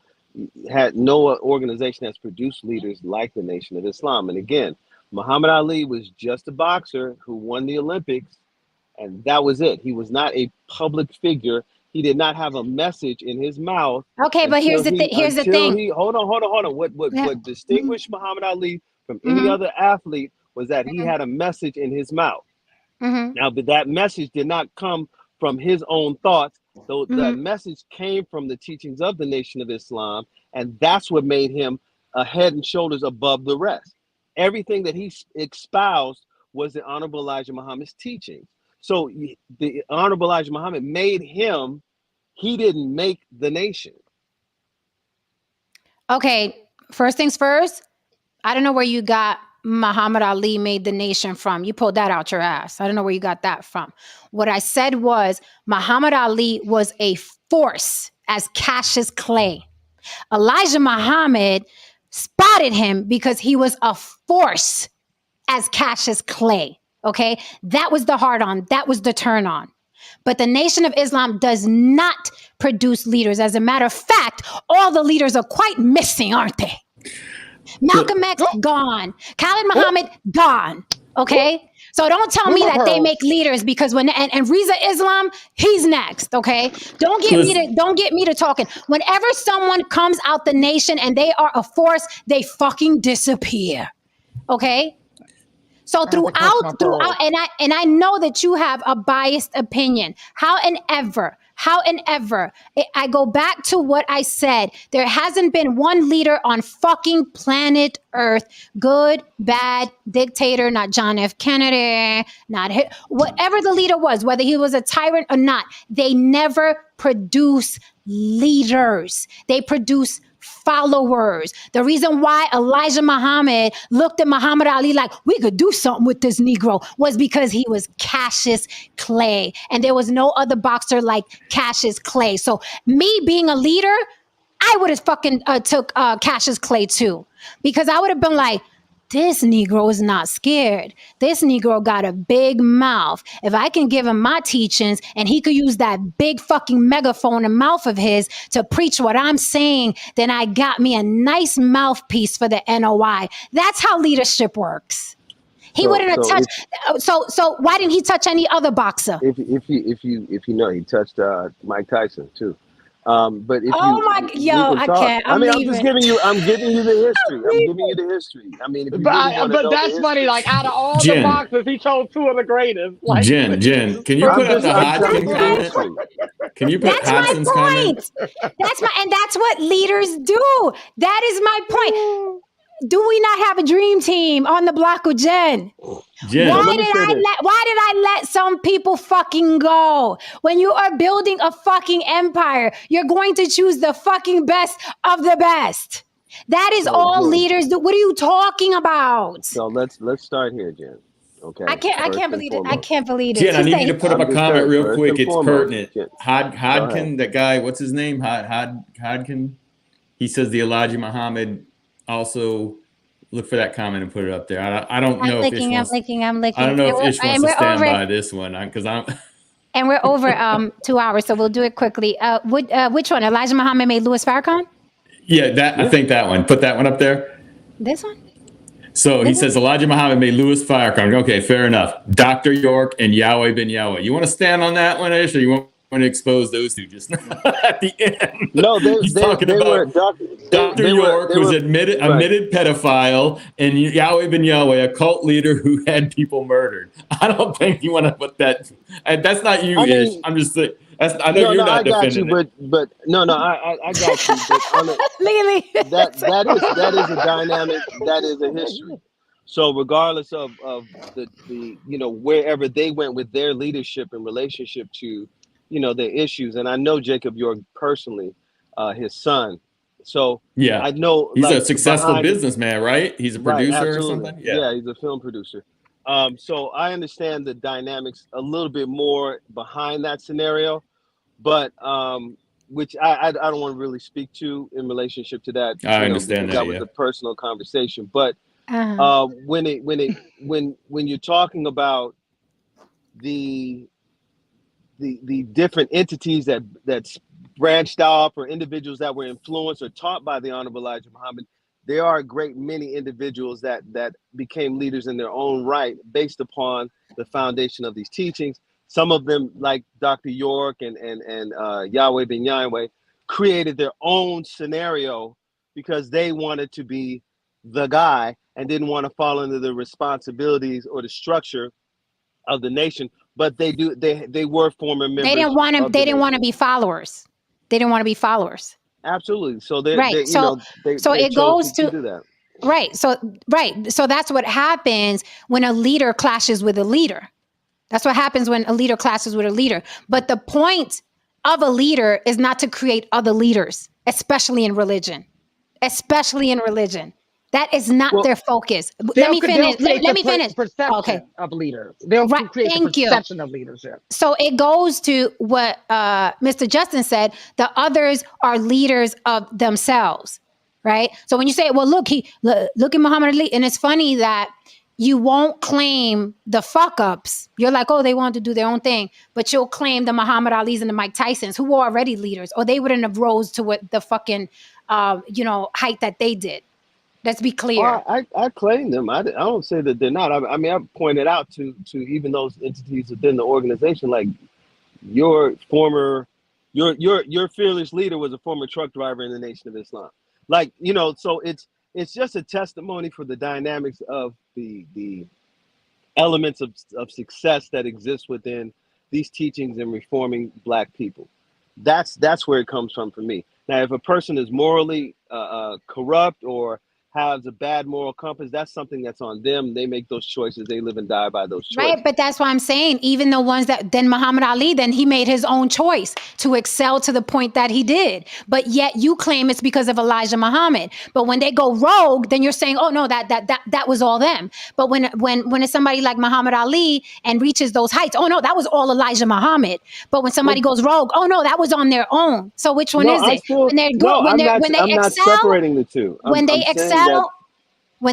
had no organization that's produced leaders like the Nation of Islam. And again, Muhammad Ali was just a boxer who won the Olympics, and that was it. He was not a public figure. He did not have a message in his mouth. Okay, but here's the thing. Hold on. What distinguished Muhammad Ali from any other athlete was that he had a message in his mouth. Now, but that message did not come from his own thoughts. So that message came from the teachings of the Nation of Islam, and that's what made him a head and shoulders above the rest. Everything that he espoused was the Honorable Elijah Muhammad's teachings. So the Honorable Elijah Muhammad made him. He didn't make the nation. Okay, first things first, I don't know where you got Muhammad Ali made the nation from. You pulled that out your ass. I don't know where you got that from. What I said was Muhammad Ali was a force as Cassius Clay. Elijah Muhammad spotted him because he was a force as Cassius Clay. Okay, that was the hard on. That was the turn on. But the Nation of Islam does not produce leaders. As a matter of fact, all the leaders are quite missing, aren't they? Malcolm X, gone. Khalid Muhammad, gone. Okay? So don't tell me that they make leaders because and Reza Islam, he's next, okay? Don't get me to talking. Whenever someone comes out the nation and they are a force, they fucking disappear. Okay? So throughout, and I know that you have a biased opinion. How and ever, I go back to what I said. There hasn't been one leader on fucking planet Earth, good, bad, dictator, not John F. Kennedy, whatever the leader was, whether he was a tyrant or not, they never produce leaders. They produce followers. The reason why Elijah Muhammad looked at Muhammad Ali like, we could do something with this Negro, was because he was Cassius Clay. And there was no other boxer like Cassius Clay. So me being a leader, I would have fucking took Cassius Clay too. Because I would have been like, this Negro is not scared. This Negro got a big mouth. If I can give him my teachings and he could use that big fucking megaphone and mouth of his to preach what I'm saying, then I got me a nice mouthpiece for the NOI. That's how leadership works. He wouldn't have touched. So why didn't he touch any other boxer? If you know, he touched Mike Tyson too. But if I can't. I'm just giving you. I'm giving you the history. I'm giving you the history. I mean, if you really but that's funny. Like out of all Jen. the boxers, he chose two of the greatest. Like, Jen, can you put up the Hodgkins comment? Can you put Hodgkins comment? That's what leaders do. That is my point. Do we not have a dream team on the block with Jen? Jen. Why did I let some people fucking go? When you are building a fucking empire, you're going to choose the fucking best of the best. That is all leaders do. What are you talking about? So let's start here, Jen. Okay. I can't believe it. I can't believe it. Jen, I need you to put up a comment real quick. It's pertinent. Jen. Hodgkin, the guy, what's his name? Hodgkin. He says the Elijah Muhammad. Also, look for that comment and put it up there. I don't know if Ish wants. I'm licking. I don't know if Ish wants to stand by this one because I'm. And we're over 2 hours, so we'll do it quickly. Which one? Elijah Muhammad made Louis Farrakhan? Yeah, I think that one. Put that one up there. This one? So he says Elijah Muhammad made Louis Farrakhan. Okay, fair enough. Dr. York and Yahweh bin Yahweh. You want to stand on that one, Ish, or you want to expose those two just at the end? No, he's talking about Dr. York was admitted pedophile, and Yahweh bin Yahweh, a cult leader who had people murdered. I don't think you want to put that. That's not you, Ish. I'm just saying. I know you're not defending it. But I got you. But that is a dynamic. That is a history. So regardless of the wherever they went with their leadership in relationship to their issues, and I know Jacob York personally, his son. So yeah, I know he's a successful businessman, right? He's a producer or something. Yeah, he's a film producer. So I understand the dynamics a little bit more behind that scenario, but which I don't want to really speak to in relationship to that. I understand that was a personal conversation, but when you're talking about the different entities that's branched off, or individuals that were influenced or taught by the Honorable Elijah Muhammad, there are a great many individuals that became leaders in their own right based upon the foundation of these teachings. Some of them, like Dr. York and Yahweh bin Yahweh, created their own scenario because they wanted to be the guy and didn't want to fall under the responsibilities or the structure of the nation. But they were former members. They didn't want to. They didn't want to be followers. They didn't want to be followers. Absolutely. So they right. So it goes to do that. Right. So that's what happens when a leader clashes with a leader. That's what happens when a leader clashes with a leader. But the point of a leader is not to create other leaders, especially in religion. Especially in religion. That is not their focus. Let me finish. Let me finish. Perception of leaders. They'll create the perception of leadership. So it goes to what Mr. Justin said. The others are leaders of themselves, right? So when you say, well, look at Muhammad Ali. And it's funny that you won't claim the fuck-ups. You're like, oh, they wanted to do their own thing. But you'll claim the Muhammad Alis and the Mike Tysons, who were already leaders, or they wouldn't have rose to what the fucking, height that they did. Let's be clear. Well, I claim them. I don't say that they're not. I mean, I've pointed out to even those entities within the organization, like your fearless leader was a former truck driver in the Nation of Islam. Like, so it's just a testimony for the dynamics of the elements of success that exist within these teachings in reforming Black people. That's where it comes from for me. Now, if a person is morally corrupt or has a bad moral compass, that's something that's on them. They make those choices. They live and die by those choices. Right, but that's why I'm saying, even the ones that, then Muhammad Ali, then he made his own choice to excel to the point that he did. But yet you claim it's because of Elijah Muhammad. But when they go rogue, then you're saying, oh no, that was all them. But when it's somebody like Muhammad Ali and reaches those heights, oh no, that was all Elijah Muhammad. But when somebody goes rogue, oh no, that was on their own. So which one is it? When they're good, when they not excel, separating the two. when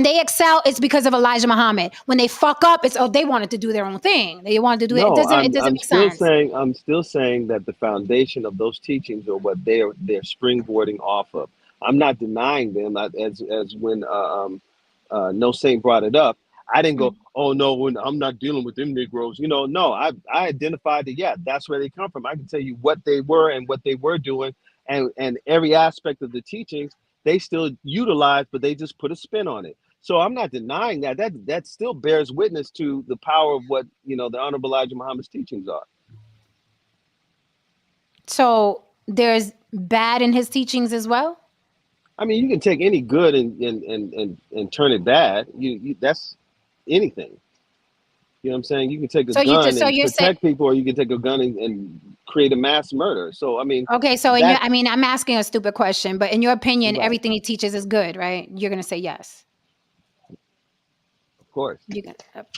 they excel, it's because of Elijah Muhammad. When they fuck up, it's they wanted to do their own thing. They wanted to do it. It doesn't make sense. I'm still saying that the foundation of those teachings are what they're springboarding off of. I'm not denying them. As when No Saint brought it up, I didn't go, oh no, I'm not dealing with them Negroes. No, I identified that, that's where they come from. I can tell you what they were and what they were doing, and every aspect of the teachings they still utilize, but they just put a spin on it. So I'm not denying that. That still bears witness to the power of what the Honorable Elijah Muhammad's teachings are. So there's bad in his teachings as well. I mean, you can take any good and turn it bad. You that's anything. You know what I'm saying? You can take a gun and protect people, or you can take a gun and create a mass murder. So I mean, okay. So I'm asking a stupid question, but in your opinion, everything he teaches is good, right? You're gonna say yes. Of course.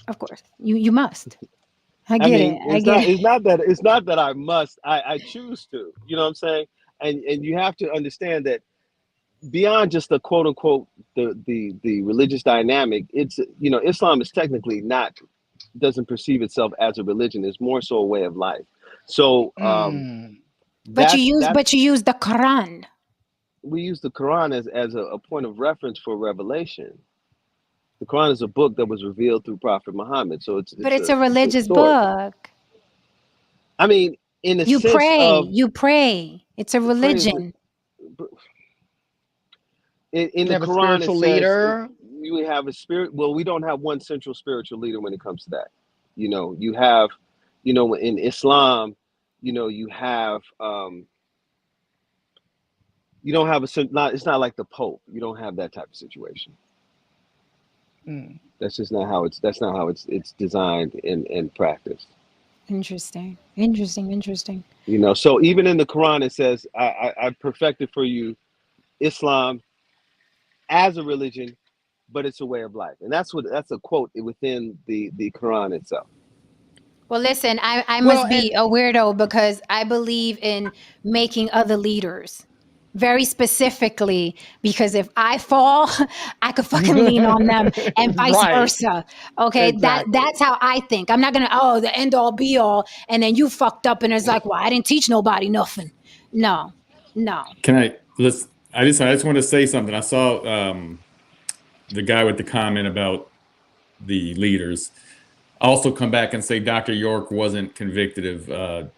Of course. You must. I get it. It's not that I must. I choose to. You know what I'm saying? And you have to understand that beyond just the quote unquote the religious dynamic, it's Islam is technically doesn't perceive itself as a religion. It's more so a way of life. So but you use the Quran. We use the Quran as a point of reference for revelation. The Quran is a book that was revealed through Prophet Muhammad. So it's a religious book. I mean, in the sense of you pray. It's a religion. In the Quran, it says leader. You have a spirit. Well, we don't have one central spiritual leader when it comes to that. You have, in Islam, you have, you don't have it's not like the Pope. You don't have that type of situation. That's just not how it's designed and practiced. Interesting. So even in the Quran, it says, I perfected for you Islam as a religion, but it's a way of life. And that's a quote within the Quran itself. Well, listen, I must be a weirdo because I believe in making other leaders. Very specifically, because if I fall, I could fucking lean on them and vice versa. Okay, exactly. That's how I think. I'm not gonna the end all be all, and then you fucked up and it's like, well, I didn't teach nobody nothing. No. Can I just want to say something. I saw the guy with the comment about the leaders also come back and say Dr. York wasn't convicted of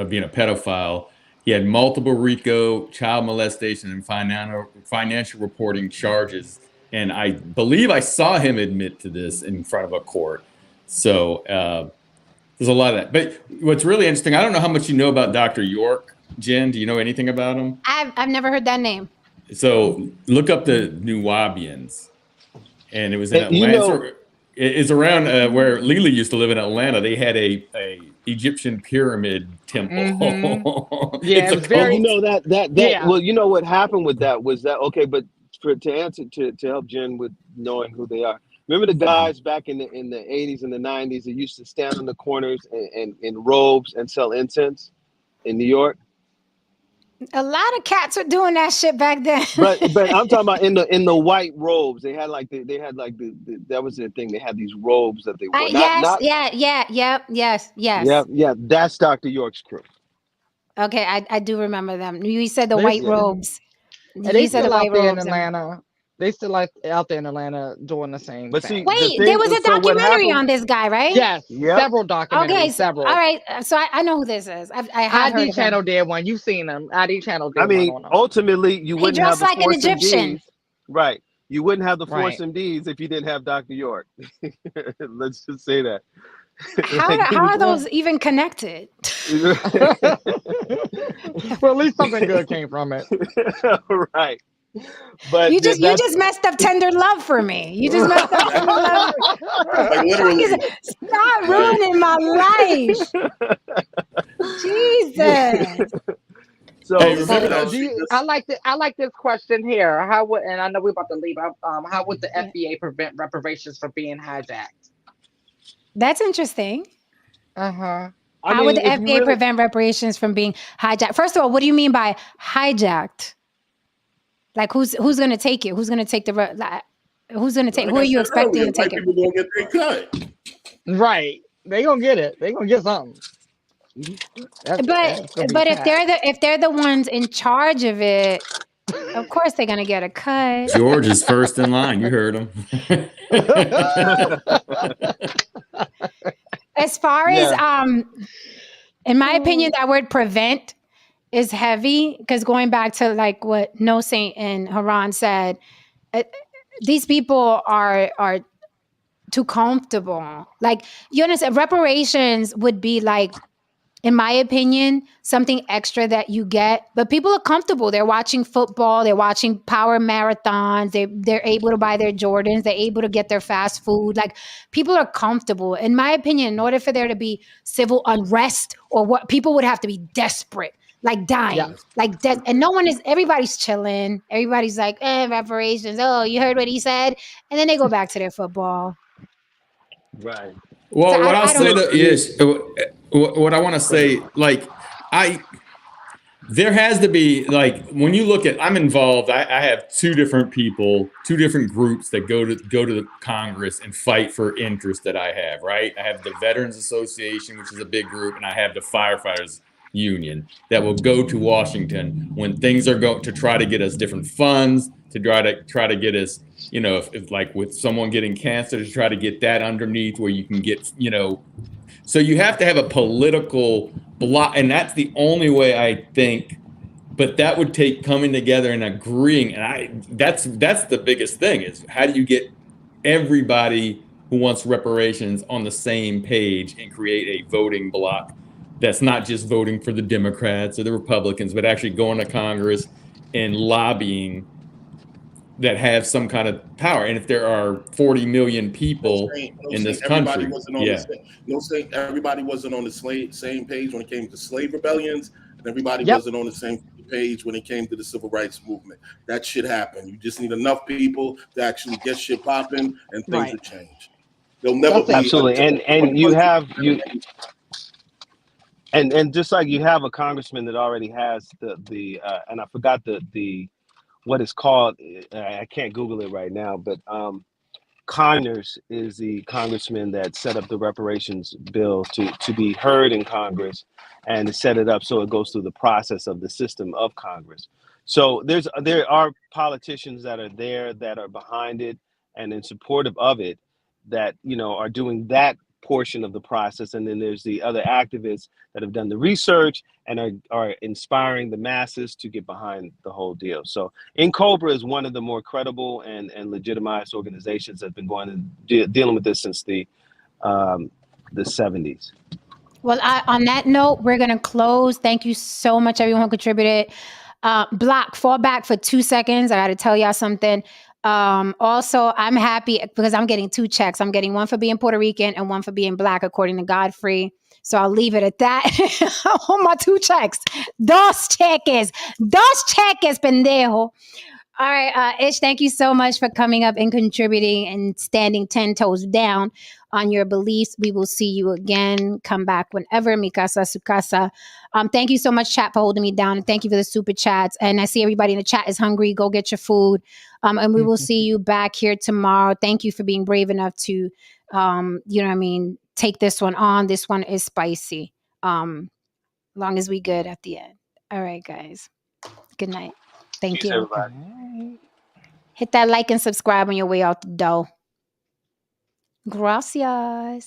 being a pedophile. He had multiple RICO, child molestation, and financial reporting charges. And I believe I saw him admit to this in front of a court. So there's a lot of that. But what's really interesting, I don't know how much you know about Dr. York. Jen, do you know anything about him? I've never heard that name. So look up the Nuwaubians. And it was in Atlanta. It's around where Lily used to live in Atlanta. They had a Egyptian pyramid temple. Mm-hmm. Yeah, it's very. Well, you know what happened with that was that okay, but to answer to help Jen with knowing who they are. Remember the guys back in the 80s and the 90s that used to stand on the corners and in robes and sell incense in New York? A lot of cats were doing that shit back then. but I'm talking about in the white robes. They had that was their thing. They had these robes that they wore. Yes. That's Dr. York's crew. Okay, I do remember them. You said the white robes. They still out there in Atlanta. They still out there in Atlanta doing the same thing. Wait, there was a documentary on this guy, right? Yes, several documentaries. Okay, several. All right, so I know who this is. ID Channel did one. You've seen them. ID Channel did one. I mean, ultimately, you wouldn't have the like an Egyptian. Right. You wouldn't have the Force MDs if you didn't have Dr. York. Let's just say that. How are those even connected? Well, at least something good came from it. Right. But You th- just messed up tender love for me. You just messed up tender love. Like literally. Stop Like, ruining my life. Jesus. so Hey, you remember see So that do she you? just I like this question here. How would, and I know we're about to leave out. How would the Yeah. FBA prevent reparations from being hijacked? That's interesting. Uh-huh. I How would mean, the if you FBA really, prevent reparations from being hijacked? First of all, what do you mean by hijacked? Like who's going to take it? Who's going to take who's going to take? like Who I are you said expecting earlier, to take white it? people gonna get their cut. Right. They gonna get it. They gonna get something. That's gonna be But taxed. if they're the ones in charge of it, of course they're going to get a cut. George is first in line. You heard him. As far as yeah, in my opinion, that word prevent is heavy because going back to like what No Saint and Haran said, uh, these people are too comfortable. Like you understand, reparations would be like, in my opinion, something extra that you get. But people are comfortable. They're watching football. They're watching power marathons. They're able to buy their Jordans. They're able to get their fast food. Like people are comfortable. In my opinion, in order for there to be civil unrest or what, people would have to be desperate, like Yeah. dying, like death. And no one is. Everybody's chilling. Everybody's like, reparations. Oh, you heard what he said, and then they go back to their football. right. So Well, what I'll I don't say know. though is what I want to say. Like, there has to be like when you look at I'm involved. I have two different people, two different groups that go to the Congress and fight for interests that I have. Right. I have the Veterans Association, which is a big group, and I have the Firefighters Union that will go to Washington when things are going to try to get us different funds to try to get us. You know, if like with someone getting cancer, to try to get that underneath where you can get, so you have to have a political block, and that's the only way I think. But that would take coming together and agreeing, and that's the biggest thing is how do you get everybody who wants reparations on the same page and create a voting block that's not just voting for the Democrats or the Republicans, but actually going to Congress and lobbying that have some kind of power. And if there are 40 million people in this Everybody country, wasn't on the yeah. same. No saying everybody wasn't on the same page when it came to slave rebellions, and everybody Yep. wasn't on the same page when it came to the civil rights movement. That shit happened. You just need enough people to actually get shit popping, and things Right. will change. There'll never That's it. be Absolutely. And you have you country. and just like you have a congressman that already has the and I forgot the what it's called. I can't Google it right now, but Conyers is the congressman that set up the reparations bill to be heard in Congress and to set it up so it goes through the process of the system of Congress. So there are politicians that are there that are behind it and in supportive of it that are doing that portion of the process, and then there's the other activists that have done the research and are inspiring the masses to get behind the whole deal. So Cobra is one of the more credible and legitimized organizations that have been going and dealing with this since the 70s. Well, on that note, we're going to close. Thank you so much, everyone who contributed. Fall back for 2 seconds. I got to tell y'all something. Also, I'm happy because I'm getting 2 checks. I'm getting one for being Puerto Rican and one for being Black, according to Godfrey. So I'll leave it at that. On my 2 checks. Dos cheques, pendejo. All right, Ish, thank you so much for coming up and contributing and standing 10 toes down on your beliefs. We will see you again. Come back whenever. Mi casa, su casa. Thank you so much, chat, for holding me down. And thank you for the super chats. And I see everybody in the chat is hungry. Go get your food. And we will see you back here tomorrow. Thank you for being brave enough to, take this one on. This one is spicy. Long as we good at the end. All right, guys. Good night. Thank Peace, you. everybody. Hit that like and subscribe on your way out the door. Gracias.